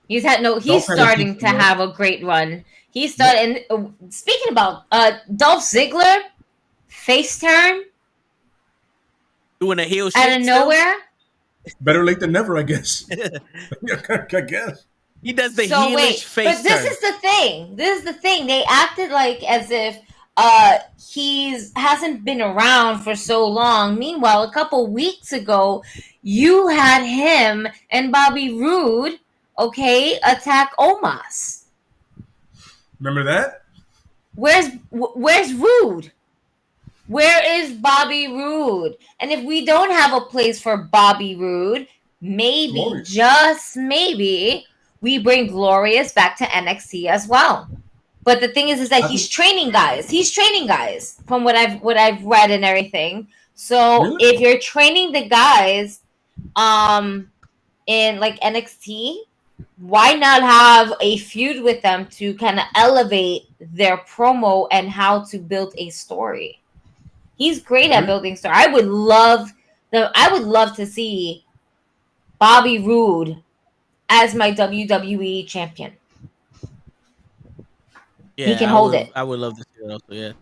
[SPEAKER 4] He's starting to have a great run. He started. And speaking about Dolph Ziggler, face turn,
[SPEAKER 2] doing a heel
[SPEAKER 4] out of nowhere.
[SPEAKER 5] Better late than never, I guess. I guess
[SPEAKER 2] he does the heelish face
[SPEAKER 4] turn. But this is the thing. They acted like as if he's hasn't been around for so long. Meanwhile, a couple weeks ago, you had him and Bobby Roode, attack Omos.
[SPEAKER 5] Remember that?
[SPEAKER 4] Where's Roode? Where is Bobby Roode? And if we don't have a place for Bobby Roode, maybe, just maybe, we bring Glorious back to NXT as well. But the thing is that he's training guys. He's training guys from what I've read and everything. So if you're training the guys in like NXT, why not have a feud with them to kind of elevate their promo and how to build a story? He's great at building story. I would love to see Bobby Roode as my WWE champion.
[SPEAKER 2] Yeah,
[SPEAKER 4] he can hold it.
[SPEAKER 2] I would love to see it also, yeah.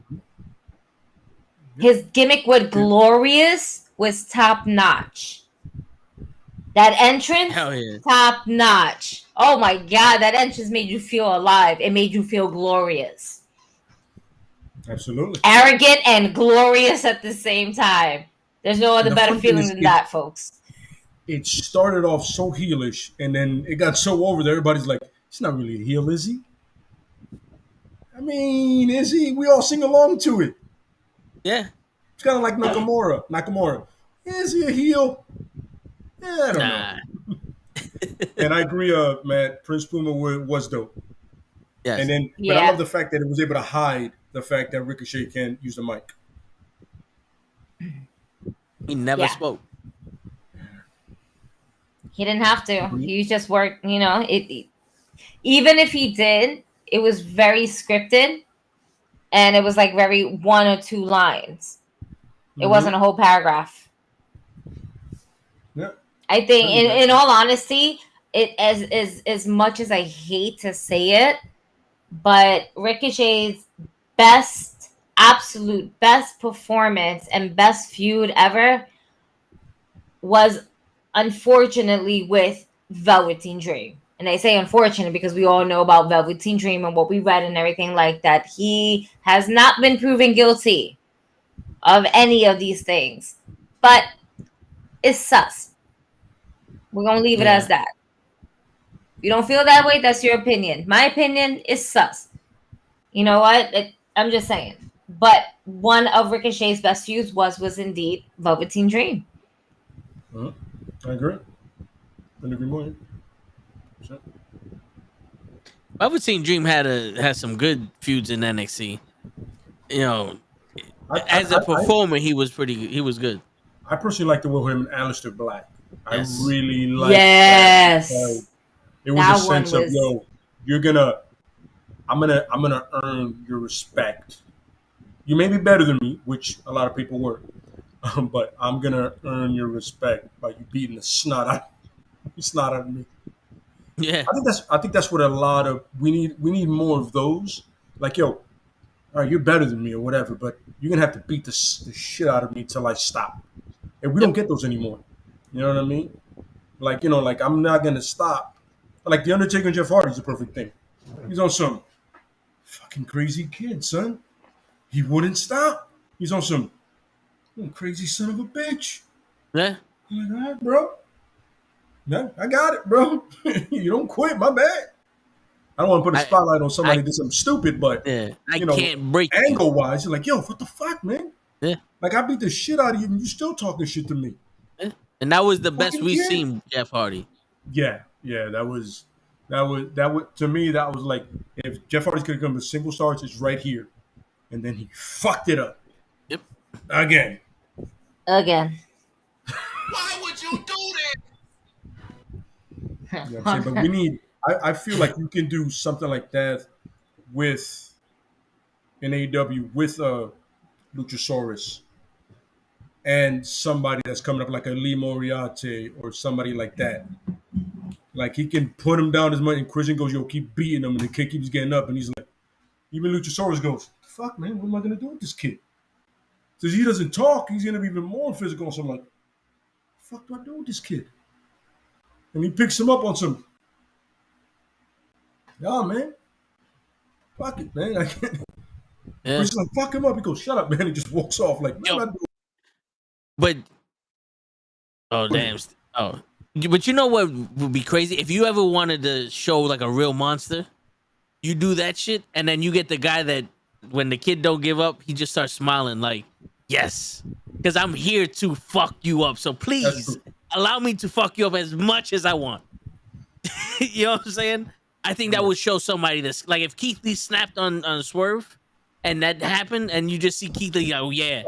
[SPEAKER 4] His gimmick with Glorious was top notch. That entrance, top notch. Oh my God, that entrance made you feel alive. It made you feel glorious.
[SPEAKER 5] Absolutely.
[SPEAKER 4] Arrogant and glorious at the same time. There's no other better feeling than that, folks.
[SPEAKER 5] It started off so heelish, and then it got so over that everybody's like, he's not really a heel, is he? I mean, is he? We all sing along to it.
[SPEAKER 2] Yeah.
[SPEAKER 5] It's kind of like Nakamura. Is he a heel? Yeah, I don't know. And I agree, Matt. Prince Puma was dope.
[SPEAKER 2] Yes.
[SPEAKER 5] And then, but I love the fact that it was able to hide the fact that Ricochet can't use the mic.
[SPEAKER 2] He never spoke.
[SPEAKER 4] He didn't have to. He just worked. You know, even if he did, it was very scripted, and it was like very 1 or 2 lines. It wasn't a whole paragraph.
[SPEAKER 5] Yeah.
[SPEAKER 4] I think, in all honesty, it as much as I hate to say it, but Ricochet's absolute best performance and best feud ever was unfortunately with Velveteen Dream. And I say unfortunate because we all know about Velveteen Dream and what we read and everything like that. He has not been proven guilty of any of these things. But it's sus. We're going to leave it as that. If you don't feel that way, that's your opinion. My opinion is sus. You know what? I'm just saying. But one of Ricochet's best feuds was indeed Velveteen Dream.
[SPEAKER 5] I agree. Couldn't agree more.
[SPEAKER 2] Velveteen Dream had some good feuds in NXT. You know, as a performer, he was good.
[SPEAKER 5] I personally like the way him and Aleister Black.
[SPEAKER 2] Yes.
[SPEAKER 5] I really like
[SPEAKER 4] that.
[SPEAKER 5] It was a sense of, yo, I'm gonna earn your respect. You may be better than me, which a lot of people were, but I'm gonna earn your respect by you beating the snot out of me.
[SPEAKER 2] Yeah,
[SPEAKER 5] I think that's what a lot of we need more of those. Like, yo, all right, you're better than me or whatever, but you're gonna have to beat the shit out of me till I stop. And we don't get those anymore. You know what I mean? Like, you know, like I'm not gonna stop. Like the Undertaker and Jeff Hardy's a perfect thing. He's on some fucking crazy kid, son. He wouldn't stop. He's on some crazy son of a bitch.
[SPEAKER 2] Yeah.
[SPEAKER 5] I'm like, all right, bro. No, I got it, bro. You don't quit, my bad. I don't want to put a spotlight on somebody that did something stupid, but
[SPEAKER 2] I can't break
[SPEAKER 5] angle wise. You're like, yo, what the fuck, man?
[SPEAKER 2] Yeah.
[SPEAKER 5] Like I beat the shit out of you, and you still talking shit to me.
[SPEAKER 2] Yeah. And that was the best we've seen Jeff Hardy.
[SPEAKER 5] Yeah, that was to me. That was like if Jeff Hardy's gonna come to single stars, it's right here, and then he fucked it up.
[SPEAKER 2] Yep.
[SPEAKER 5] Again.
[SPEAKER 6] Why would you do that?
[SPEAKER 5] You know what I'm saying? But we need. I feel like you can do something like that with an AEW with Luchasaurus and somebody that's coming up like a Lee Moriarty or somebody like that. Like he can put him down as much, and Christian goes, "Yo, keep beating him," and the kid keeps getting up, and he's like, even Luchasaurus goes, "Fuck, man, what am I gonna do with this kid?" Since he doesn't talk, he's gonna be even more physical. So I'm like, "Fuck, do I do with this kid?" And he picks him up on some. Nah, man. Fuck it, man. I can't. Yeah. He's like, fuck him up. He goes, shut up, man. He just walks off. Like, man,
[SPEAKER 2] but damn. Oh, but you know what would be crazy? If you ever wanted to show like a real monster, you do that shit, and then you get the guy that when the kid don't give up, he just starts smiling like, yes, because I'm here to fuck you up. So please allow me to fuck you up as much as I want. You know what I'm saying? I think that would show somebody this. Like if Keith Lee snapped on Swerve and that happened and you just see Keith Lee, oh yeah,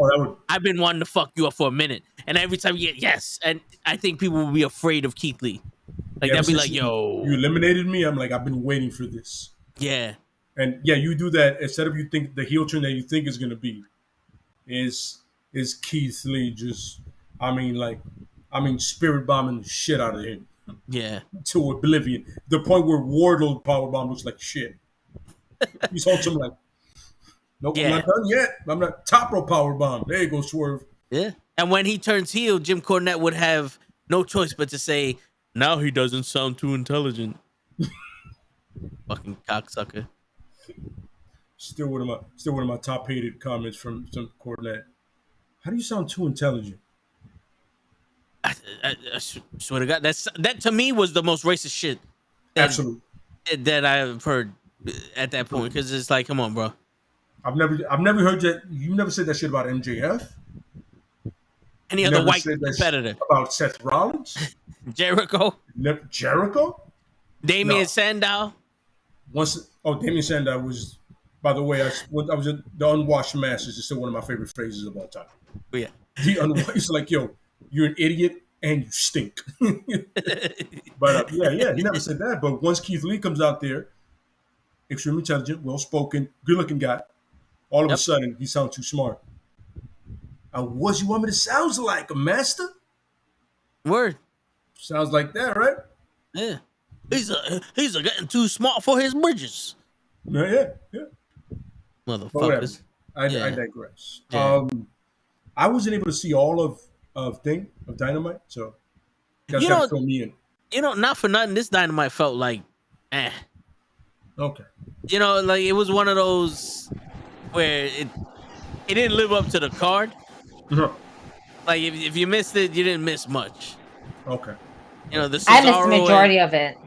[SPEAKER 2] I've been wanting to fuck you up for a minute. And every time you get yes. And I think people will be afraid of Keith Lee. Like they'll be like, yo.
[SPEAKER 5] You eliminated me. I'm like, I've been waiting for this.
[SPEAKER 2] Yeah.
[SPEAKER 5] And yeah, you do that instead of you think the heel turn that you think is going to be is Keith Lee just, spirit bombing the shit out of him.
[SPEAKER 2] Yeah.
[SPEAKER 5] To oblivion. The point where Wardlow powerbomb looks like shit. He's on some like, nope, I'm not done yet. I'm not top rope powerbomb. There you go, Swerve.
[SPEAKER 2] Yeah. And when he turns heel, Jim Cornette would have no choice but to say, now he doesn't sound too intelligent. Fucking cocksucker.
[SPEAKER 5] Still one of my top hated comments from some Cornette. How do you sound too intelligent?
[SPEAKER 2] I swear to God, that to me was the most racist shit.
[SPEAKER 5] Absolutely.
[SPEAKER 2] That I've heard at that point, because it's like, come on, bro.
[SPEAKER 5] I've never heard that. You never said that shit about MJF.
[SPEAKER 2] Any other white competitor
[SPEAKER 5] about Seth Rollins,
[SPEAKER 2] Jericho,
[SPEAKER 5] Jericho,
[SPEAKER 2] Damian Sandow.
[SPEAKER 5] Damian Sandow was. By the way, I was the unwashed masters is still one of my favorite phrases of all time.
[SPEAKER 2] Oh, yeah,
[SPEAKER 5] the unwashed. It's like, yo, you're an idiot and you stink. But yeah, he never said that. But once Keith Lee comes out there, extremely intelligent, well-spoken, good-looking guy, all of a sudden he sounds too smart. What you want me to sound like, a master?
[SPEAKER 2] Word.
[SPEAKER 5] Sounds like that, right?
[SPEAKER 2] Yeah. He's getting too smart for his bridges.
[SPEAKER 5] Yeah.
[SPEAKER 2] Motherfuckers.
[SPEAKER 5] I digress. Yeah. I wasn't able to see all of Dynamite, so that's gotta fill me in.
[SPEAKER 2] Not for nothing, this Dynamite felt like,
[SPEAKER 5] Okay.
[SPEAKER 2] Like it was one of those where it didn't live up to the card.
[SPEAKER 5] Uh-huh.
[SPEAKER 2] Like if you missed it, you didn't miss much.
[SPEAKER 5] Okay.
[SPEAKER 4] I missed the majority of it.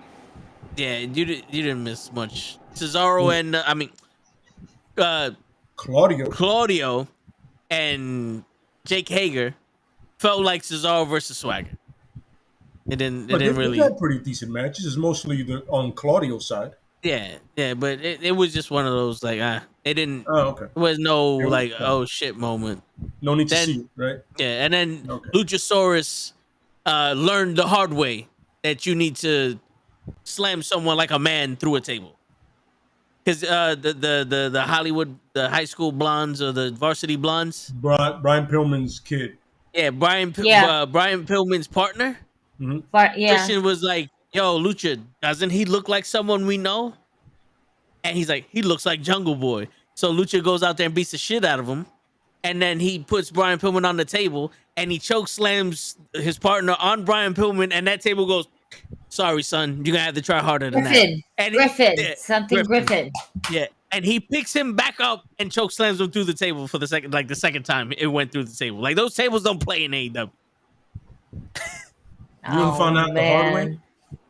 [SPEAKER 2] Yeah, you didn't miss much. Cesaro and Claudio and Jake Hager felt like Cesaro versus Swagger. It didn't really.
[SPEAKER 5] They had pretty decent matches. It's mostly on Claudio's side.
[SPEAKER 2] Yeah, but it was just one of those like it didn't.
[SPEAKER 5] Oh, okay.
[SPEAKER 2] There was no oh shit moment.
[SPEAKER 5] No need to see it, right?
[SPEAKER 2] Yeah, and then Luchasaurus learned the hard way that you need to slam someone like a man through a table. Because the Hollywood, the high school blondes or the varsity blondes,
[SPEAKER 5] Brian Pillman's kid.
[SPEAKER 2] Yeah, Brian Pillman's partner.
[SPEAKER 5] Mm-hmm.
[SPEAKER 2] Christian was like, "Yo, Lucha, doesn't he look like someone we know?" And he's like, "He looks like Jungle Boy." So Lucha goes out there and beats the shit out of him, and then he puts Brian Pillman on the table and he choke slams his partner on Brian Pillman, and that table goes, "Sorry, son, you're gonna have to try harder than that."
[SPEAKER 4] Griffin.
[SPEAKER 2] Yeah, and he picks him back up and choke slams him through the table for the second time it went through the table. Like those tables don't play in AEW.
[SPEAKER 5] You ever found out the hard way?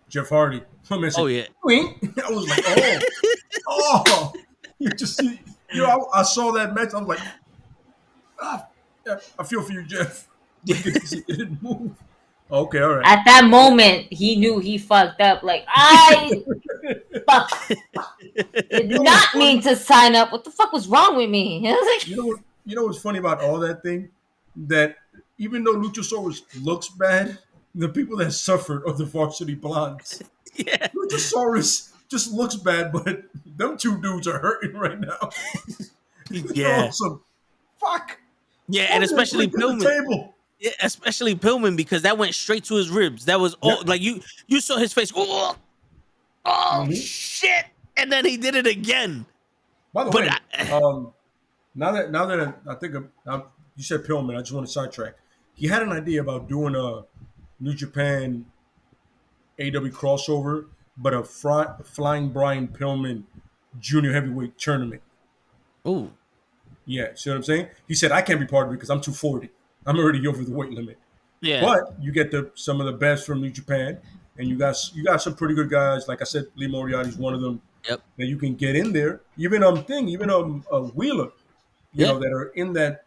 [SPEAKER 5] Jeff Hardy.
[SPEAKER 2] Oh yeah.
[SPEAKER 5] I was like, oh, you just see, I saw that match. I was like, yeah, I feel for you, Jeff. It didn't move. Okay, all right.
[SPEAKER 4] At that moment, he knew he fucked up. Like, I did not mean to sign up. What the fuck was wrong with me?
[SPEAKER 5] You know what's funny about all that thing? That even though Luchasaurus looks bad, the people that suffered are the varsity blondes.
[SPEAKER 2] Yeah.
[SPEAKER 5] Luchasaurus just looks bad, but them two dudes are hurting right now.
[SPEAKER 2] Yeah.
[SPEAKER 5] Awesome. Fuck.
[SPEAKER 2] Yeah, and especially Pillman. Yeah, especially Pillman, because that went straight to his ribs. That was all like you saw his face. Oh shit! And then he did it again.
[SPEAKER 5] By the way, now that I think you said Pillman, I just want to sidetrack. He had an idea about doing a New Japan AW crossover, but a Flying Brian Pillman junior heavyweight tournament.
[SPEAKER 2] Ooh.
[SPEAKER 5] Yeah, see what I'm saying? He said, I can't be part of it because I'm 240. I'm already over the weight limit.
[SPEAKER 2] Yeah.
[SPEAKER 5] But you get some of the best from New Japan, and you got some pretty good guys. Like I said, Lee Moriarty's one of them.
[SPEAKER 2] Yep.
[SPEAKER 5] That you can get in there. Even Wheeler, you know, that are in that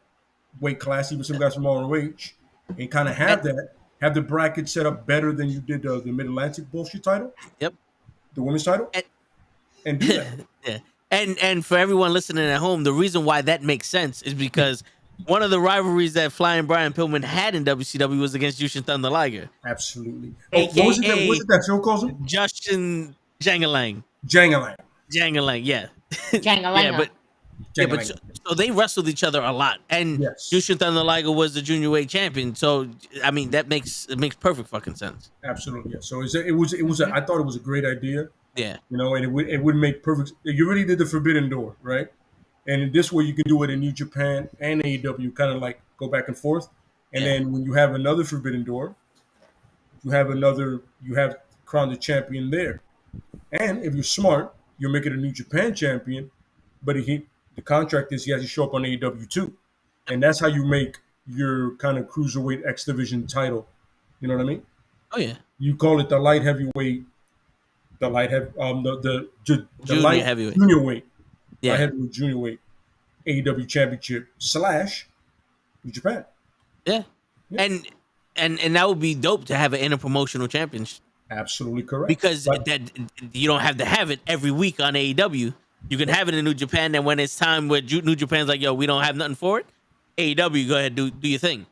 [SPEAKER 5] weight class, even some guys from ROH, and kind of have the bracket set up better than you did the Mid-Atlantic bullshit title.
[SPEAKER 2] Yep.
[SPEAKER 5] The women's title. And do that.
[SPEAKER 2] Yeah. And for everyone listening at home, the reason why that makes sense is because one of the rivalries that Flying Brian Pillman had in WCW was against Jushin Thunder Liger.
[SPEAKER 5] Absolutely.
[SPEAKER 2] AKA,
[SPEAKER 5] what was it that Phil calls him?
[SPEAKER 2] Justin Jangalang.
[SPEAKER 5] Jangalang,
[SPEAKER 2] yeah.
[SPEAKER 4] Jangalang.
[SPEAKER 2] But so they wrestled each other a lot, and Jushin Thunder Liger was the junior weight champion. So I mean, it makes perfect fucking sense.
[SPEAKER 5] Absolutely, yeah. So I thought it was a great idea.
[SPEAKER 2] Yeah,
[SPEAKER 5] you know, and it would make perfect. You already did the Forbidden Door, right? And in this way, you can do it in New Japan and AEW, kind of like go back and forth. And then when you have another Forbidden Door, you have crowned the champion there. And if you're smart, you'll make it a New Japan champion. But the contract is he has to show up on AEW too. And that's how you make your kind of cruiserweight X Division title. You know what I mean?
[SPEAKER 2] Oh yeah.
[SPEAKER 5] You call it the light heavyweight, the
[SPEAKER 2] junior heavyweight,
[SPEAKER 5] junior weight.
[SPEAKER 2] Yeah,
[SPEAKER 5] heavyweight junior weight AEW championship / New Japan.
[SPEAKER 2] Yeah. and that would be dope to have an interpromotional championship.
[SPEAKER 5] Absolutely correct.
[SPEAKER 2] Because that you don't have to have it every week on AEW. You can have it in New Japan, and when it's time where New Japan's like, yo, we don't have nothing for it, AEW, go ahead, do your thing.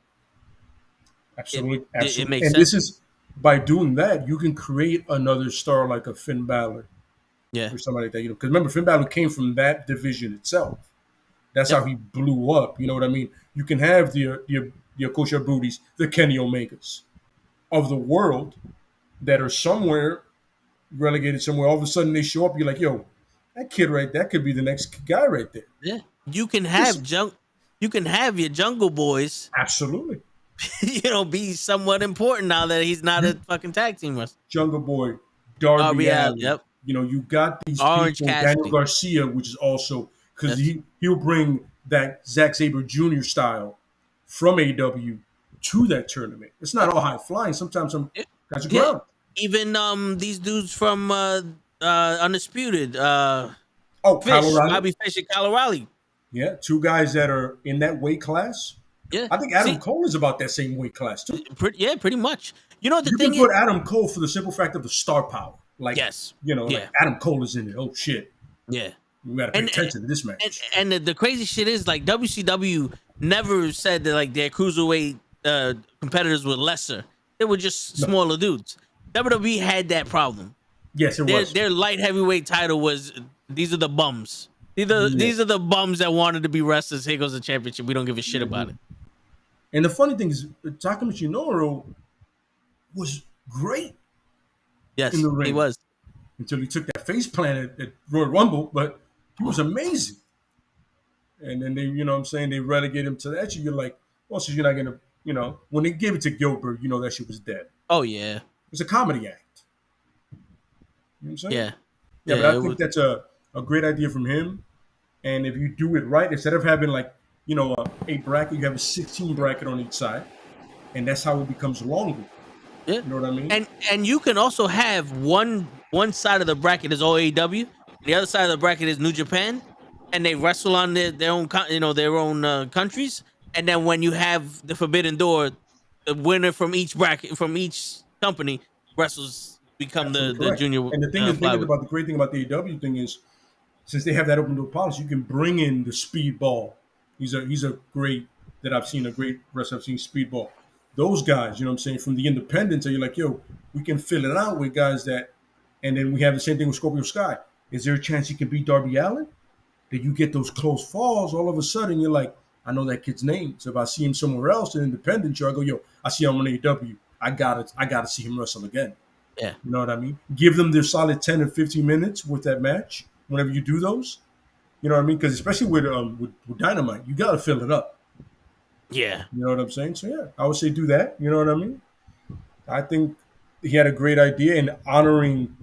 [SPEAKER 5] Absolutely.
[SPEAKER 2] It makes
[SPEAKER 5] and
[SPEAKER 2] sense.
[SPEAKER 5] This is, by doing that, you can create another star like a Finn Balor.
[SPEAKER 2] Yeah.
[SPEAKER 5] Or somebody like that. Because remember, Finn Balor came from that division itself. That's how he blew up. You know what I mean? You can have the Kosha Booties, the Kenny Omegas of the world that are somewhere relegated somewhere. All of a sudden they show up. You're like, yo, that kid right there could be the next guy right there.
[SPEAKER 2] Yeah. You can have you can have your Jungle Boys.
[SPEAKER 5] Absolutely.
[SPEAKER 2] Be somewhat important now that he's not a fucking tag team wrestler.
[SPEAKER 5] Jungle Boy, Darby Allin.
[SPEAKER 2] Yep.
[SPEAKER 5] You got these
[SPEAKER 2] Orange
[SPEAKER 5] people,
[SPEAKER 2] Cassidy.
[SPEAKER 5] Daniel Garcia, which is also because he'll bring that Zack Sabre Jr. style from AEW to that tournament. It's not all high flying. Sometimes some guys are ground.
[SPEAKER 2] Even these dudes from Undisputed.
[SPEAKER 5] Kyle
[SPEAKER 2] Fish,
[SPEAKER 5] O'Reilly.
[SPEAKER 2] Bobby Fish and Kyle O'Reilly.
[SPEAKER 5] Yeah, two guys that are in that weight class.
[SPEAKER 2] Yeah,
[SPEAKER 5] I think Adam Cole is about that same weight class too.
[SPEAKER 2] Pretty much. You know, the
[SPEAKER 5] you
[SPEAKER 2] thing
[SPEAKER 5] can put Adam Cole for the simple fact of the star power. Like, like Adam Cole is in it. Oh shit.
[SPEAKER 2] Yeah.
[SPEAKER 5] We gotta pay attention to this match.
[SPEAKER 2] And the crazy shit is, like, WCW never said that like their cruiserweight competitors were lesser. They were just smaller dudes. WWE had that problem.
[SPEAKER 5] Yes, it was.
[SPEAKER 2] Their light heavyweight title was, these are the bums. These are the bums that wanted to be wrestlers. Here goes the championship. We don't give a shit about it.
[SPEAKER 5] And the funny thing is, Taka Michinoro was great.
[SPEAKER 2] Yes,
[SPEAKER 5] in the ring.
[SPEAKER 2] He was.
[SPEAKER 5] Until he took that face plant at Royal Rumble, but he was amazing. And then they, they relegate him to that. You're like, well, so you're not going to, when they gave it to Gilbert, that shit was dead.
[SPEAKER 2] Oh, yeah.
[SPEAKER 5] It's a comedy act. You know what I'm saying?
[SPEAKER 2] Yeah.
[SPEAKER 5] Yeah, but I think that's a great idea from him. And if you do it right, instead of having like, a bracket, you have a 16 bracket on each side. And that's how it becomes longer.
[SPEAKER 2] Yeah.
[SPEAKER 5] You know what I mean?
[SPEAKER 2] And you can also have one side of the bracket is all AEW, the other side of the bracket is New Japan, and they wrestle on their own countries. And then when you have the Forbidden Door, the winner from each bracket, from each company, wrestles become the junior.
[SPEAKER 5] And the thing about the great thing about the AEW thing is, since they have that open door policy, you can bring in the Speedball. He's a great that I've seen, a great wrestler I've seen, Speedball. Those guys, from the independents, and you're like, yo, we can fill it out with guys that, and then we have the same thing with Scorpio Sky. Is there a chance he can beat Darby Allin? That you get those close falls, all of a sudden you're like, I know that kid's name. So if I see him somewhere else in independent, I go, yo, I see him on AEW. I gotta see him wrestle again.
[SPEAKER 2] Yeah.
[SPEAKER 5] You know what I mean? Give them their solid 10 or 15 minutes with that match whenever you do those. You know what I mean? Because especially with Dynamite, you gotta fill it up.
[SPEAKER 2] Yeah.
[SPEAKER 5] You know what I'm saying? So yeah, I would say do that. You know what I mean? I think he had a great idea in honoring,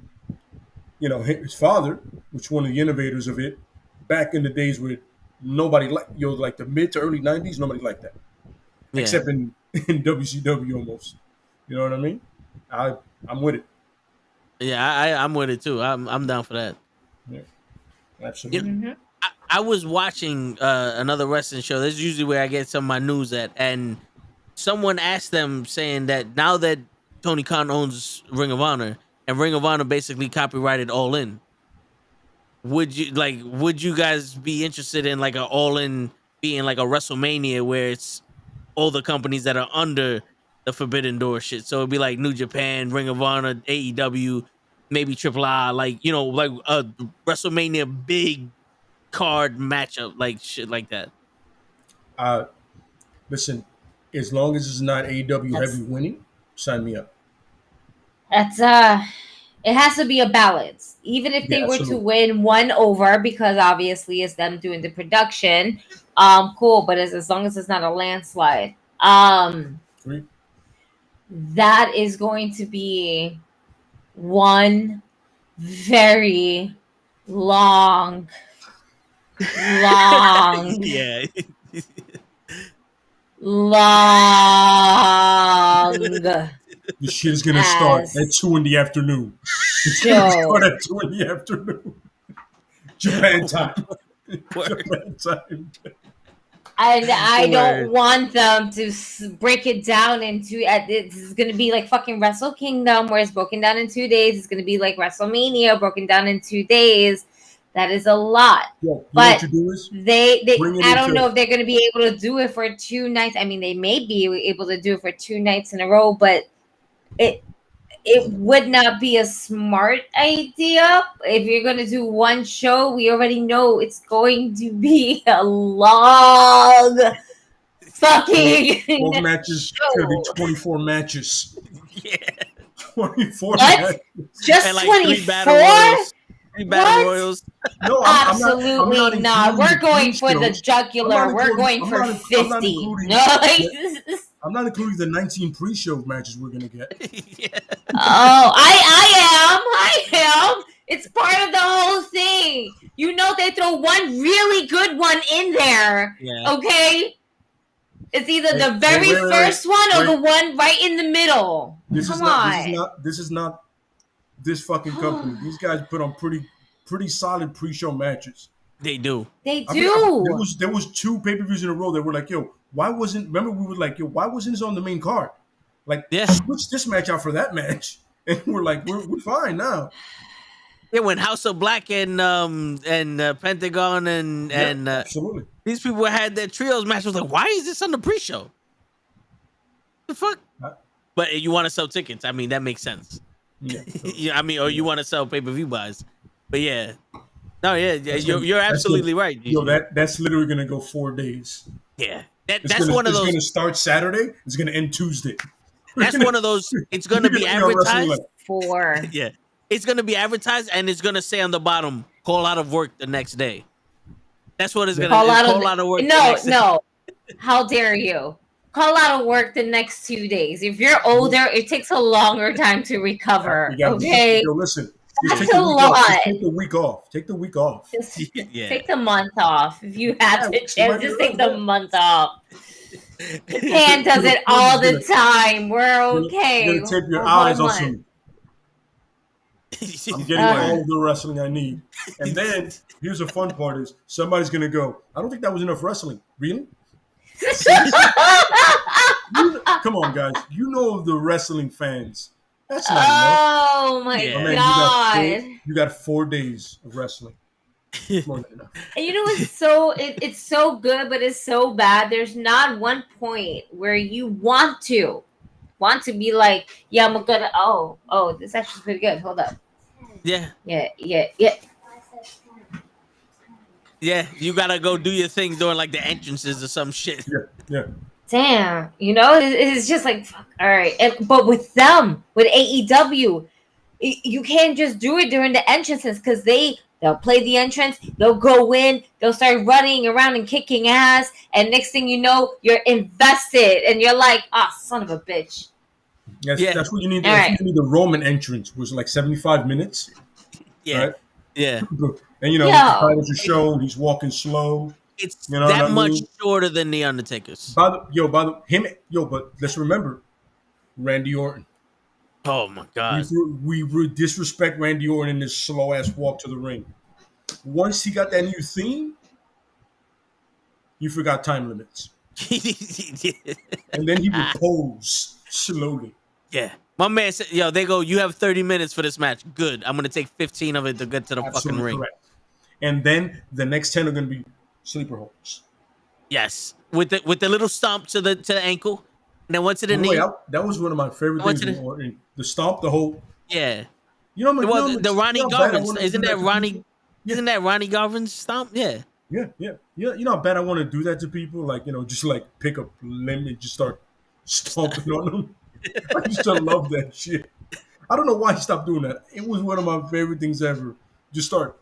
[SPEAKER 5] his father, which was one of the innovators of it, back in the days where nobody like the mid to early 90s, nobody liked that. Yeah. Except in WCW almost. You know what I mean? I'm with it.
[SPEAKER 2] Yeah, I'm with it too. I'm down for that.
[SPEAKER 5] Yeah. Absolutely.
[SPEAKER 2] I was watching another wrestling show. This is usually where I get some of my news at, and someone asked them, saying that now that Tony Khan owns Ring of Honor, and Ring of Honor basically copyrighted All In, would you guys be interested in like an All In being like a WrestleMania where it's all the companies that are under the Forbidden Door shit? So it'd be like New Japan, Ring of Honor, AEW, maybe Triple I, like a WrestleMania big card matchup, like shit like that.
[SPEAKER 5] Listen, as long as it's not AEW heavy winning, sign me up.
[SPEAKER 4] That's it has to be a balance. Even if they were to win one over, because obviously it's them doing the production, cool. But as long as it's not a landslide, that is going to be one very long
[SPEAKER 2] yeah.
[SPEAKER 4] long.
[SPEAKER 5] This shit is gonna start at 2 p.m. It's gonna start at 2 p.m. Japan time. Japan time.
[SPEAKER 4] And I don't want them to break it down into. This is going to be like fucking Wrestle Kingdom, where it's broken down in 2 days. It's going to be like WrestleMania, broken down in 2 days. That is a lot.
[SPEAKER 5] Yeah,
[SPEAKER 4] but
[SPEAKER 5] they
[SPEAKER 4] I don't know if they're going to be able to do it for 2 nights. I mean, they may be able to do it for 2 nights in a row, but it would not be a smart idea. If you're going to do one show, we already know it's going to be a long fucking
[SPEAKER 5] 12 matches. It's going to be 24 matches.
[SPEAKER 2] Yeah.
[SPEAKER 5] 24
[SPEAKER 4] what?
[SPEAKER 5] matches.
[SPEAKER 4] Just
[SPEAKER 2] and like
[SPEAKER 4] 24?
[SPEAKER 2] 3 battle royals. 3 battle royals.
[SPEAKER 4] No, absolutely I'm not. We're going for the jugular. We're going for 50.
[SPEAKER 5] I'm not including the 19 pre-show matches we're gonna get.
[SPEAKER 2] Yeah.
[SPEAKER 4] Oh, I am. It's part of the whole thing. You know, they throw one really good one in there.
[SPEAKER 2] Yeah.
[SPEAKER 4] Okay. It's either the very first one or the one right in the middle. This
[SPEAKER 5] is not this fucking company. These guys put on pretty solid pre-show matches.
[SPEAKER 2] They do.
[SPEAKER 4] They do.
[SPEAKER 5] There was 2 pay-per-views in a row that were like, yo, why wasn't we were like, yo, why wasn't this on the main card? Like, switch this match out for that match. And we're like, we're fine now.
[SPEAKER 2] Yeah, when House of Black and Pentagon and
[SPEAKER 5] absolutely.
[SPEAKER 2] These people had their trios match. I was like, why is this on the pre-show? The fuck? But you want to sell tickets. I mean, that makes sense.
[SPEAKER 5] Yeah.
[SPEAKER 2] Yeah, I mean, or you want to sell pay-per-view buys. But yeah. No, yeah, you're absolutely right.
[SPEAKER 5] Yo, that's literally going to go 4 days.
[SPEAKER 2] Yeah. That's one of those.
[SPEAKER 5] It's going to start Saturday. It's going to end Tuesday.
[SPEAKER 2] That's one of those. It's going to be advertised.
[SPEAKER 4] Yeah.
[SPEAKER 2] It's going to be advertised and it's going to say on the bottom, call out of work the next day. That's what it's going to call out of work.
[SPEAKER 4] No. How dare you? Call out of work the next 2 days. If you're older, it takes a longer time to recover. Okay.
[SPEAKER 5] Yo, listen.
[SPEAKER 4] That's a lot.
[SPEAKER 5] Just take the week off. Take the week off.
[SPEAKER 4] Take the month off. If you have the chance, just take the month off. Japan does it all the time. We're okay.
[SPEAKER 5] You're going to tape your eyes on some. I'm getting all of the wrestling I need. And then, here's the fun part is, somebody's going to go, I don't think that was enough wrestling. Really? Come on, guys. You know the wrestling fans. That's not enough.
[SPEAKER 4] Oh my god!
[SPEAKER 5] You got 4 days of wrestling. More than enough.
[SPEAKER 4] And you know it's so good, but it's so bad. There's not one point where you want to be like, yeah, I'm gonna. Oh, this actually pretty good. Hold up.
[SPEAKER 2] Yeah.
[SPEAKER 4] Yeah,
[SPEAKER 2] you gotta go do your thing during like the entrances or some shit.
[SPEAKER 5] Yeah.
[SPEAKER 4] Damn, it's just like, fuck, all right. But with them, with AEW, you can't just do it during the entrances because they'll play the entrance, they'll go in, they'll start running around and kicking ass, and next thing you know, you're invested, and you're like, son of a bitch.
[SPEAKER 5] That's what you need. You need the Roman entrance, was like 75 minutes.
[SPEAKER 2] Yeah, right? Yeah.
[SPEAKER 5] And the titles are shown. He's walking slow.
[SPEAKER 2] It's that much shorter than the Undertaker's.
[SPEAKER 5] But let's remember, Randy Orton.
[SPEAKER 2] Oh my God.
[SPEAKER 5] We disrespect Randy Orton in this slow ass walk to the ring. Once he got that new theme, you forgot time limits. And then he would pose slowly.
[SPEAKER 2] Yeah. My man said, they go, you have 30 minutes for this match. Good. I'm going to take 15 of it to get to the fucking ring. Correct.
[SPEAKER 5] And then the next 10 are going to be sleeper holds.
[SPEAKER 2] Yes. With the little stomp to the ankle. And then once to the knee.
[SPEAKER 5] That was one of my favorite things. The stomp, the whole.
[SPEAKER 2] Yeah. The Ronnie Garvin's. Isn't that Ronnie Garvin's stomp? Yeah.
[SPEAKER 5] Yeah. You know how bad I want to do that to people? Like, just like pick up limb and just start stomping on them. I used to love that shit. I don't know why he stopped doing that. It was one of my favorite things ever. Just start.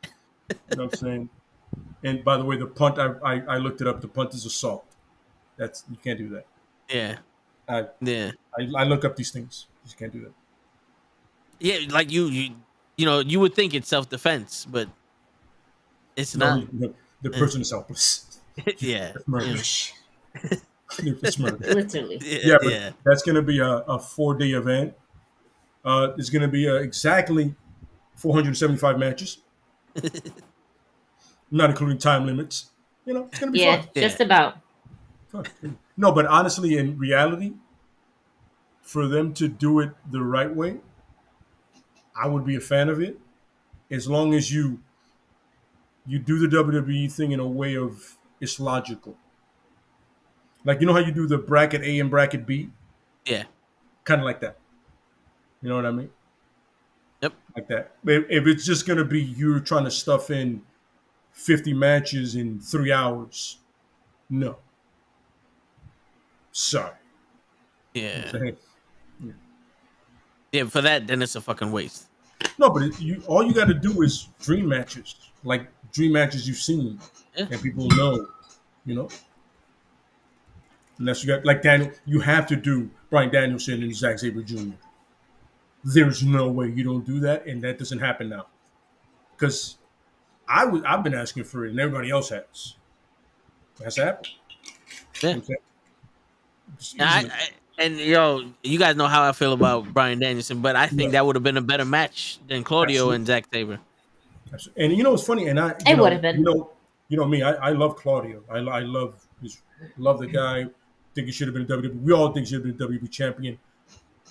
[SPEAKER 5] You know what I'm saying? And by the way, the punt, I looked it up. The punt is assault. You can't do that.
[SPEAKER 2] Yeah.
[SPEAKER 5] I look up these things. You just can't do that.
[SPEAKER 2] Yeah, like you would think it's self-defense, but it's not.
[SPEAKER 5] The person is helpless.
[SPEAKER 2] Yeah.
[SPEAKER 5] It's murder. It's murder.
[SPEAKER 4] Literally.
[SPEAKER 5] Yeah, that's going to be a 4-day event. It's going to be exactly 475 matches. Not including time limits. it's gonna be
[SPEAKER 4] Yeah,
[SPEAKER 5] fun.
[SPEAKER 4] just about.
[SPEAKER 5] Fun. No, but honestly, in reality, for them to do it the right way, I would be a fan of it, as long as you do the WWE thing in a way of it's logical. Like how you do the bracket A and bracket B,
[SPEAKER 2] Yeah.
[SPEAKER 5] kind of like that. You know what I mean?
[SPEAKER 2] Yep.
[SPEAKER 5] Like that. If it's just gonna be you're trying to stuff in 50 matches in 3 hours, no. Sorry.
[SPEAKER 2] Yeah.
[SPEAKER 5] Okay.
[SPEAKER 2] Yeah. For that, then it's a fucking waste.
[SPEAKER 5] No, but all you got to do is dream matches, like dream matches you've seen, and people know, Unless you got like Daniel, you have to do Bryan Danielson and Zack Sabre Jr. There's no way you don't do that, and that doesn't happen now. Because I've been asking for it, and everybody else has. That's happened.
[SPEAKER 2] Yeah.
[SPEAKER 5] Okay.
[SPEAKER 2] And you guys know how I feel about Bryan Danielson, but I think that would have been a better match than Claudio and Zack Sabre.
[SPEAKER 5] And what's funny, and
[SPEAKER 4] it would have been.
[SPEAKER 5] Me, I love Claudio. I love the guy. Think he should have been a WWE. We all think he should have been a WWE champion.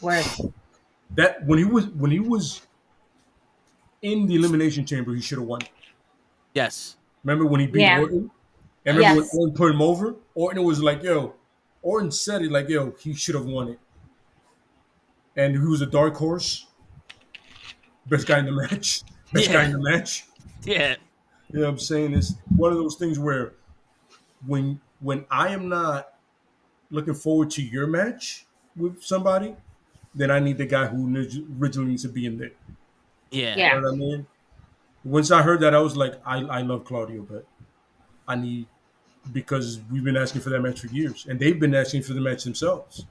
[SPEAKER 4] Word.
[SPEAKER 5] That when he was in the Elimination Chamber, he should have won.
[SPEAKER 2] Yes.
[SPEAKER 5] Remember when he beat Orton? And remember when Orton put him over? Orton was like, Orton said it like, he should have won it. And he was a dark horse. Best guy in the match. Guy in the match.
[SPEAKER 2] Yeah.
[SPEAKER 5] You know what I'm saying? It's one of those things where when I am not looking forward to your match with somebody, then I need the guy who originally needs to be in there.
[SPEAKER 2] Yeah.
[SPEAKER 5] You know what I mean? Once I heard that, I was like, I love Claudio, but I need, because we've been asking for that match for years, and they've been asking for the match themselves.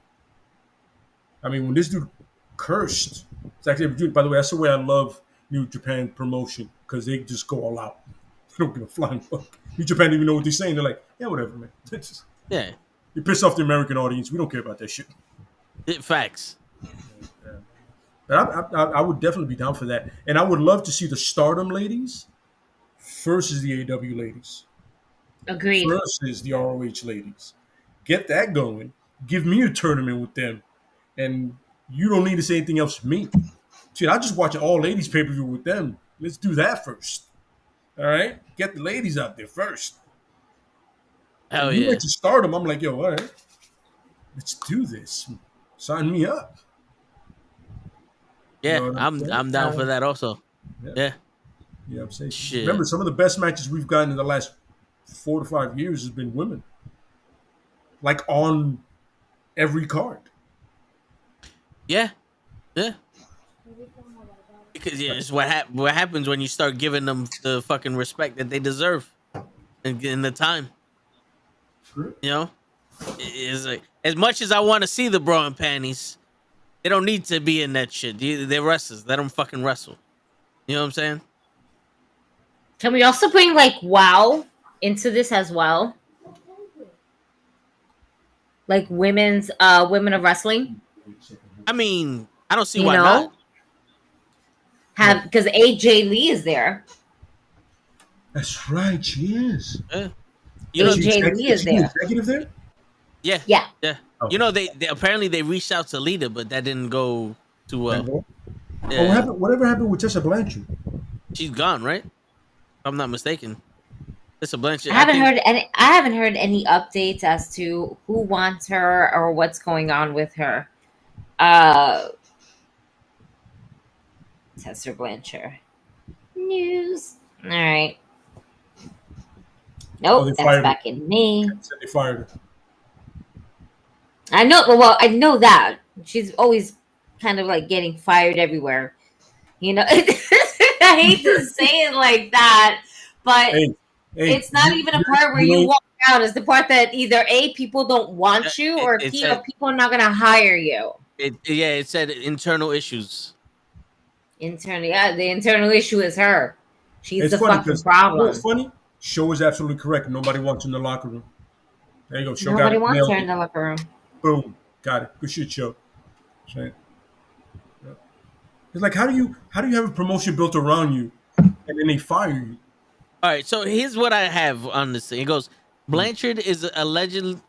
[SPEAKER 5] I mean, when this dude cursed, it's actually, by the way, that's the way I love New Japan promotion, because they just go all out. They don't give a flying fuck. New Japan don't even know what they're saying. They're like, yeah, whatever, man.
[SPEAKER 2] Yeah.
[SPEAKER 5] You piss off the American audience. We don't care about that shit.
[SPEAKER 2] Facts.
[SPEAKER 5] But I would definitely be down for that. And I would love to see the Stardom ladies versus the AW ladies.
[SPEAKER 4] Agreed.
[SPEAKER 5] Versus the ROH ladies. Get that going. Give me a tournament with them. And you don't need to say anything else to me. Shit, I'll just watch an all-ladies pay-per-view with them. Let's do that first. All right? Get the ladies out there first.
[SPEAKER 2] Hell
[SPEAKER 5] you
[SPEAKER 2] yeah.
[SPEAKER 5] went to Stardom. I'm like, all right. Let's do this. Sign me up.
[SPEAKER 2] Yeah,
[SPEAKER 5] You know
[SPEAKER 2] I'm down for that also. Yeah.
[SPEAKER 5] Yeah, I'm saying.
[SPEAKER 2] Shit.
[SPEAKER 5] Remember, some of the best matches we've gotten in the last 4 to 5 years has been women. Like on every card.
[SPEAKER 2] Yeah. Yeah. Because it's what happens when you start giving them the fucking respect that they deserve and in the time.
[SPEAKER 5] True.
[SPEAKER 2] It's like, as much as I want to see the bra and panties, they don't need to be in that shit. They're wrestlers. Let them fucking wrestle. You know what I'm saying?
[SPEAKER 4] Can we also bring like WoW into this as well? Like women of wrestling?
[SPEAKER 2] I mean, I don't see why not.
[SPEAKER 4] Because AJ Lee is there.
[SPEAKER 5] That's right, she is.
[SPEAKER 2] Yeah.
[SPEAKER 4] AJ Lee is there.
[SPEAKER 5] Executive there?
[SPEAKER 2] Yeah.
[SPEAKER 4] Yeah.
[SPEAKER 2] Yeah.
[SPEAKER 5] Oh.
[SPEAKER 2] They apparently they reached out to Lita, but that didn't go too well.
[SPEAKER 5] Yeah. Whatever happened with Tessa Blanchard?
[SPEAKER 2] She's gone, right? If I'm not mistaken. Tessa Blanchard.
[SPEAKER 4] I haven't heard any updates as to who wants her or what's going on with her. Tessa Blanchard. News. All right. Nope, that's back in May.
[SPEAKER 5] They fired her.
[SPEAKER 4] I know. Well, I know that she's always kind of like getting fired everywhere. I hate to say it like that, but it's not even a part where you walk out. It's the part that either A, people don't want you, or B, people are not going to hire you.
[SPEAKER 2] It said internal issues.
[SPEAKER 4] The internal issue is her. She's the fucking problem.
[SPEAKER 5] It's funny. Show is absolutely correct. Nobody wants her in the locker room. There you go. Show
[SPEAKER 4] Nobody wants her in the locker room.
[SPEAKER 5] Boom. Got it. Good shit, Show. Right. Yeah. It's like, how do you have a promotion built around you and then they fire you?
[SPEAKER 2] All right, so here's what I have on this thing. It goes, Blanchard is alleged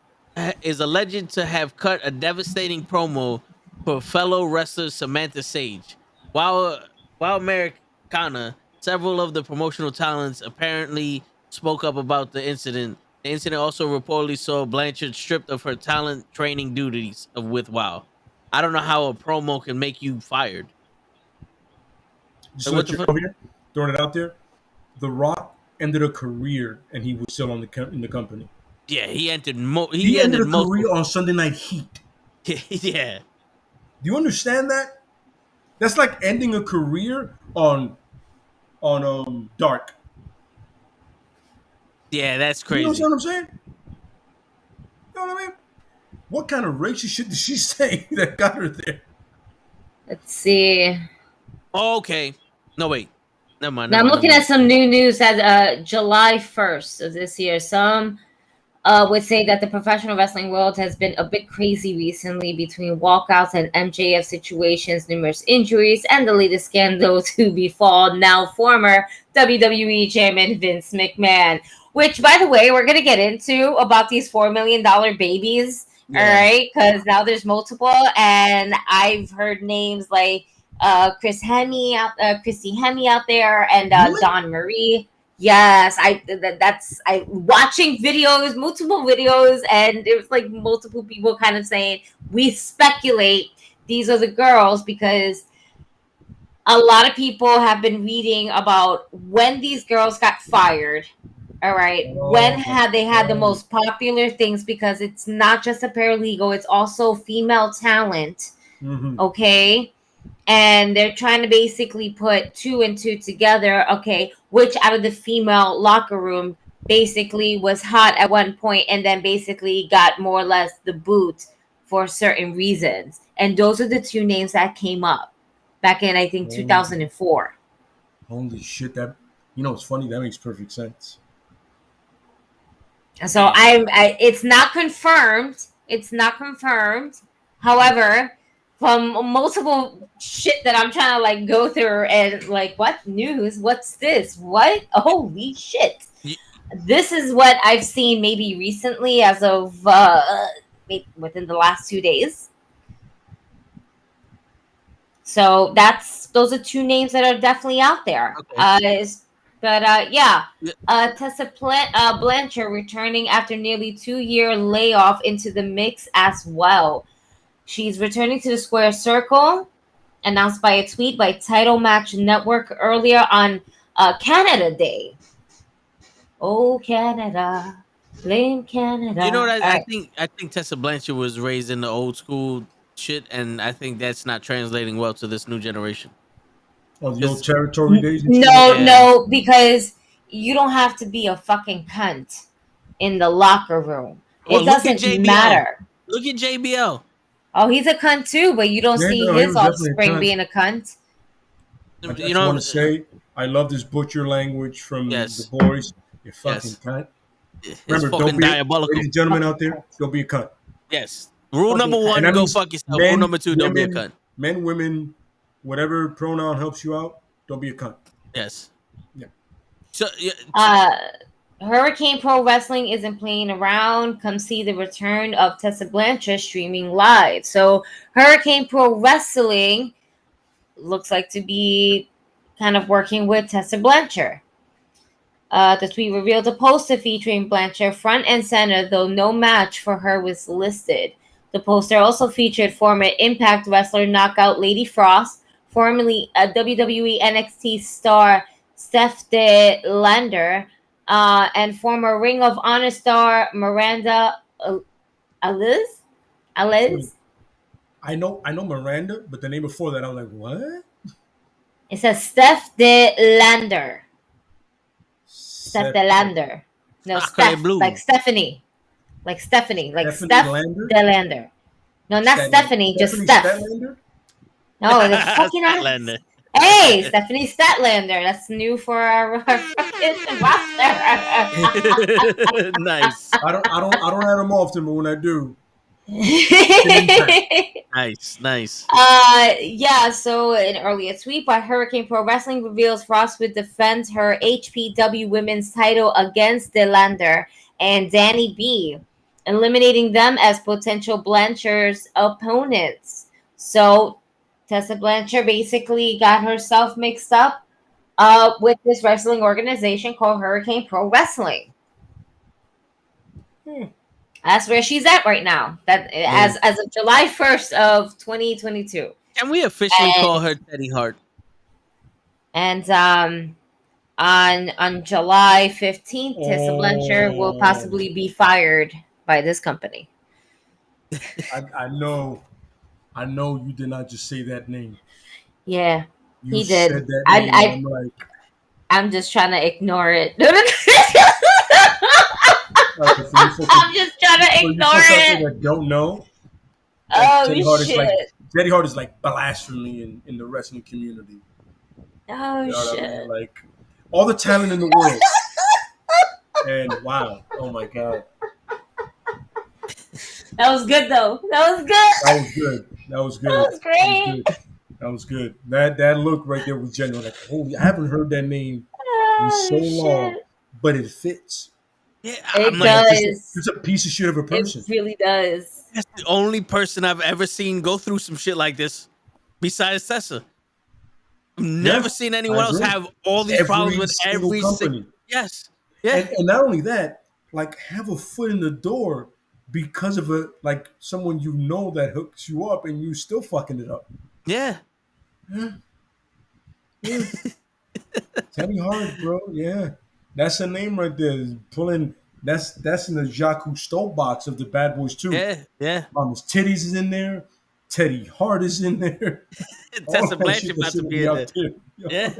[SPEAKER 2] to have cut a devastating promo for fellow wrestler Samantha Sage. While Americana, several of the promotional talents apparently spoke up about the incident. The incident also reportedly saw Blanchard stripped of her talent training duties with WoW. I don't know how a promo can make you fired.
[SPEAKER 5] Just to let you know here, throwing it out there, The Rock ended a career and he was still in the company.
[SPEAKER 2] Yeah, he ended
[SPEAKER 5] a career on Sunday Night Heat.
[SPEAKER 2] Yeah.
[SPEAKER 5] Do you understand that? That's like ending a career on Dark.
[SPEAKER 2] Yeah, that's crazy.
[SPEAKER 5] You know what I'm saying? You know what I mean? What kind of racist shit did she say that got her there?
[SPEAKER 4] Let's see.
[SPEAKER 2] Oh, okay. No, wait. Never mind.
[SPEAKER 4] Now I'm looking at some new news at July 1st of this year. Some would say that the professional wrestling world has been a bit crazy recently between walkouts and MJF situations, numerous injuries, and the latest scandal to befall now former WWE Chairman Vince McMahon. Which, by the way, we're going to get into about these $4 million babies. Yeah. All right. Because now there's multiple. And I've heard names like Chrissy Hemme out there and really? Dawn Marie. Yes, I watching videos, multiple videos, and it was like multiple people kind of saying, we speculate these are the girls because a lot of people have been reading about when these girls got fired. All right. When had they had the most popular things, because it's not just a paralegal, it's also female talent. Mm-hmm. Okay. And they're trying to basically put 2 and 2 together. Okay. Which out of the female locker room basically was hot at one point and then basically got more or less the boot for certain reasons. And those are the 2 names that came up back in, I think, 2004.
[SPEAKER 5] Holy shit. That, it's funny. That makes perfect sense.
[SPEAKER 4] So it's not confirmed. It's not confirmed. However, from multiple shit that I'm trying to like go through and like, what news? What's this? What? Holy shit. Yeah. This is what I've seen maybe recently as of within the last 2 days. So those are 2 names that are definitely out there. Okay. Tessa Blanchard returning after nearly 2-year layoff into the mix as well. She's returning to the Square Circle, announced by a tweet by Title Match Network earlier on Canada Day. Oh, Canada, blame Canada.
[SPEAKER 2] You know what? I think Tessa Blanchard was raised in the old school shit, and I think that's not translating well to this new generation.
[SPEAKER 5] Oh, the old territory days?
[SPEAKER 4] No, because you don't have to be a fucking cunt in the locker room. It doesn't matter.
[SPEAKER 2] Look at JBL.
[SPEAKER 4] Oh, he's a cunt too, but you don't see his offspring being a cunt.
[SPEAKER 5] I just want to say, I love this butcher language from the boys. You fucking cunt. Remember, don't be diabolical. Ladies and gentlemen out there, don't be a cunt.
[SPEAKER 2] Yes. Rule number 1, go fuck yourself. Rule number 2, don't be a cunt.
[SPEAKER 5] Men, women, whatever pronoun helps you out, don't be a cunt.
[SPEAKER 2] Yes.
[SPEAKER 5] Yeah.
[SPEAKER 2] So,
[SPEAKER 4] Hurricane Pro Wrestling isn't playing around. Come see the return of Tessa Blanchard streaming live. So Hurricane Pro Wrestling looks like to be kind of working with Tessa Blanchard. The tweet revealed a poster featuring Blanchard front and center, though no match for her was listed. The poster also featured former Impact wrestler Knockout Lady Frost, formerly a WWE NXT star Steph De Lander, and former Ring of Honor star Miranda Aliz.
[SPEAKER 5] I know Miranda, but the name before that, I was like, what?
[SPEAKER 4] It says Steph De Lander. Steph De Lander. No, Steph, like Stephanie. Like Stephanie. Like Steph De Lander. No, not Stephanie, just Steph.
[SPEAKER 5] Statlander?
[SPEAKER 4] No, the fucking Statlander. Hey, Stephanie Statlander. That's new for our fucking roster.
[SPEAKER 2] Nice.
[SPEAKER 5] I don't have them often, but when I do.
[SPEAKER 2] Nice.
[SPEAKER 4] So an earlier tweet by Hurricane Pro Wrestling reveals Frost would defend her HPW women's title against De Lander and Danny B, eliminating them as potential Blanchard's opponents. So Tessa Blanchard basically got herself mixed up with this wrestling organization called Hurricane Pro Wrestling. That's where she's at right now. That as of July 1st of 2022.
[SPEAKER 2] Can we officially call her Teddy Hart?
[SPEAKER 4] And on July 15th, Tessa Blanchard will possibly be fired by this company.
[SPEAKER 5] I know you did not just say that name.
[SPEAKER 4] Yeah,
[SPEAKER 5] you
[SPEAKER 4] he did.
[SPEAKER 5] Said that name,
[SPEAKER 4] I'm just trying to ignore it. I'm just trying to ignore it.
[SPEAKER 5] That don't know.
[SPEAKER 4] Oh,
[SPEAKER 5] Teddy Hart is like blasphemy in the wrestling community.
[SPEAKER 4] Oh,
[SPEAKER 5] you know
[SPEAKER 4] shit.
[SPEAKER 5] I mean? Like, all the talent in the world. And wow. Oh, my God.
[SPEAKER 4] That was good, though. That was good.
[SPEAKER 5] That was good.
[SPEAKER 4] That was great.
[SPEAKER 5] That was good. That look right there was genuine. Like, holy, I haven't heard that name in so long, but it fits.
[SPEAKER 2] Yeah,
[SPEAKER 4] it does.
[SPEAKER 5] It's a piece of shit of a person.
[SPEAKER 4] It really does.
[SPEAKER 2] That's the only person I've ever seen go through some shit like this, besides Tessa. I've never seen anyone else have all these problems with every company. Yes. Yeah.
[SPEAKER 5] And not only that, like, have a foot in the door because of someone you know that hooks you up and you still fucking it up.
[SPEAKER 2] Yeah.
[SPEAKER 5] Teddy Hart, bro. Yeah. That's a name right there. Pulling that's in the Jacques Cousteau box of the Bad Boys 2.
[SPEAKER 2] Yeah.
[SPEAKER 5] Mama's Titties is in there. Teddy Hart is in there.
[SPEAKER 2] Tessa Blanchard about to be in there. Yeah.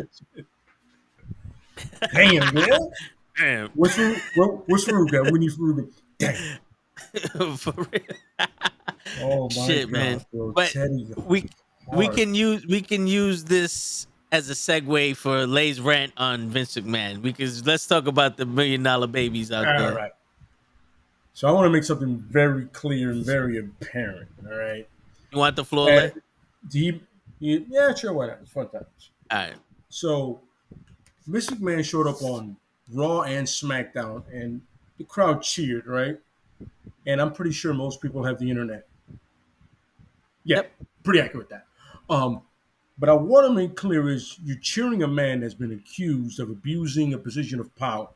[SPEAKER 5] Damn, man.
[SPEAKER 2] Damn.
[SPEAKER 5] What's Farouk at? We need Farouk. Damn.
[SPEAKER 2] For real.
[SPEAKER 5] Oh my
[SPEAKER 2] shit,
[SPEAKER 5] God,
[SPEAKER 2] man.
[SPEAKER 5] bro.
[SPEAKER 2] But we can use this as a segue for Lay's rant on Vince McMahon, because let's talk about the $1 million babies out there.
[SPEAKER 5] All right. So I want to make something very clear and very apparent. All right.
[SPEAKER 2] You want the floor, Lay?
[SPEAKER 5] Yeah, sure. Why not? It's fun times.
[SPEAKER 2] All right.
[SPEAKER 5] So Vince McMahon showed up on Raw and SmackDown, and the crowd cheered, right? And I'm pretty sure most people have the internet. Yeah, yep. Pretty accurate with that. But I want to make clear is you're cheering a man that's been accused of abusing a position of power.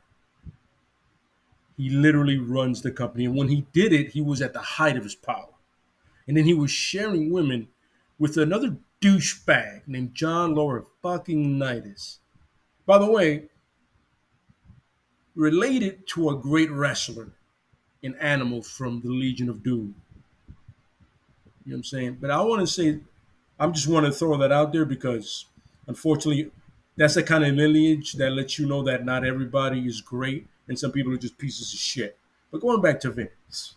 [SPEAKER 5] He literally runs the company. And when he did it, he was at the height of his power. And then he was sharing women with another douchebag named John Laurinaitis. By the way, related to a great wrestler in Animal from the Legion of Doom. You know what I'm saying? But I want to say, I just want to throw that out there because, unfortunately, that's the kind of lineage that lets you know that not everybody is great and some people are just pieces of shit. But going back to Vince,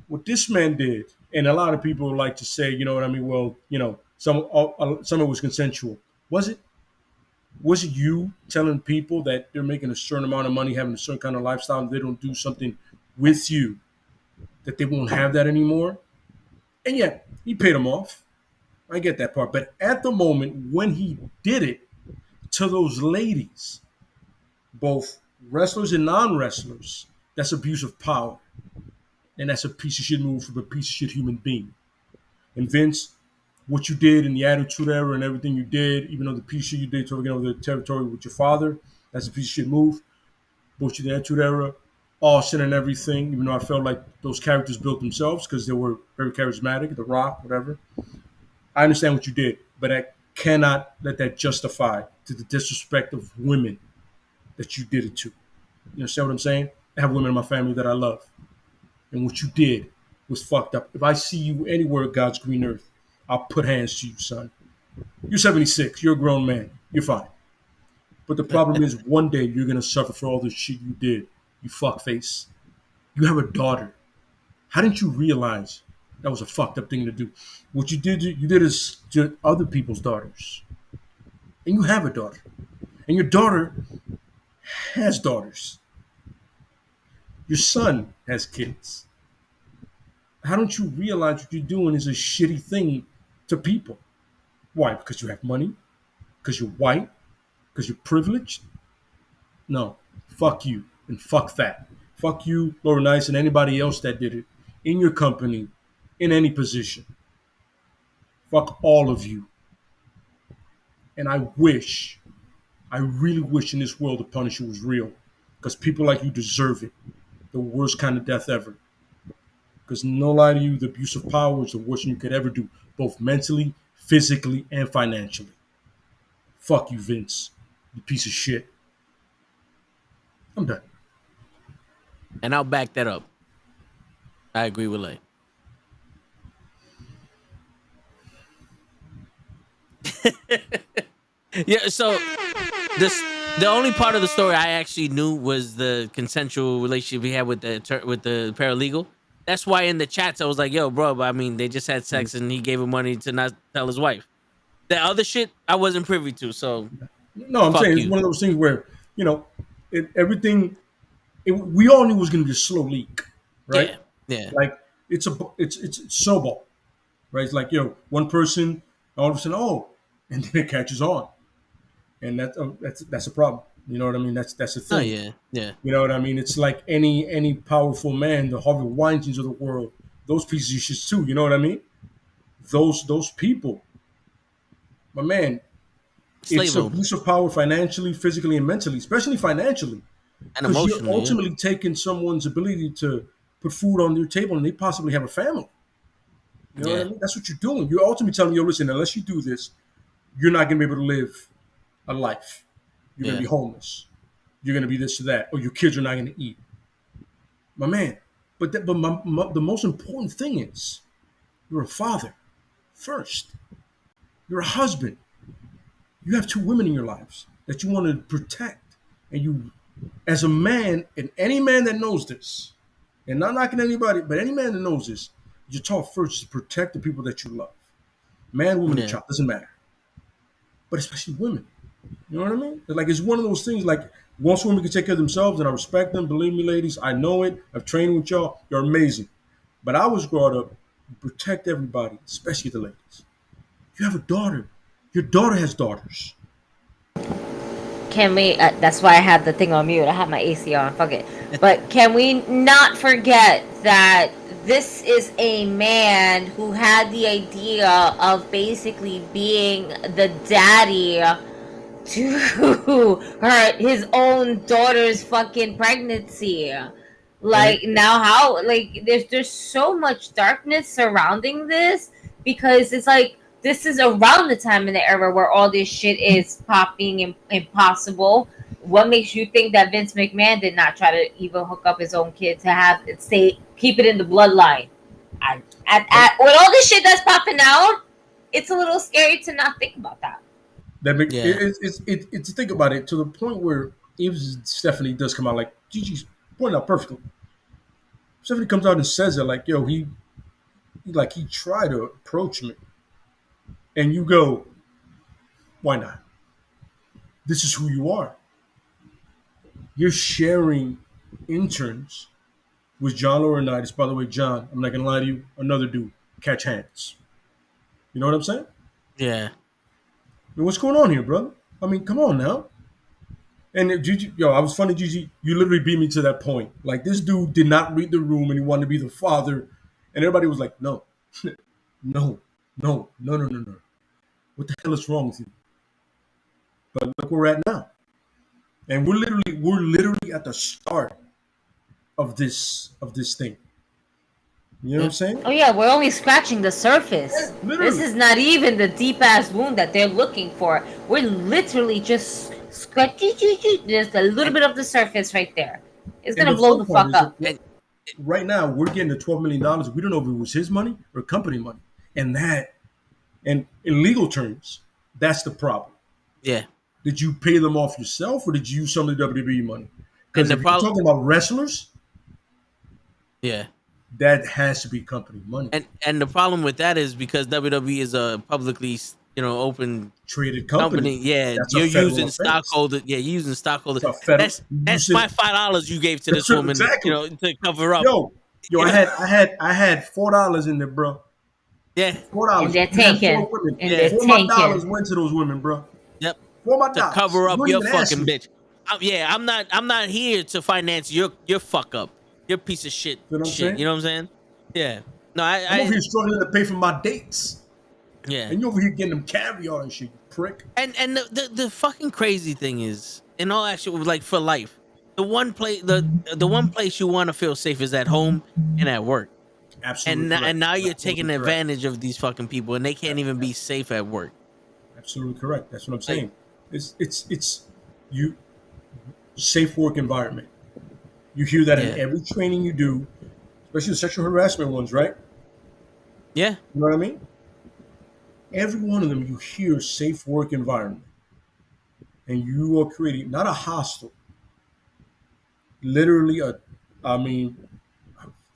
[SPEAKER 5] what this man did, and a lot of people like to say, you know what I mean? Well, you know, some of it was consensual. Was it? Was it you telling people that they're making a certain amount of money, having a certain kind of lifestyle, and they don't do something with you, that they won't have that anymore? And yeah, he paid them off. I get that part. But at the moment when he did it to those ladies, both wrestlers and non-wrestlers, that's abuse of power. And that's a piece of shit move from a piece of shit human being. And Vince, what you did in the Attitude Era and everything you did, even though the piece of shit you did taking over the territory with your father, that's a piece of shit move. But the Attitude Era, Austin and everything, even though I felt like those characters built themselves because they were very charismatic, The Rock, whatever. I understand what you did, but I cannot let that justify to the disrespect of women that you did it to. You understand what I'm saying? I have women in my family that I love. And what you did was fucked up. If I see you anywhere at God's green earth, I'll put hands to you, son. You're 76. You're a grown man. You're fine. But the problem is one day you're going to suffer for all the shit you did. You fuckface. You have a daughter. How didn't you realize that was a fucked up thing to do? What you did is to other people's daughters. And you have a daughter. And your daughter has daughters. Your son has kids. How don't you realize what you're doing is a shitty thing to people? Why? Because you have money? Because you're white? Because you're privileged? No. Fuck you and fuck that. Fuck you, Laura Nice, and anybody else that did it in your company, in any position. Fuck all of you. And I really wish in this world the Punisher was real. Because people like you deserve it. The worst kind of death ever. Because no lie to you, the abuse of power is the worst thing you could ever do. Both mentally, physically, and financially. Fuck you, Vince. You piece of shit. I'm done.
[SPEAKER 2] And I'll back that up. I agree with Lay. Yeah, so the only part of the story I actually knew was the consensual relationship he had with the paralegal. That's why in the chats I was like, "Yo, bro," but I mean, they just had sex and he gave him money to not tell his wife. The other shit I wasn't privy to. So
[SPEAKER 5] no, I'm saying it's one of those things where we all knew it was going to be a slow leak, right?
[SPEAKER 2] Yeah.
[SPEAKER 5] Like it's snowball, right? It's like one person all of a sudden, and then it catches on, and that's a problem. You know what I mean? That's the thing.
[SPEAKER 2] Oh yeah.
[SPEAKER 5] You know what I mean? It's like any powerful man, the Harvey Weinsteins of the world, those pieces of shit too. You know what I mean? Those people, my man. It's abuse of power financially, physically, and mentally, especially financially.
[SPEAKER 2] And emotionally.
[SPEAKER 5] Because you're ultimately taking someone's ability to put food on their table and they possibly have a family. You know what I mean? That's what you're doing. You're ultimately telling me, listen, unless you do this, you're not going to be able to live a life. You're going to be homeless. You're going to be this or that. Or your kids are not going to eat. My man. But the most important thing is you're a father first. You're a husband. You have two women in your lives that you want to protect. And you, as a man, and any man that knows this, and not knocking anybody, but any man that knows this, you're taught first to protect the people that you love. Man, woman, and child, doesn't matter. But especially women. You know what I mean? Like, it's one of those things, like, once women can take care of themselves, and I respect them, believe me, ladies, I know it. I've trained with y'all. You're amazing. But I was brought up to protect everybody, especially the ladies. You have a daughter. Your daughter has daughters.
[SPEAKER 4] Can we, that's why I had the thing on mute. I had my AC on, fuck it. But can we not forget that this is a man who had the idea of basically being the daddy to his own daughter's fucking pregnancy. Like, now how, like, there's so much darkness surrounding this, because it's like, this is around the time in the era where all this shit is popping impossible. What makes you think that Vince McMahon did not try to even hook up his own kid to have it keep it in the bloodline? With all this shit that's popping out, it's a little scary to not think about that.
[SPEAKER 5] It's think about it to the point where even Stephanie does come out, like Gigi's pointed out perfectly. Stephanie comes out and says it like, yo, he tried to approach me. And you go, why not? This is who you are. You're sharing interns with John Laurinaitis. By the way, John, I'm not going to lie to you, another dude, catch hands. You know what I'm saying?
[SPEAKER 2] Yeah.
[SPEAKER 5] I mean, what's going on here, brother? I mean, come on now. And Gigi, I was funny, Gigi. You literally beat me to that point. Like, this dude did not read the room and he wanted to be the father. And everybody was like, no. No. What the hell is wrong with you? But look where we're at now. And we're literally at the start of this thing. You know what I'm saying?
[SPEAKER 4] Oh yeah, we're only scratching the surface. This is not even the deep ass wound that they're looking for. We're literally just scratching just a little bit of the surface right there. It's gonna blow the fuck up.
[SPEAKER 5] Right now, we're getting the $12 million. We don't know if it was his money or company money. And in legal terms, that's the problem.
[SPEAKER 2] Yeah.
[SPEAKER 5] Did you pay them off yourself, or did you use some of the WWE money? Because if you're talking about wrestlers, that has to be company money.
[SPEAKER 2] And the problem with that is because WWE is a publicly, open
[SPEAKER 5] traded company.
[SPEAKER 2] Yeah, you're using stockholder. Yeah, you're using stockholder. That's my $5 you gave to this woman, exactly. To cover up.
[SPEAKER 5] Yo, I had $4 in there, bro.
[SPEAKER 2] Yeah,
[SPEAKER 5] $4.
[SPEAKER 4] And they're tanking.
[SPEAKER 5] $4 went to those women, bro.
[SPEAKER 2] Yep.
[SPEAKER 5] $4
[SPEAKER 2] to cover up your fucking bitch. I'm not here to finance your fuck up, your piece of shit.
[SPEAKER 5] You know what I'm saying?
[SPEAKER 2] You know what I'm saying? Yeah. No,
[SPEAKER 5] I'm over here struggling to pay for my dates.
[SPEAKER 2] Yeah.
[SPEAKER 5] And you over here getting them caviar and shit, you prick.
[SPEAKER 2] And the fucking crazy thing is, in all actual, like for life, the one place you want to feel safe is at home and at work.
[SPEAKER 5] Absolutely.
[SPEAKER 2] And now you're taking advantage of these fucking people, and they can't even be safe at work.
[SPEAKER 5] Absolutely correct. That's what I'm saying. It's you safe work environment. You hear that in every training you do, especially the sexual harassment ones, right?
[SPEAKER 2] Yeah.
[SPEAKER 5] You know what I mean? Every one of them, you hear safe work environment, and you are creating not a hostile, literally a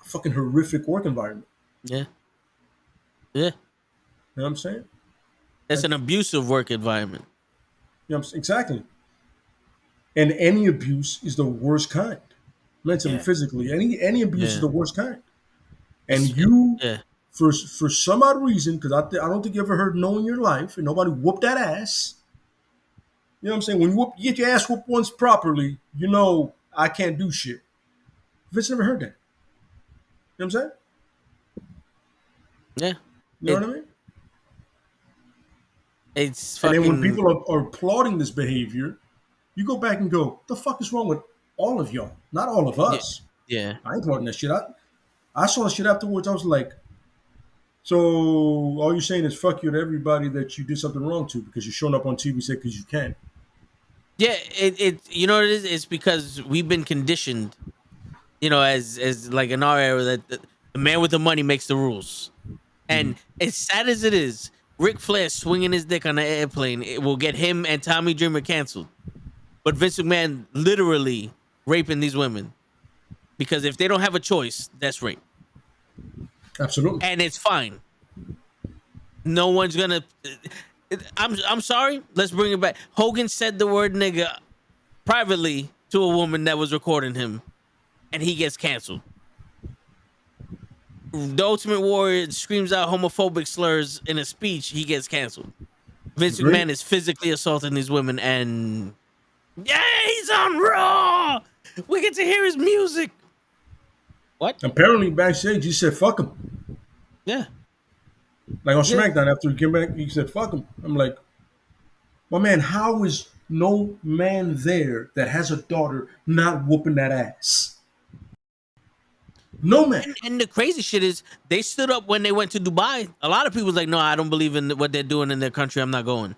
[SPEAKER 5] fucking horrific work environment.
[SPEAKER 2] Yeah. Yeah.
[SPEAKER 5] You know what I'm saying?
[SPEAKER 2] It's an abusive work environment.
[SPEAKER 5] You know what I'm saying? Exactly. And any abuse is the worst kind. Mentally, physically. Any abuse is the worst kind. And you, for some odd reason, because I don't think you ever heard no in your life, and nobody whooped that ass. You know what I'm saying? When you get your ass whooped once properly, you know I can't do shit. Vince never heard that. You know what I'm saying?
[SPEAKER 2] Yeah.
[SPEAKER 5] You know what I mean?
[SPEAKER 2] It's fucking...
[SPEAKER 5] And then when people are applauding this behavior, you go back and go, the fuck is wrong with all of y'all? Not all of us.
[SPEAKER 2] Yeah.
[SPEAKER 5] I ain't applauding that shit. I saw the shit afterwards. I was like, so all you're saying is fuck you to everybody that you did something wrong to because you're showing up on TV saying because you can.
[SPEAKER 2] Yeah, it you know what it is? It's because we've been conditioned, you know, as like in our era that the man with the money makes the rules. And as sad as it is, Ric Flair swinging his dick on an airplane, it will get him and Tommy Dreamer canceled. But Vince McMahon literally raping these women. Because if they don't have a choice, that's rape.
[SPEAKER 5] Absolutely.
[SPEAKER 2] And it's fine. No one's gonna... I'm sorry. Let's bring it back. Hogan said the word nigga privately to a woman that was recording him. And he gets canceled. The Ultimate Warrior screams out homophobic slurs in a speech. He gets canceled. Vince McMahon is physically assaulting these women. And... yeah, he's on Raw. We get to hear his music. What?
[SPEAKER 5] Apparently backstage he said fuck him.
[SPEAKER 2] Yeah.
[SPEAKER 5] Like on SmackDown after he came back, he said fuck him. I'm like, well, man, how is no man there that has a daughter not whooping that ass? No man.
[SPEAKER 2] And the crazy shit is they stood up when they went to Dubai. A lot of people was like, no, I don't believe in what they're doing in their country. I'm not going.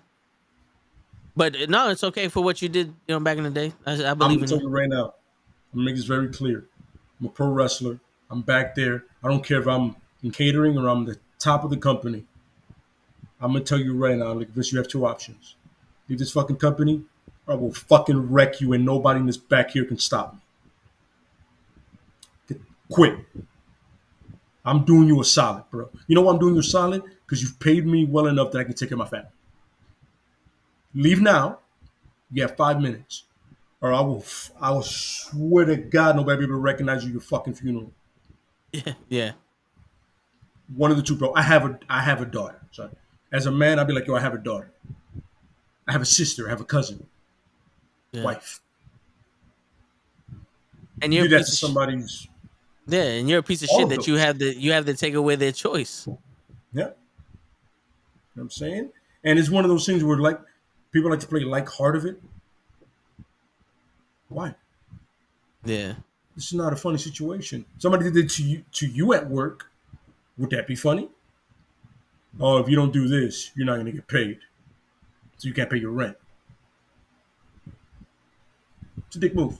[SPEAKER 2] But no, it's okay for what you did, you know, back in the day. I believe in it.
[SPEAKER 5] I'm telling you right now. I'm gonna make this very clear. I'm a pro wrestler. I'm back there. I don't care if I'm in catering or I'm the top of the company. I'm gonna tell you right now, like this, you have two options. Leave this fucking company, or I will fucking wreck you, and nobody in this back here can stop me. Quit. I'm doing you a solid, bro. You know why I'm doing you a solid? Because you've paid me well enough that I can take care of my family. Leave now. You have 5 minutes. Or I will swear to God nobody will be able to recognize you at your fucking funeral.
[SPEAKER 2] Yeah.
[SPEAKER 5] One of the two, bro. I have a daughter. Sorry. As a man, I'd be like, yo, I have a daughter. I have a sister. I have a cousin. Wife.
[SPEAKER 2] And you're
[SPEAKER 5] do that to somebody's.
[SPEAKER 2] Yeah, and you're a piece of shit that you have to take away their choice.
[SPEAKER 5] Yeah. You know what I'm saying? And it's one of those things where like people like to play like hard of it. Why?
[SPEAKER 2] Yeah.
[SPEAKER 5] This is not a funny situation. Somebody did it to you at work. Would that be funny? Oh, if you don't do this, you're not going to get paid. So you can't pay your rent. It's a dick move.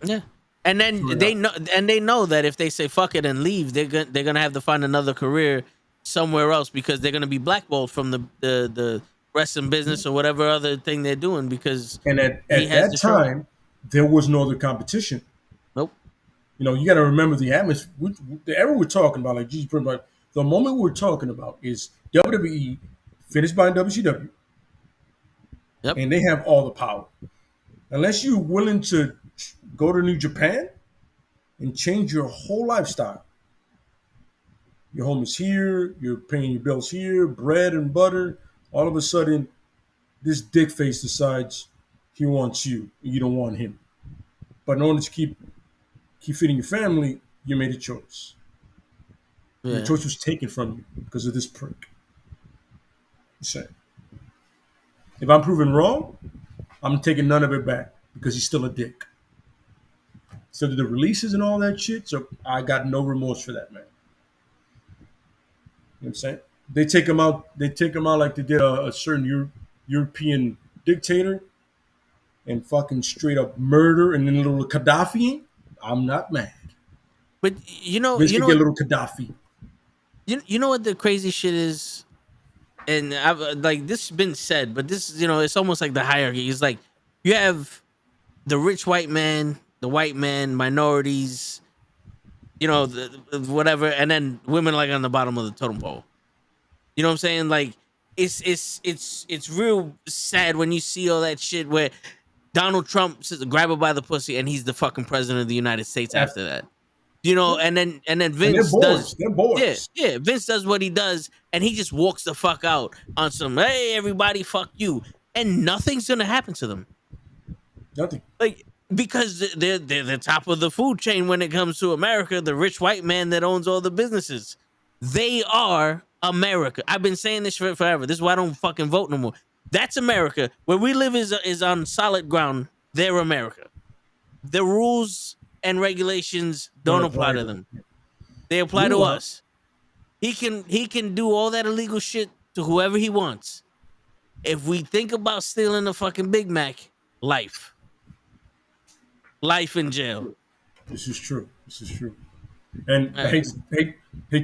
[SPEAKER 2] Yeah. And then they know that if they say fuck it and leave, they're gonna have to find another career somewhere else because they're gonna be blackballed from the wrestling business or whatever other thing they're doing because
[SPEAKER 5] at that time there was no other competition.
[SPEAKER 2] Nope.
[SPEAKER 5] You know, you got to remember the atmosphere. The era we're talking about, like Jesus, pretty much the moment we're talking about is WWE finished buying WCW, and they have all the power. Unless you're willing to go to New Japan and change your whole lifestyle. Your home is here, you're paying your bills here, bread and butter. All of a sudden, this dick face decides, he wants you. You don't want him. But in order to keep feeding your family, you made a choice. Yeah. The choice was taken from you because of this prick. So, if I'm proven wrong, I'm taking none of it back because he's still a dick. So the releases and all that shit, so I got no remorse for that, man. You know what I'm saying? They take him out like they did a certain European dictator and fucking straight up murder and then a little Gaddafi. I'm not mad.
[SPEAKER 2] But you know
[SPEAKER 5] get a little Gaddafi.
[SPEAKER 2] You know what the crazy shit is? And I've like this has been said, but this, it's almost like the hierarchy. It's like you have the rich white man, the white man, minorities, the whatever, and then women like on the bottom of the totem pole. You know what I'm saying? Like it's real sad when you see all that shit where Donald Trump says grab her by the pussy and he's the fucking president of the United States after that. And then Vince does.
[SPEAKER 5] They're boys.
[SPEAKER 2] Yeah. Vince does what he does, and he just walks the fuck out on some. Hey, everybody, fuck you, and nothing's gonna happen to them.
[SPEAKER 5] Nothing.
[SPEAKER 2] Like because they're the top of the food chain when it comes to America. The rich white man that owns all the businesses. They are America. I've been saying this forever. This is why I don't fucking vote no more. That's America. Where we live is on solid ground. They're America. The rules and regulations don't apply to them. They apply to us. He can do all that illegal shit to whoever he wants. If we think about stealing a fucking Big Mac, life in jail.
[SPEAKER 5] This is true. And I hate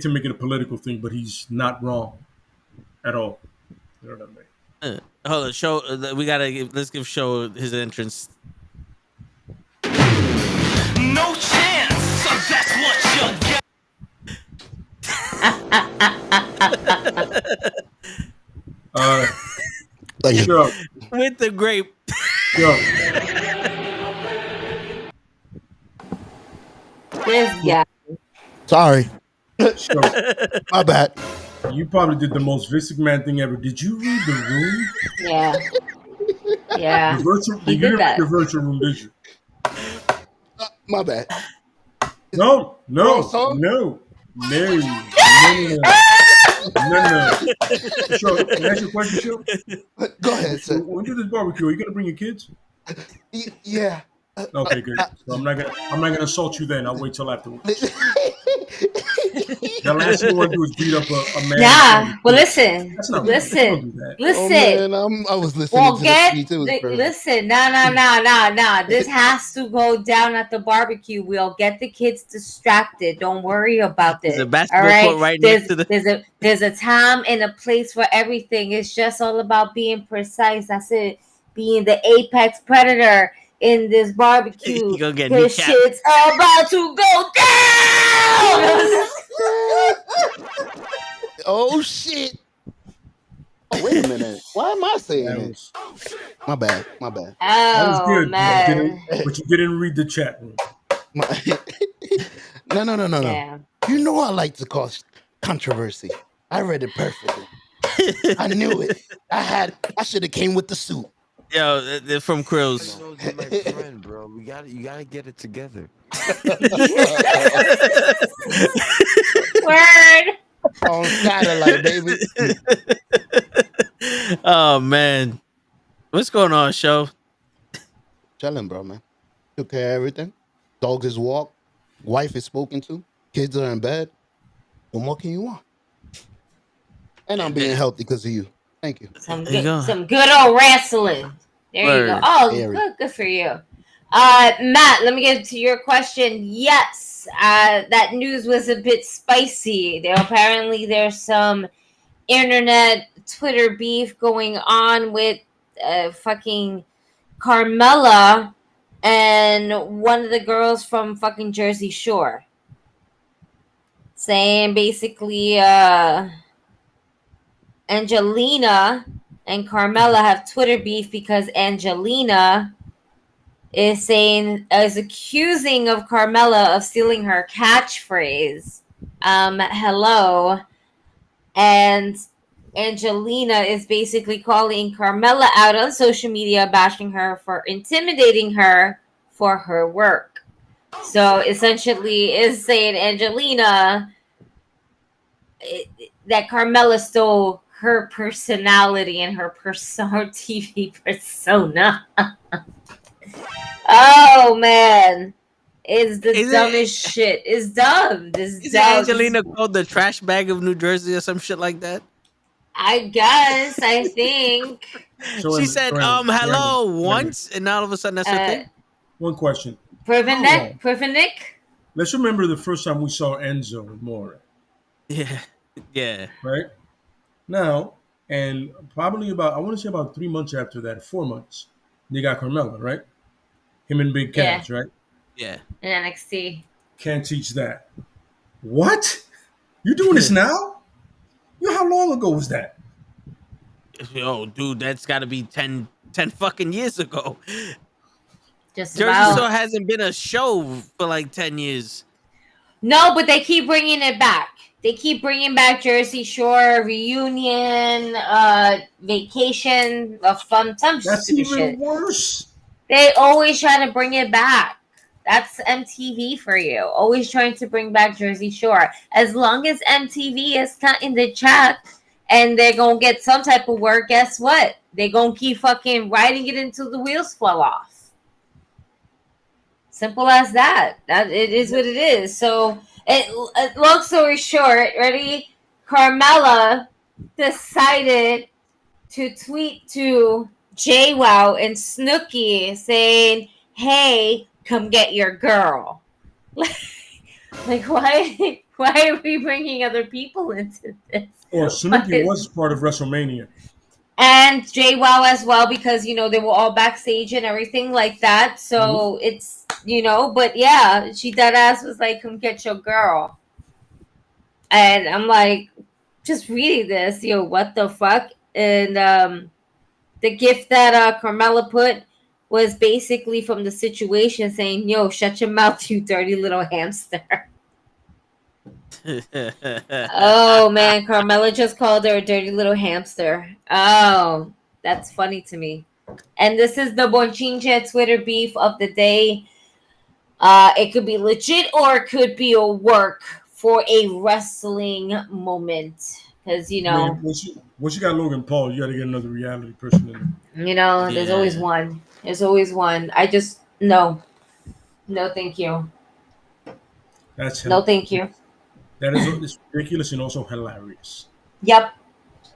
[SPEAKER 5] to make it a political thing, but he's not wrong at all. You know what I mean?
[SPEAKER 2] Hold on, show. Let's give Show his entrance.
[SPEAKER 6] No chance, so that's what you'll get.
[SPEAKER 5] Sure.
[SPEAKER 2] With the grape.
[SPEAKER 5] Sure.
[SPEAKER 4] This guy.
[SPEAKER 9] Sorry.
[SPEAKER 5] Sure.
[SPEAKER 9] My bad.
[SPEAKER 5] You probably did the most Vince McMahon thing ever. Did you read the room?
[SPEAKER 4] Yeah. Yeah.
[SPEAKER 5] You didn't read the virtual room, did you?
[SPEAKER 9] My bad.
[SPEAKER 5] No. Sure. Can I ask you a question, Sure?
[SPEAKER 9] Go ahead, sir.
[SPEAKER 5] When you do this barbecue, are you gonna bring your kids?
[SPEAKER 9] Yeah.
[SPEAKER 5] Okay, good. So I'm not gonna assault you then. I'll wait till afterwards. The last thing you want to do is beat up a man.
[SPEAKER 4] Nah, well, listen.
[SPEAKER 5] Don't do that.
[SPEAKER 4] Listen.
[SPEAKER 9] Oh, man, I was listening to the speech.
[SPEAKER 4] Listen, nah. This has to go down at the barbecue. We'll get the kids distracted. Don't worry about this.
[SPEAKER 2] There's a basketball court right next to the...
[SPEAKER 4] There's a time and a place for everything. It's just all about being precise. That's it. Being the apex predator in this barbecue. This shit's about to go down.
[SPEAKER 9] Oh shit! Oh, wait a minute. Why am I saying this? My bad.
[SPEAKER 4] Oh,
[SPEAKER 5] That was good,
[SPEAKER 4] man.
[SPEAKER 5] but you didn't read the chat room.
[SPEAKER 9] No.
[SPEAKER 4] Yeah.
[SPEAKER 9] You know I like to cause controversy. I read it perfectly. I knew it. I should have came with the suit.
[SPEAKER 2] Yo, they're from Krills.
[SPEAKER 1] You're my friend, bro. You gotta get it together.
[SPEAKER 4] Word.
[SPEAKER 9] On satellite, baby.
[SPEAKER 2] Oh man, what's going on, Show?
[SPEAKER 9] Chilling, bro, man. Took care of everything. Dogs is walked. Wife is spoken to. Kids are in bed. What more can you want? And I'm being healthy because of you. Thank you.
[SPEAKER 4] Some good old wrestling. There you go. Oh, good for you. Matt, let me get to your question. Yes, that news was a bit spicy. There's some internet Twitter beef going on with fucking Carmella and one of the girls from fucking Jersey Shore. Saying basically Angelina and Carmella have Twitter beef because Angelina is accusing of Carmella of stealing her catchphrase, hello. And Angelina is basically calling Carmella out on social media, bashing her for intimidating her for her work. So essentially, is saying Angelina that Carmella stole her personality and her TV persona. Oh man, it's the dumbest shit. It's dumb.
[SPEAKER 2] Is Angelina called the trash bag of New Jersey or some shit like that?
[SPEAKER 4] I guess. I think.
[SPEAKER 2] She said, hello once, and all of a sudden that's her thing.
[SPEAKER 5] One question.
[SPEAKER 4] Privinek?
[SPEAKER 5] Let's remember the first time we saw Enzo and More.
[SPEAKER 2] Yeah.
[SPEAKER 5] Right? Now, and probably I want to say about 3 months after that, 4 months, they got Carmella, right? Him and Big Cass, right?
[SPEAKER 2] Yeah.
[SPEAKER 4] In NXT.
[SPEAKER 5] Can't teach that. What? You doing this now? How long ago was that?
[SPEAKER 2] Yo, dude, that's got to be 10 fucking years ago.
[SPEAKER 4] Jersey
[SPEAKER 2] Shore hasn't been a show for like 10 years.
[SPEAKER 4] No, but they keep bringing it back. They keep bringing back Jersey Shore reunion, vacation, fun.
[SPEAKER 5] That's even worse.
[SPEAKER 4] They always try to bring it back. That's MTV for you. Always trying to bring back Jersey Shore. As long as MTV is cutting the check and they're going to get some type of work, guess what? They're going to keep fucking riding it until the wheels fall off. Simple as that. That it is what it is. So, long story short, ready? Carmella decided to tweet to JWoww and Snooki saying, "Hey, come get your girl." Like, why are we bringing other people into this?
[SPEAKER 5] Or Snooki was part of WrestleMania.
[SPEAKER 4] And JWoww as well, because, they were all backstage and everything like that. So it's, but yeah, she dead ass was like, "Come get your girl." And I'm like, just reading this, what the fuck? And the gift that Carmella put was basically from the situation saying, "Yo, shut your mouth, you dirty little hamster." Oh man, Carmella just called her a dirty little hamster. Oh, that's funny to me. And this is the Bonchincha Twitter beef of the day. It could be legit or it could be a work for a wrestling moment. Because,
[SPEAKER 5] once you got Logan Paul, you got to get another reality person in there.
[SPEAKER 4] There's always one. There's always one. I just, no. No, thank you. No, thank you.
[SPEAKER 5] That is ridiculous and also hilarious.
[SPEAKER 4] Yep.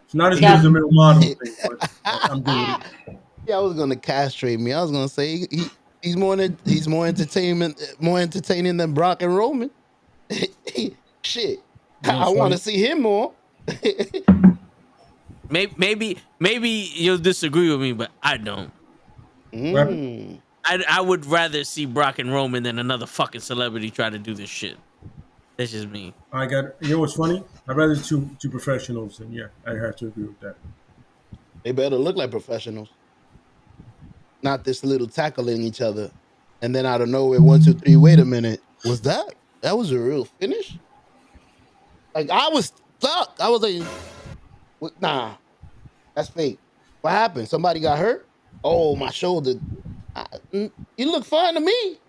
[SPEAKER 5] It's not as good as the middle model thing, but I'm good with it.
[SPEAKER 9] Yeah, I was gonna castrate me. I was gonna say he's more entertaining than Brock and Roman. Shit, I want to see him more.
[SPEAKER 2] Maybe you'll disagree with me, but I don't. I would rather see Brock and Roman than another fucking celebrity try to do this shit. That's just me.
[SPEAKER 5] What's funny? I'd rather two professionals, and yeah, I have to agree with that.
[SPEAKER 9] They better look like professionals. Not this little tackling each other. And then out of nowhere, 1, 2, 3, wait a minute. Was that was a real finish? Like, I was stuck. I was like, nah, that's fake. What happened? Somebody got hurt? Oh, my shoulder. You look fine to me.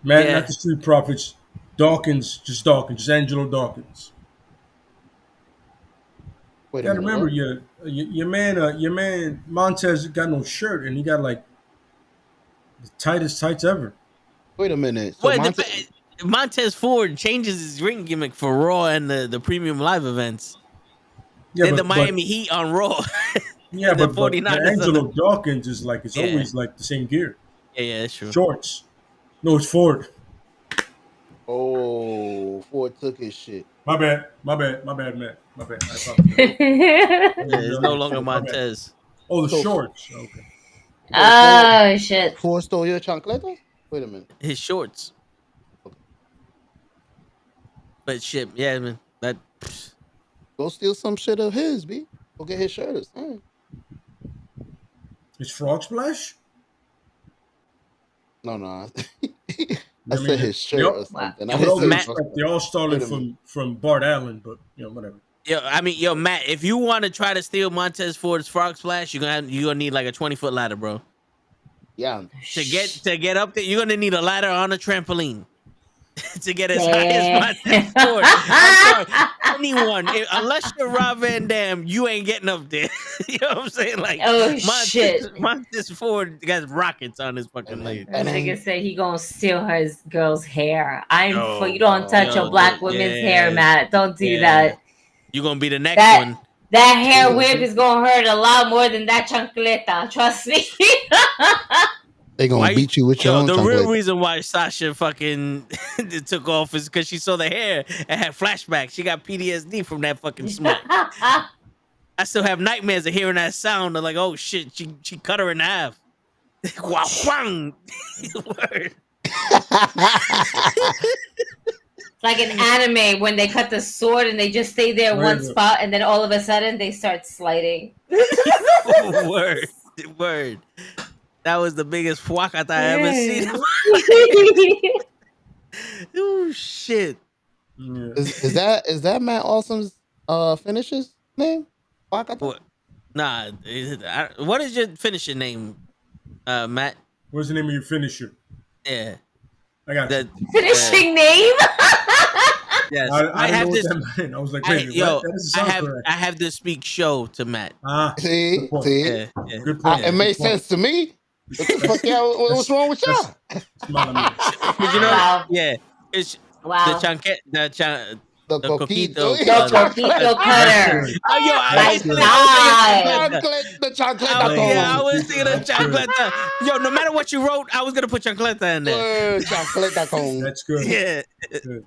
[SPEAKER 5] Man, not the Street Profits. Dawkins, just Angelo Dawkins. You gotta remember, your man Montez got no shirt, and he got like the tightest tights ever.
[SPEAKER 9] Wait a minute. So
[SPEAKER 2] Montez Ford changes his ring gimmick for Raw and the premium live events.
[SPEAKER 5] Yeah,
[SPEAKER 2] the Miami Heat on Raw.
[SPEAKER 5] Yeah, but Angelo Dawkins is like always like the same gear.
[SPEAKER 2] Yeah, that's true.
[SPEAKER 5] Shorts. No, it's Ford.
[SPEAKER 9] Oh, Ford took his shit.
[SPEAKER 5] My bad, man. My bad.
[SPEAKER 2] It's no longer Montez.
[SPEAKER 5] Oh, the shorts. Okay.
[SPEAKER 4] Oh, shit.
[SPEAKER 9] Ford stole your chancletas? Wait a minute.
[SPEAKER 2] His shorts.
[SPEAKER 9] Okay.
[SPEAKER 2] But shit, yeah, man.
[SPEAKER 9] Go steal some shit of his, B. Go get his shirt or something.
[SPEAKER 5] His Frog Splash?
[SPEAKER 9] No. I said his shirt or something.
[SPEAKER 5] They all stole it from Bart Allen, but whatever.
[SPEAKER 2] Yo, Matt, if you want to try to steal Montez Ford's frog splash, you're gonna need like a 20-foot ladder, bro.
[SPEAKER 9] Yeah.
[SPEAKER 2] To get up there, you're gonna need a ladder on a trampoline to get as high as Montez Ford. I'm sorry, anyone, unless you're Rob Van Dam, you ain't getting up there. You know what I'm saying? Like,
[SPEAKER 4] shit.
[SPEAKER 2] Montez Ford got rockets on his fucking leg.
[SPEAKER 4] That nigga say he gonna steal his girl's hair. You don't touch a black woman's hair, Matt. Don't do that.
[SPEAKER 2] You're gonna be the next one.
[SPEAKER 4] That hair whip is gonna hurt a lot more than that chancleta. Trust me.
[SPEAKER 9] They gonna beat you with your own
[SPEAKER 2] The
[SPEAKER 9] chancleta.
[SPEAKER 2] real reason why Sasha fucking took off is because she saw the hair and had flashbacks. She got PTSD from that fucking smoke. I still have nightmares of hearing that sound. Of like, oh shit, she cut her in half. Wow, word.
[SPEAKER 4] It's like an anime when they cut the sword and they just stay there one spot and then all of a sudden they start sliding.
[SPEAKER 2] Word. That was the biggest fuakata I ever seen. Oh shit.
[SPEAKER 9] Yeah. Is that Matt Awesome's finisher's name? Fuakata?
[SPEAKER 2] Nah. What is your finisher name, Matt?
[SPEAKER 5] What's the name of your finisher?
[SPEAKER 2] Yeah.
[SPEAKER 5] I got you.
[SPEAKER 4] Finishing name?
[SPEAKER 2] Yes.
[SPEAKER 5] I have this. I was like, crazy.
[SPEAKER 2] I have to speak show to Matt.
[SPEAKER 9] See?
[SPEAKER 2] Yeah.
[SPEAKER 5] Good point.
[SPEAKER 9] It made sense to me. What the fuck, y'all? What's wrong with y'all?
[SPEAKER 2] You know, it's
[SPEAKER 9] the coquito
[SPEAKER 4] cutter.
[SPEAKER 9] The chocolate.
[SPEAKER 2] I was thinking of chocolate. Yo, no matter what you wrote, I was gonna put chocolate in there.
[SPEAKER 9] That's
[SPEAKER 5] good.
[SPEAKER 2] Yeah.
[SPEAKER 5] The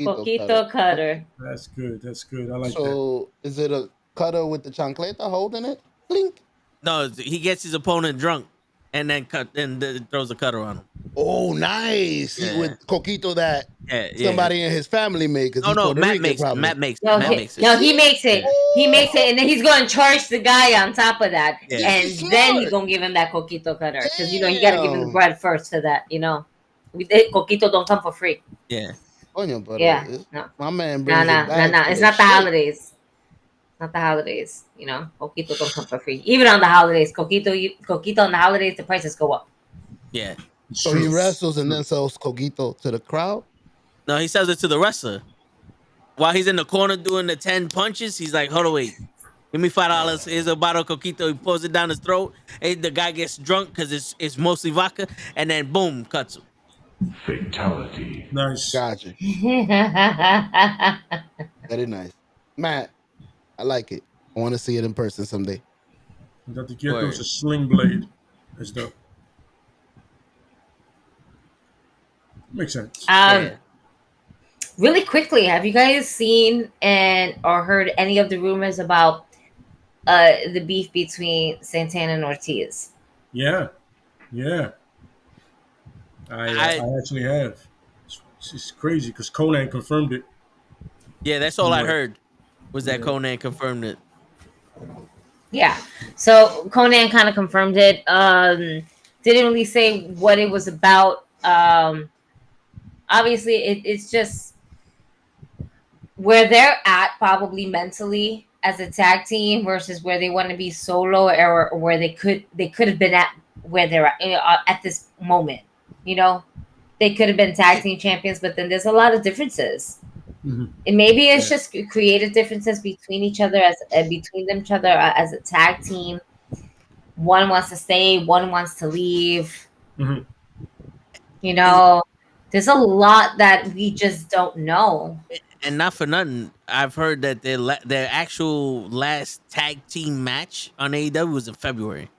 [SPEAKER 4] coquito cutter.
[SPEAKER 5] That's good. I like that.
[SPEAKER 9] So, is it a cutter with the chancleta holding it? Blink.
[SPEAKER 2] No, he gets his opponent drunk and then throws a cutter on him.
[SPEAKER 9] Oh, nice. He would coquito that somebody in his family made.
[SPEAKER 2] Matt makes it. Matt makes it.
[SPEAKER 4] No, he makes it. He makes it, and then he's going to charge the guy on top of that.
[SPEAKER 2] Yeah.
[SPEAKER 4] And then he's going to give him that coquito cutter. Because, you got to give him the bread first for that, Coquito don't come for free.
[SPEAKER 2] Yeah.
[SPEAKER 4] Yeah. No.
[SPEAKER 9] My man
[SPEAKER 4] No. It's not the holidays. Not the holidays, Coquito don't come for free. Even on the holidays, Coquito on the holidays, the prices go up.
[SPEAKER 2] Yeah.
[SPEAKER 9] So he wrestles and then sells Coquito to the crowd?
[SPEAKER 2] No, he sells it to the wrestler. While he's in the corner doing the 10 punches, he's like, hold on, wait. Give me $5. Here's a bottle of Coquito. He pours it down his throat. And the guy gets drunk because it's mostly vodka. And then, boom, cuts him.
[SPEAKER 5] Fatality. Nice.
[SPEAKER 9] Gotcha. Very nice. Matt, I like it. I want to see it in person someday.
[SPEAKER 5] You got to get those a sling blade. That's dope. Makes sense.
[SPEAKER 4] Really quickly, have you guys seen or heard any of the rumors about the beef between Santana and Ortiz?
[SPEAKER 5] Yeah. I actually have. It's crazy because Conan confirmed it.
[SPEAKER 2] Yeah, that's all I heard. Was that Conan confirmed it?
[SPEAKER 4] Yeah. So Conan kind of confirmed it. Didn't really say what it was about. Obviously, it's just where they're at, probably mentally as a tag team versus where they want to be solo, or where they could have been at where they're at this moment. They could have been tag team champions, but then there's a lot of differences. Mm-hmm. And maybe it's just creative differences between each other as a tag team. One wants to stay, one wants to leave. Mm-hmm. There's a lot that we just don't know.
[SPEAKER 2] And not for nothing, I've heard that their actual last tag team match on AEW was in February.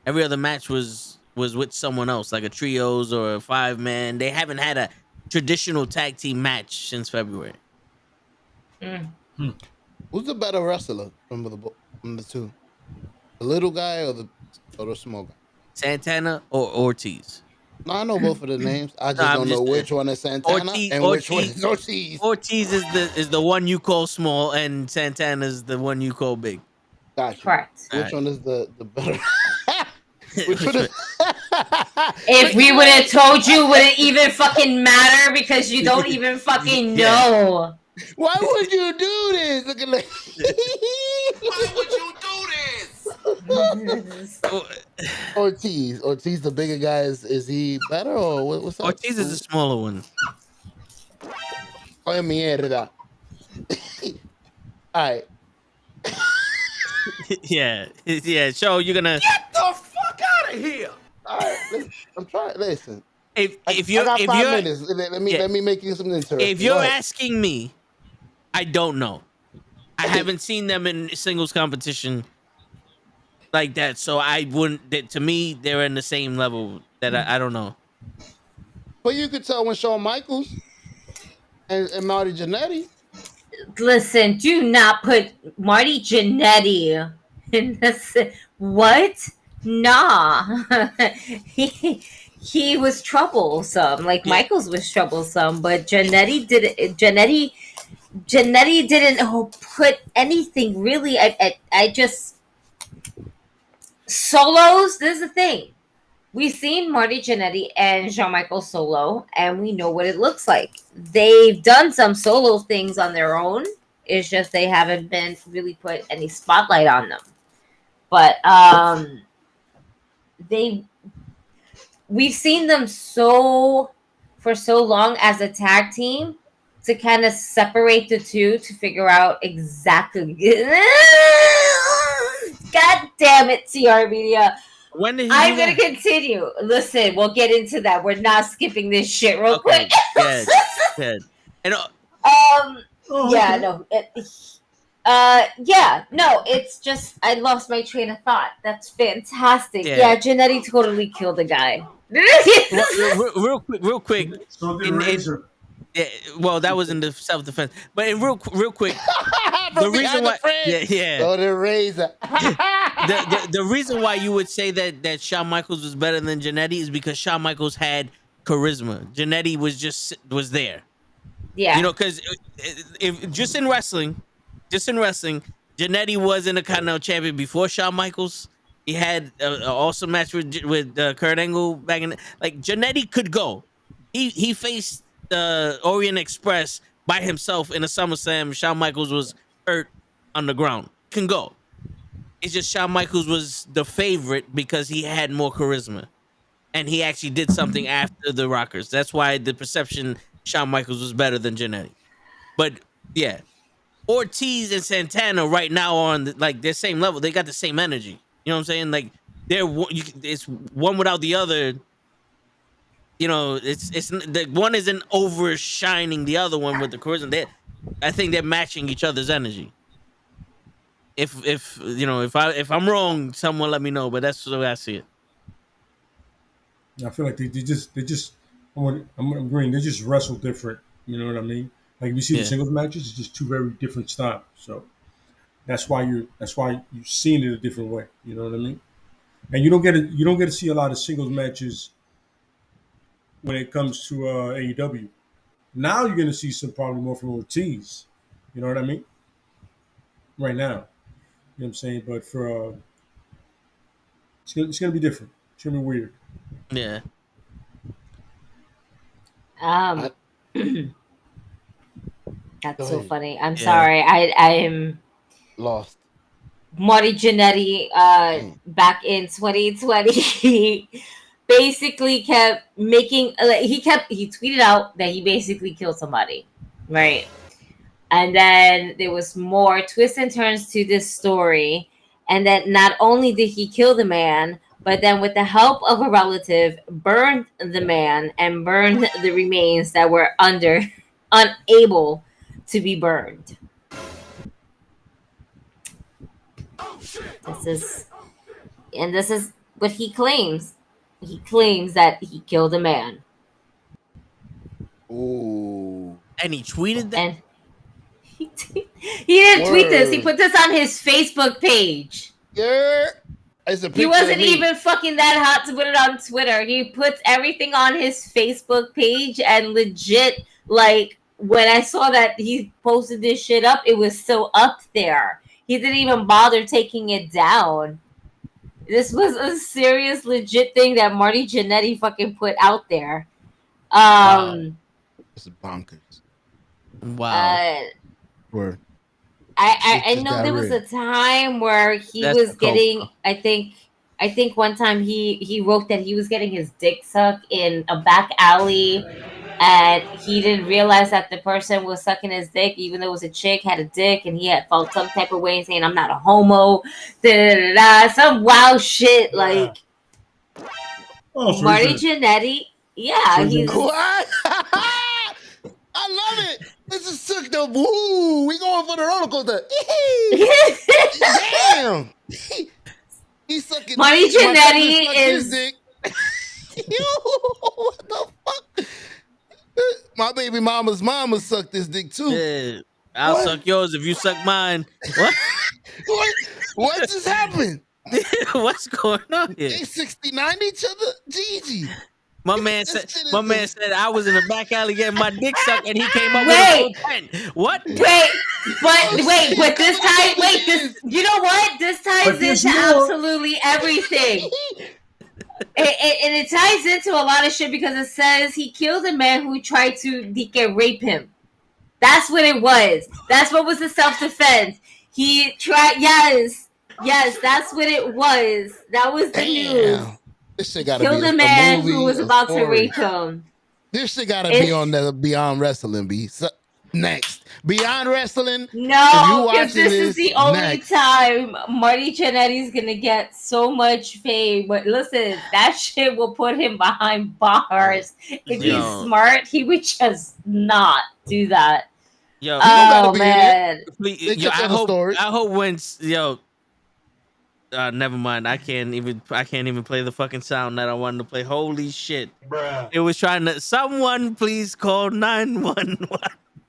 [SPEAKER 2] Every other match was with someone else, like a trios or a 5-man. They haven't had a traditional tag team match since February.
[SPEAKER 9] Who's the better wrestler from the two? The little guy or the small guy?
[SPEAKER 2] Santana or Ortiz?
[SPEAKER 9] No, I know both of the names. I just don't know which one is Santana which one is Ortiz.
[SPEAKER 2] Ortiz is the one you call small, and Santana is the one you call big.
[SPEAKER 9] Gotcha.
[SPEAKER 4] Correct.
[SPEAKER 9] Which one is the better? Which one is...
[SPEAKER 4] If we would have told you, would it even fucking matter? Because you don't even fucking know.
[SPEAKER 9] Why would you do this? Look at like.
[SPEAKER 1] Why would you do this?
[SPEAKER 9] Ortiz, the bigger guy is he better or what's up?
[SPEAKER 2] Ortiz is the smaller one.
[SPEAKER 9] Oh mierda. All right.
[SPEAKER 2] Yeah. So you're gonna
[SPEAKER 1] Get the fuck out of here.
[SPEAKER 9] All right. I'm trying. Listen.
[SPEAKER 2] if
[SPEAKER 9] I
[SPEAKER 2] you're
[SPEAKER 9] got
[SPEAKER 2] if
[SPEAKER 9] 5
[SPEAKER 2] you're
[SPEAKER 9] minutes. Let me make you something interesting.
[SPEAKER 2] if you're asking me, I don't know. I haven't seen them in singles competition like that, so I wouldn't. To me, they're in the same level. That I don't know.
[SPEAKER 9] But you could tell when Shawn Michaels and Marty Jannetty.
[SPEAKER 4] Listen, do not put Marty Jannetty in this. What? Nah. he was troublesome. Like Michaels was troublesome, but Jannetty didn't put anything really. I just solos. This is the thing. We've seen Marty Jannetty and Shawn Michaels solo, and we know what it looks like. They've done some solo things on their own. It's just they haven't been really put any spotlight on them. But we've seen them for so long as a tag team to kind of separate the two to figure out exactly. God damn it, TR Media. I'm going to continue. Listen, we'll get into that. We're not skipping this shit real quick.
[SPEAKER 2] Good. And,
[SPEAKER 4] it's just, I lost my train of thought. That's fantastic. Yeah, Jannetty totally killed a guy.
[SPEAKER 2] real quick.
[SPEAKER 5] So did Razor.
[SPEAKER 2] Well, that was in the self-defense. But real quick, the reason why,
[SPEAKER 9] So the Razor.
[SPEAKER 2] the reason why you would say that Shawn Michaels was better than Jannetty is because Shawn Michaels had charisma. Jannetty was there.
[SPEAKER 4] Yeah,
[SPEAKER 2] because if just in wrestling, Jannetty was in a Continental champion before Shawn Michaels. He had an awesome match with Kurt Angle back in. Like Jannetty could go. He faced the Orient Express by himself in a SummerSlam. Shawn Michaels was hurt on the ground. Can go. It's just Shawn Michaels was the favorite because he had more charisma, and he actually did something after the Rockers. That's why the perception Shawn Michaels was better than Jannetty. But yeah, Ortiz and Santana right now are on their same level. They got the same energy. You know what I'm saying? Like it's one without the other. It's the one isn't overshining the other one with the charisma. I think they're matching each other's energy. If I'm wrong, someone let me know. But that's the way I see it.
[SPEAKER 5] I feel like they just I'm agreeing. They just wrestle different. You know what I mean? Like if you see the singles matches, it's just two very different styles. So that's why you're seeing it a different way. You know what I mean? And you don't get to see a lot of singles matches when it comes to AEW. Now you're gonna see some probably more from Ortiz. You know what I mean? Right now. You know what I'm saying? But for it's gonna be different. It's gonna be weird.
[SPEAKER 2] Yeah.
[SPEAKER 4] That's so funny. I'm sorry. I am
[SPEAKER 9] lost.
[SPEAKER 4] Marty Jannetty back in 2020 basically kept making he tweeted out that he basically killed somebody, right? And then there was more twists and turns to this story, and that not only did he kill the man, but then with the help of a relative burned the man and burned the remains that were unable to be burned. This is what he claims. He claims that he killed a man.
[SPEAKER 9] Ooh.
[SPEAKER 2] And he tweeted that?
[SPEAKER 4] And he didn't tweet this. He put this on his Facebook page.
[SPEAKER 9] Yeah.
[SPEAKER 4] He wasn't even fucking that hot to put it on Twitter. He puts everything on his Facebook page, and legit, like, when I saw that he posted this shit up, it was so up there. He didn't even bother taking it down. This was a serious, legit thing that Marty Jannetty fucking put out there.
[SPEAKER 9] Wow. This is bonkers.
[SPEAKER 2] Wow.
[SPEAKER 9] Word.
[SPEAKER 4] I know there was a time where he was getting. I think one time he wrote that he was getting his dick sucked in a back alley, and he didn't realize that the person was sucking his dick, even though it was a chick, had a dick, and he had felt some type of way, saying, "I'm not a homo," some wild shit like.
[SPEAKER 5] Oh, so
[SPEAKER 4] Marty Jannetty, yeah,
[SPEAKER 5] so
[SPEAKER 4] he's.
[SPEAKER 9] What? I love it. This is sick. The woo. We going for the roller coaster. Damn. He's sucking.
[SPEAKER 4] Marty Jannetty is.
[SPEAKER 9] What the fuck? My baby mama's mama sucked this dick too.
[SPEAKER 2] Yeah, I'll suck yours if you suck mine. What?
[SPEAKER 9] What just happened?
[SPEAKER 2] What's going on here?
[SPEAKER 9] They 69 each other? Gigi.
[SPEAKER 2] My man said I was in the back alley getting my dick sucked, and he came up
[SPEAKER 4] Wait.
[SPEAKER 2] with a 10. What?
[SPEAKER 4] But this time, you know what? This ties into absolutely everything. And it ties into a lot of shit because it says he killed a man who tried to rape him. That's what it was. That's what was the self-defense. He tried, yes, that's what it was. That was the news.
[SPEAKER 9] This shit gotta
[SPEAKER 4] killed
[SPEAKER 9] be
[SPEAKER 4] a man
[SPEAKER 9] movie,
[SPEAKER 4] who was about to rape him.
[SPEAKER 9] This shit gotta be on the Beyond Wrestling, B. So, next. Beyond Wrestling.
[SPEAKER 4] No, because this is the only time Marty Jannetty's gonna get so much fame. But listen, that shit will put him behind bars. If he's smart, he would just not do that.
[SPEAKER 2] Yo,
[SPEAKER 4] oh man.
[SPEAKER 2] Yo, I hope when never mind. I can't even play the fucking sound that I wanted to play. Holy shit.
[SPEAKER 1] Bruh.
[SPEAKER 2] It was trying to someone please call 911.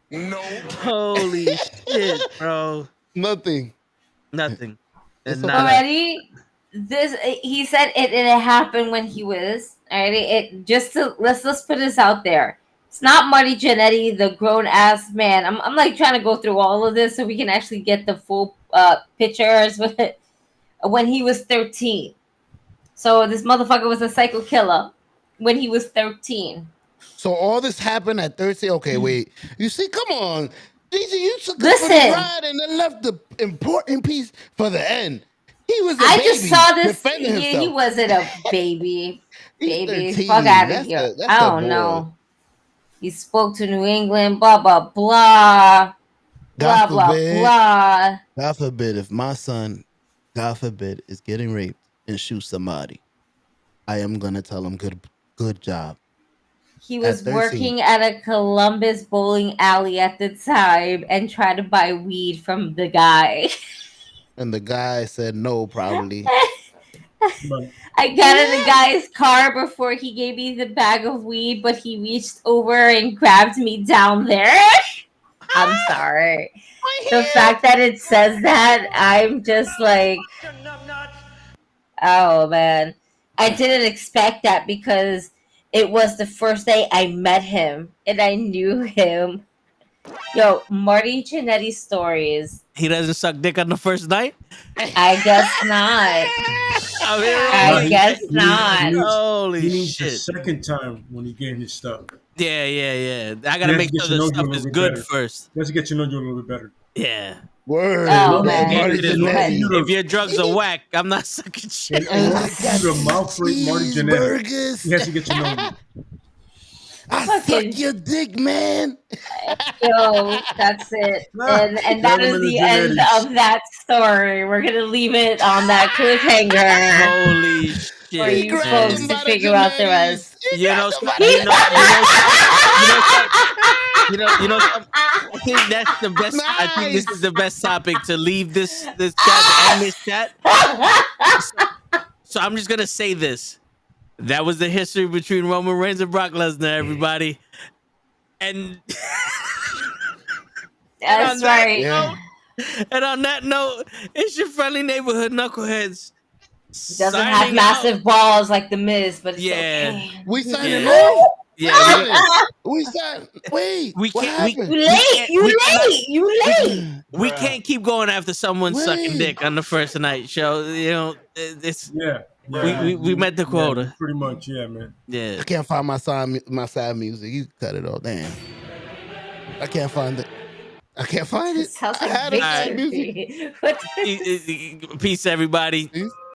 [SPEAKER 1] No.
[SPEAKER 2] Holy shit, bro.
[SPEAKER 9] Nothing.
[SPEAKER 4] Already, he said it happened when he was already. Let's put this out there. It's not Marty Jannetty, the grown ass man. I'm like trying to go through all of this so we can actually get the full pictures with it. When he was 13. So this motherfucker was a psycho killer when he was 13.
[SPEAKER 9] So all this happened at 13? Okay, wait. You see, come on. Gigi, you took the ride and then left the important piece for the end. He was a baby.
[SPEAKER 4] I just saw this.
[SPEAKER 9] Defending himself.
[SPEAKER 4] He wasn't a baby. Baby,
[SPEAKER 9] 13.
[SPEAKER 4] fuck out of here. I don't know. He spoke to New England, blah, blah, blah. Blah, blah, blah.
[SPEAKER 9] God forbid if my son, God forbid, is getting raped and shoots somebody, I am going to tell him good job.
[SPEAKER 4] He was working at a Columbus bowling alley at the time and tried to buy weed from the guy.
[SPEAKER 9] And the guy said no, probably.
[SPEAKER 4] I got in the guy's car before he gave me the bag of weed, but he reached over and grabbed me down there. I'm sorry. The fact that it says that, I'm just like, oh man. I didn't expect that because it was the first day I met him and I knew him. Yo, Marty Jannetty stories.
[SPEAKER 2] He doesn't suck dick on the first night?
[SPEAKER 4] I guess not. I guess not.
[SPEAKER 2] Holy shit.
[SPEAKER 5] The second time when he getting his stuff.
[SPEAKER 2] Yeah. I gotta make sure the stuff is good first.
[SPEAKER 5] Let's get to know you a little bit better.
[SPEAKER 2] Yeah.
[SPEAKER 9] Word.
[SPEAKER 4] Oh, man.
[SPEAKER 2] If your drugs are whack, I'm not sucking shit.
[SPEAKER 5] The mouth rate Marty Jannetty. He has to get to know you.
[SPEAKER 9] I suck your dick, man.
[SPEAKER 4] Yo, that's it. And that is the end of that story. We're going to leave it on that cliffhanger.
[SPEAKER 2] Holy shit.
[SPEAKER 4] For you folks to figure out the rest.
[SPEAKER 2] You know, I think that's the best. Nice. I think this is the best topic to leave this chat to end this chat. So I'm just going to say this. That was the history between Roman Reigns and Brock Lesnar, everybody. And
[SPEAKER 4] that's right.
[SPEAKER 2] And on that note, it's your friendly neighborhood knuckleheads.
[SPEAKER 4] He doesn't have massive balls like the Miz, but it's okay.
[SPEAKER 9] We signing off.
[SPEAKER 2] Yeah,
[SPEAKER 9] we signed. Wait,
[SPEAKER 2] we can't.
[SPEAKER 4] You late.
[SPEAKER 2] We can't keep going after someone sucking dick on the first night show. You know, it's we met the quota.
[SPEAKER 5] Yeah, pretty much, yeah, man.
[SPEAKER 2] Yeah.
[SPEAKER 9] I can't find my side music. You cut it all. Damn. I can't find it. I can't find it.
[SPEAKER 4] Sounds
[SPEAKER 9] I
[SPEAKER 4] like
[SPEAKER 9] had it.
[SPEAKER 4] victory. What
[SPEAKER 2] Peace, everybody.
[SPEAKER 9] Peace.